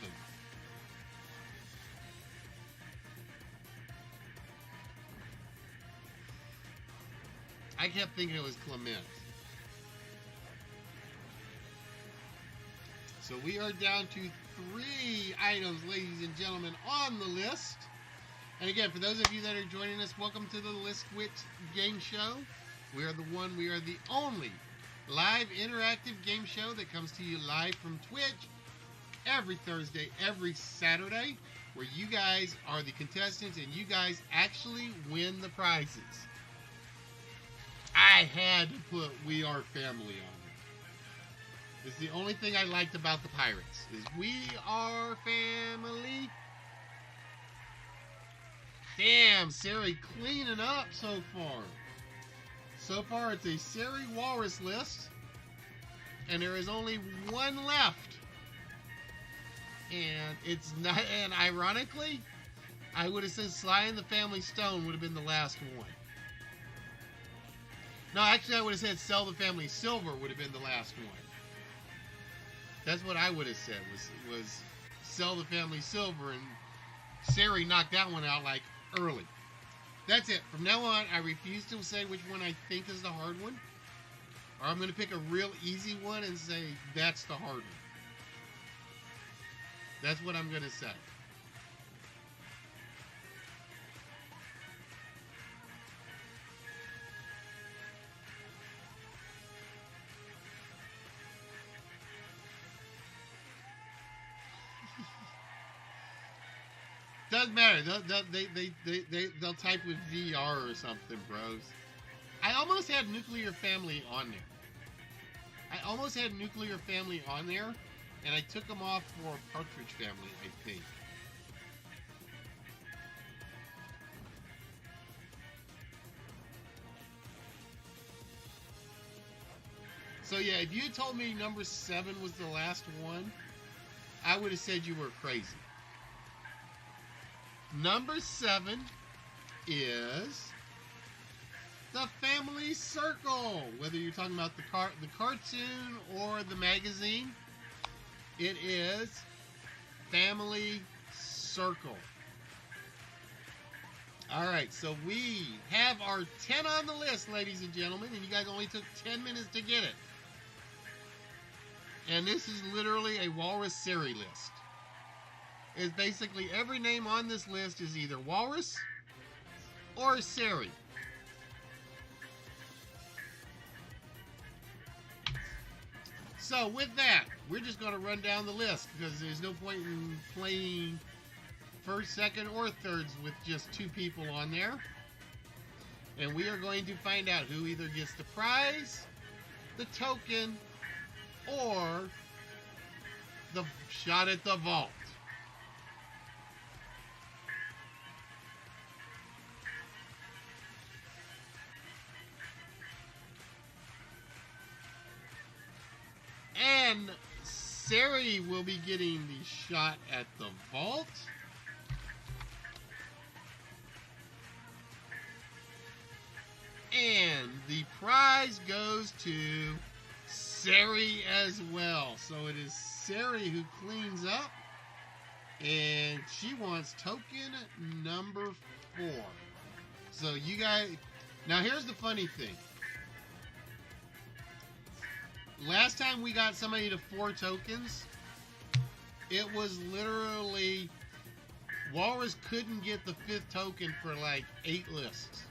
I kept thinking it was Clement. So we are down to 3 items, ladies and gentlemen, on the list. And again, for those of you that are joining us, welcome to the List Wit Game Show. We are the only live interactive game show that comes to you live from Twitch every Thursday, every Saturday, where you guys are the contestants and you guys actually win the prizes. I had to put We Are Family on there. It's the only thing I liked about the Pirates is We Are Family. Damn, Sari cleaning up so far. So far, it's a Sari Walrus list, and there is only one left. And it's not. And ironically, I would have said Sly and the Family Stone would have been the last one. No, actually, I would have said Sell the Family Silver would have been the last one. That's what I would have said was Sell the Family Silver, and Sari knocked that one out like early. That's it. From now on, I refuse to say which one I think is the hard one. Or I'm going to pick a real easy one and say that's the hard one. That's what I'm going to say. Doesn't matter. They'll type with VR or something, bros. I almost had Nuclear Family on there. I almost had Nuclear Family on there, and I took them off for Partridge Family, I think. So yeah, if you had told me number 7 was the last one, I would have said you were crazy. Number 7 is The Family Circle. Whether you're talking about the cartoon or the magazine, it is Family Circle. All right, so we have our 10 on the list, ladies and gentlemen, and you guys only took 10 minutes to get it. And this is literally a Walrus Siri list. It's basically every name on this list is either Walrus or Siri. So with that, we're just going to run down the list because there's no point in playing first, second, or thirds with just two people on there. And we are going to find out who either gets the prize, the token, or the shot at the vault. And Sari will be getting the shot at the vault. And the prize goes to Sari as well. So it is Sari who cleans up. And she wants token number 4. So you guys... Now here's the funny thing. Last time we got somebody to 4 tokens, it was literally... Walrus couldn't get the 5th token for like 8 lists.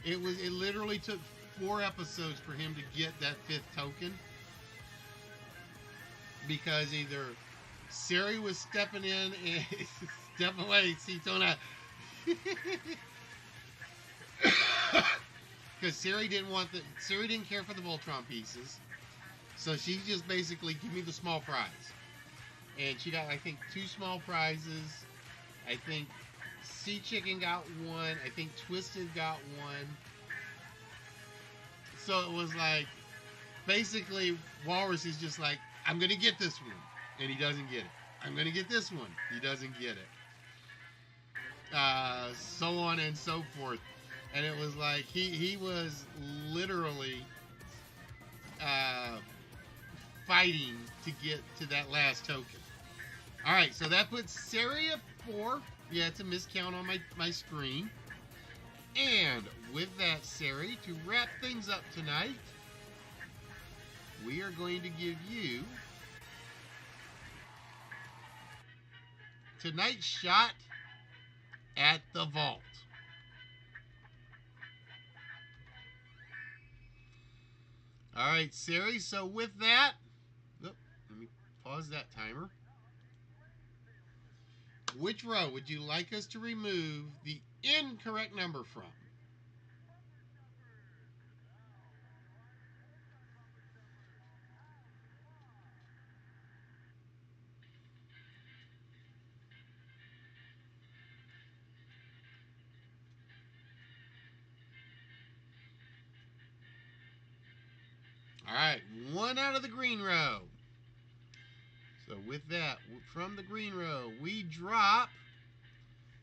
It literally took 4 episodes for him to get that 5th token. Because either Sari was stepping in and step away, see Tona. Because Sari didn't care for the Voltron pieces. So she just basically give me the small prize. And she got, I think, 2 small prizes. I think Sea Chicken got 1. I think Twisted got 1. So it was like, basically, Walrus is just like, I'm going to get this one. And he doesn't get it. I'm going to get this one. He doesn't get it. So on and so forth. And it was like, he was literally fighting to get to that last token. Alright, so that puts Sari at 4. Yeah, it's a miscount on my screen. And with that, Sari, to wrap things up tonight, we are going to give you tonight's shot at the vault. All right, Sari, so with that, let me pause that timer. Which row would you like us to remove the incorrect number from? All right, 1 out of the green row. So with that, from the green row, we drop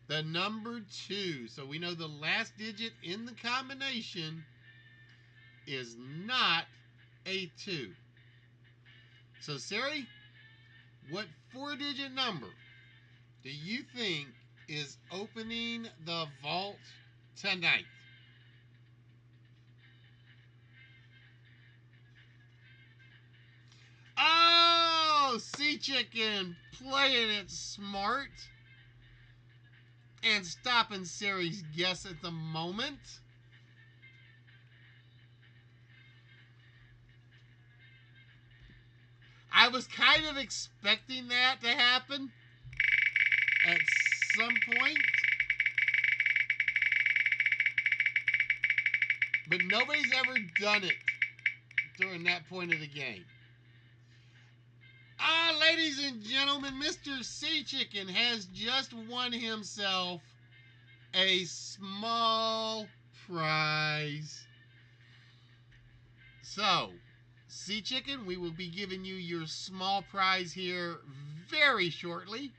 the number 2. So we know the last digit in the combination is not a 2. So Sari, what 4-digit number do you think is opening the vault tonight? Oh, Sea Chicken playing it smart and stopping Sari's guess at the moment. I was kind of expecting that to happen at some point. But nobody's ever done it during that point of the game. Ladies and gentlemen, Mr. Sea Chicken has just won himself a small prize. So, Sea Chicken, we will be giving you your small prize here very shortly.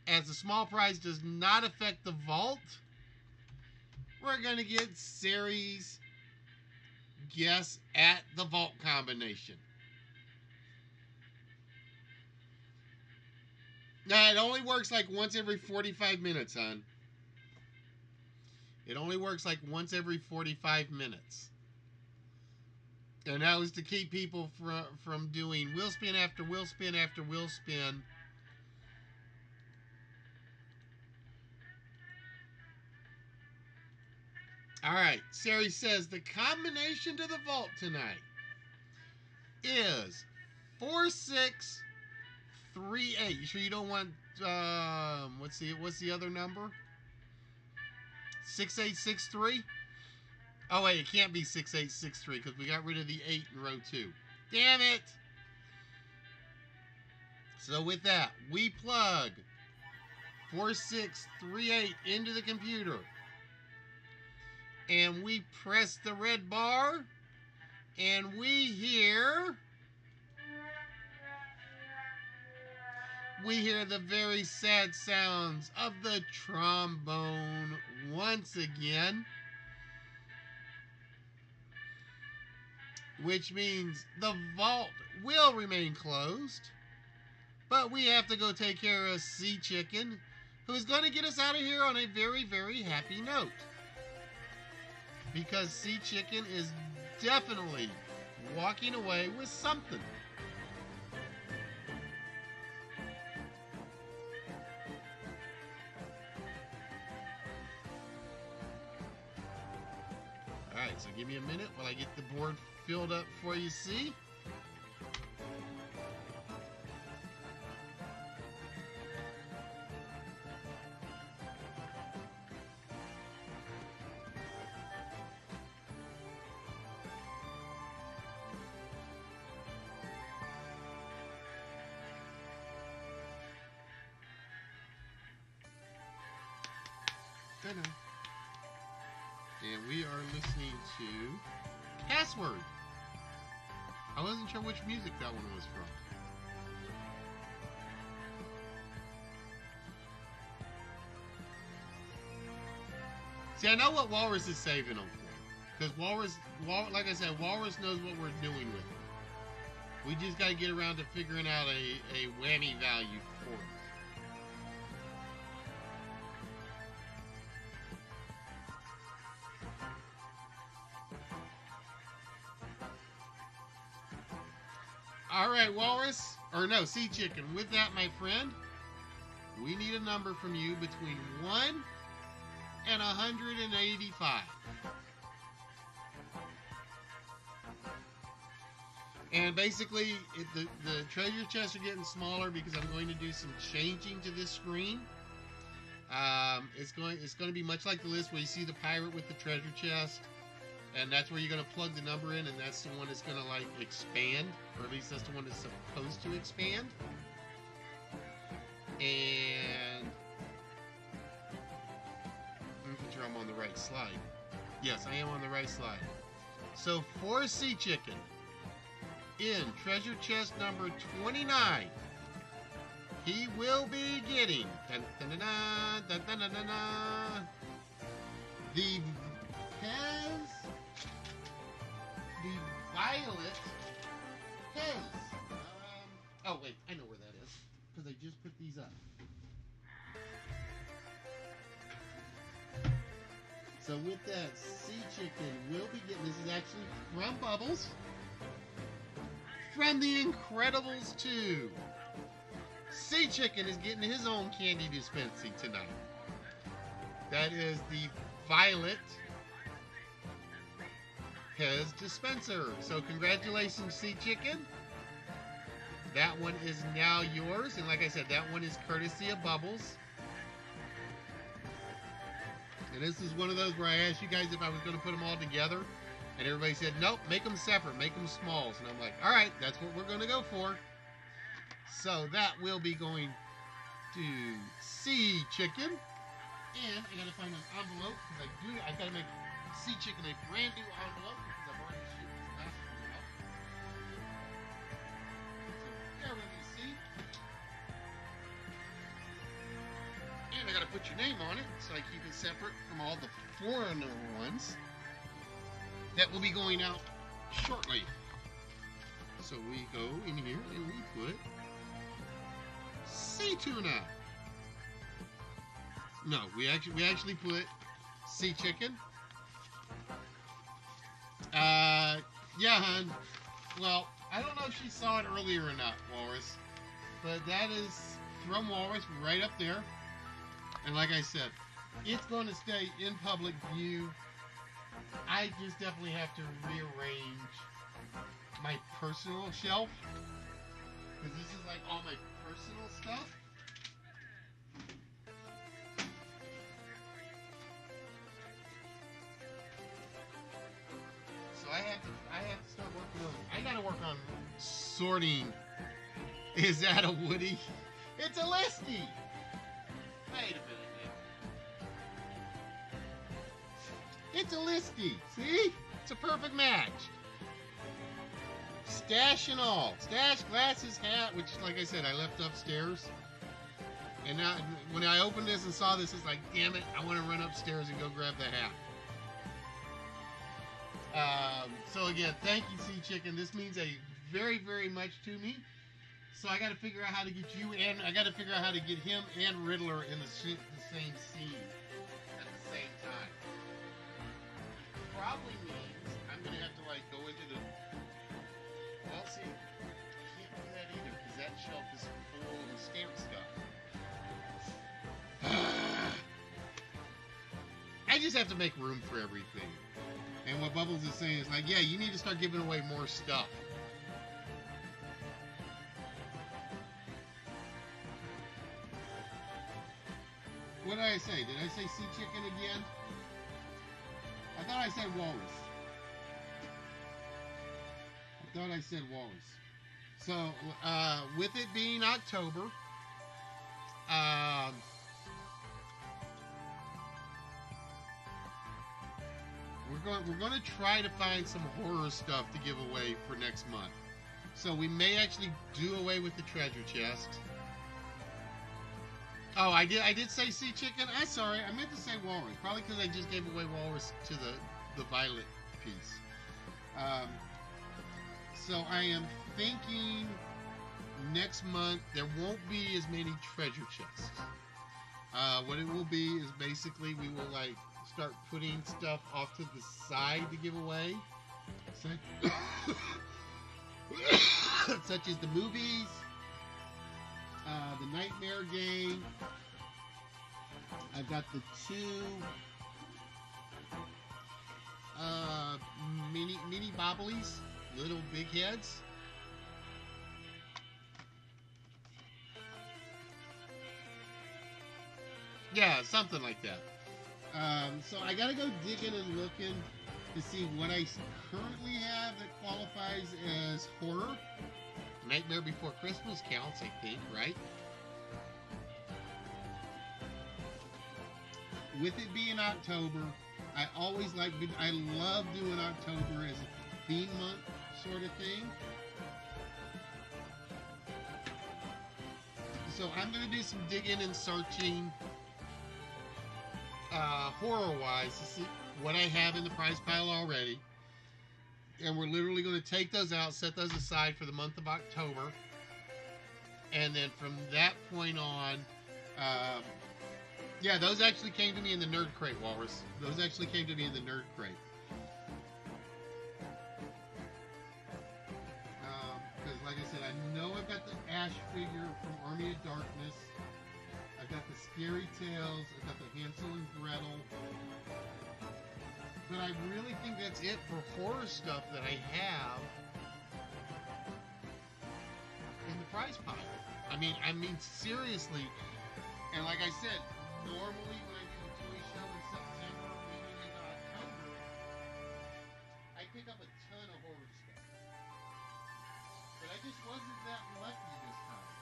As the small prize does not affect the vault, we're going to get Sari's guess at the vault combination. Now, it only works like once every 45 minutes, hon. It only works like once every 45 minutes. And that was to keep people from doing wheel spin after wheel spin after wheel spin. All right, Sari says the combination to the vault tonight is 4638. You sure you don't want what's the other number? 6863? Oh wait, it can't be 6863 because we got rid of the 8 in row 2. Damn it! So with that, we plug 4638 into the computer. And we press the red bar. And we hear the very sad sounds of the trombone once again. Which means the vault will remain closed. But we have to go take care of Sea Chicken, who's going to get us out of here on a very, very happy note. Because Sea Chicken is definitely walking away with something. Alright, so give me a minute while I get the board filled up for you, see? And we are listening to Password. I wasn't sure which music that one was from. See, I know what Walrus is saving them for. Because Walrus, like I said, Walrus knows what we're doing with it. We just got to get around to figuring out a whammy value for it. All right, Walrus, or no, Sea Chicken. With that, my friend, we need a number from you between 1 and 185. And basically, the treasure chests are getting smaller because I'm going to do some changing to this screen. It's going to be much like the list where you see the pirate with the treasure chest. And that's where you're going to plug the number in, and that's the one that's going to, like, expand. Or at least that's the one that's supposed to expand. And I'm making sure I'm on the right slide. Yes, I am on the right slide. So for Sea Chicken, in treasure chest number 29, he will be getting the Violet Pez. Oh wait, I know where that is because I just put these up. So with that, Sea Chicken will be getting, this is actually from Bubbles, from The Incredibles 2. Sea Chicken is getting his own candy dispensing tonight. That is the Violet Pez dispenser. So congratulations, Sea Chicken. That one is now yours. And like I said, that one is courtesy of Bubbles. And this is one of those where I asked you guys if I was going to put them all together. And everybody said, nope, make them separate, make them smalls. And I'm like, all right, that's what we're going to go for. So that will be going to Sea Chicken. And I got to find an envelope because I got to make Sea Chicken a brand new envelope because I've already shipped this last one out. So there we see. And I got to put your name on it so I keep it separate from all the foreigner ones that will be going out shortly. So we go in here and we put sea tuna. No, we actually put Sea chicken. Yeah, hon. Well, I don't know if she saw it earlier or not, Walrus. But that is from Walrus right up there. And like I said, it's going to stay in public view. I just definitely have to rearrange my personal shelf. Because this is like all my personal stuff. So I have to start working on, I gotta work on sorting. Is that a Woody? It's a Listy! Wait a minute now. It's a Listy, see? It's a perfect match. Stash and all. Stash, glasses, hat, which, like I said, I left upstairs. And now, when I opened this and saw this, it's like, damn it, I want to run upstairs and go grab the hat. So again, thank you, Sea Chicken. This means a very, very much to me. So I got to figure out how to get you and I got to figure out how to get him and Riddler in the same scene at the same time. Probably means I'm gonna have to like go into the. Well, see, I can't do that either because that shelf is full of stamp stuff. I just have to make room for everything. And what Bubbles is saying is like, yeah, you need to start giving away more stuff. What did I say? Did I say sea chicken again? I thought I said walrus. So, with it being October, we're going to try to find some horror stuff to give away for next month. So we may actually do away with the treasure chest. Oh, I did say sea chicken. I'm sorry, I meant to say walrus. Probably because I just gave away walrus to the violet piece. So I am thinking next month there won't be as many treasure chests. What it will be is basically we will like start putting stuff off to the side to give away, such as the movies, the Nightmare game. I've got the two mini bobblies, little big heads. Yeah, something like that. So I gotta go digging and looking to see what I currently have that qualifies as horror. Nightmare Before Christmas counts, I think, right? With it being October, I love doing October as a theme month sort of thing. So I'm going to do some digging and searching horror-wise to see what I have in the prize pile already. And we're literally going to take those out, set those aside for the month of October. And then from that point on, yeah, those actually came to me in the Nerd Crate, Walrus. Those actually came to me in the Nerd Crate. Because, like I said, I know I've got the Ash figure from Army of Darkness. I've got the Scary Tales. I've got the Hansel and Gretel. But I really think that's it for horror stuff that I have in the prize pile. I mean, seriously. And like I said, normally when I do the toy show in September, maybe into October, I pick up a ton of horror stuff. But I just wasn't that lucky this time.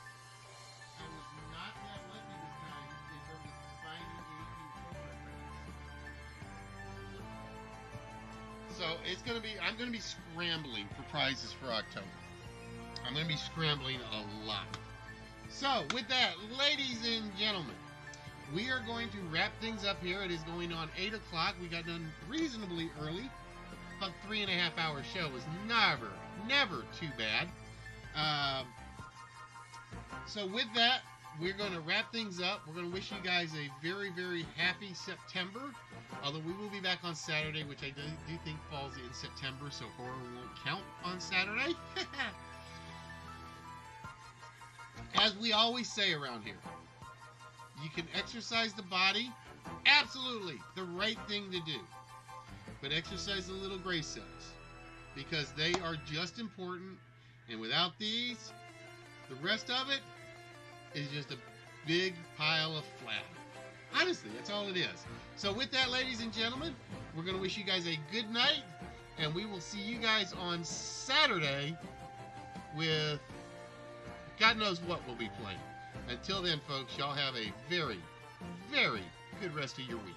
I was not that lucky this time in terms of finding anything horror things. So it's gonna be, I'm gonna be scrambling for prizes for October. I'm gonna be scrambling a lot. So with that, ladies and gentlemen, we are going to wrap things up here. It is going on 8 o'clock. We got done reasonably early. About 3.5 hour show was never too bad. So with that, we're going to wrap things up. We're going to wish you guys a very, very happy September. Although we will be back on Saturday, which I do think falls in September, so horror won't count on Saturday. As we always say around here, you can exercise the body. Absolutely, the right thing to do. But exercise the little gray cells, because they are just important. And without these, the rest of it is just a big pile of flat. Honestly, that's all it is. So with that, ladies and gentlemen, we're going to wish you guys a good night, and we will see you guys on Saturday with God knows what we'll be playing. Until then, folks, y'all have a very, very good rest of your week.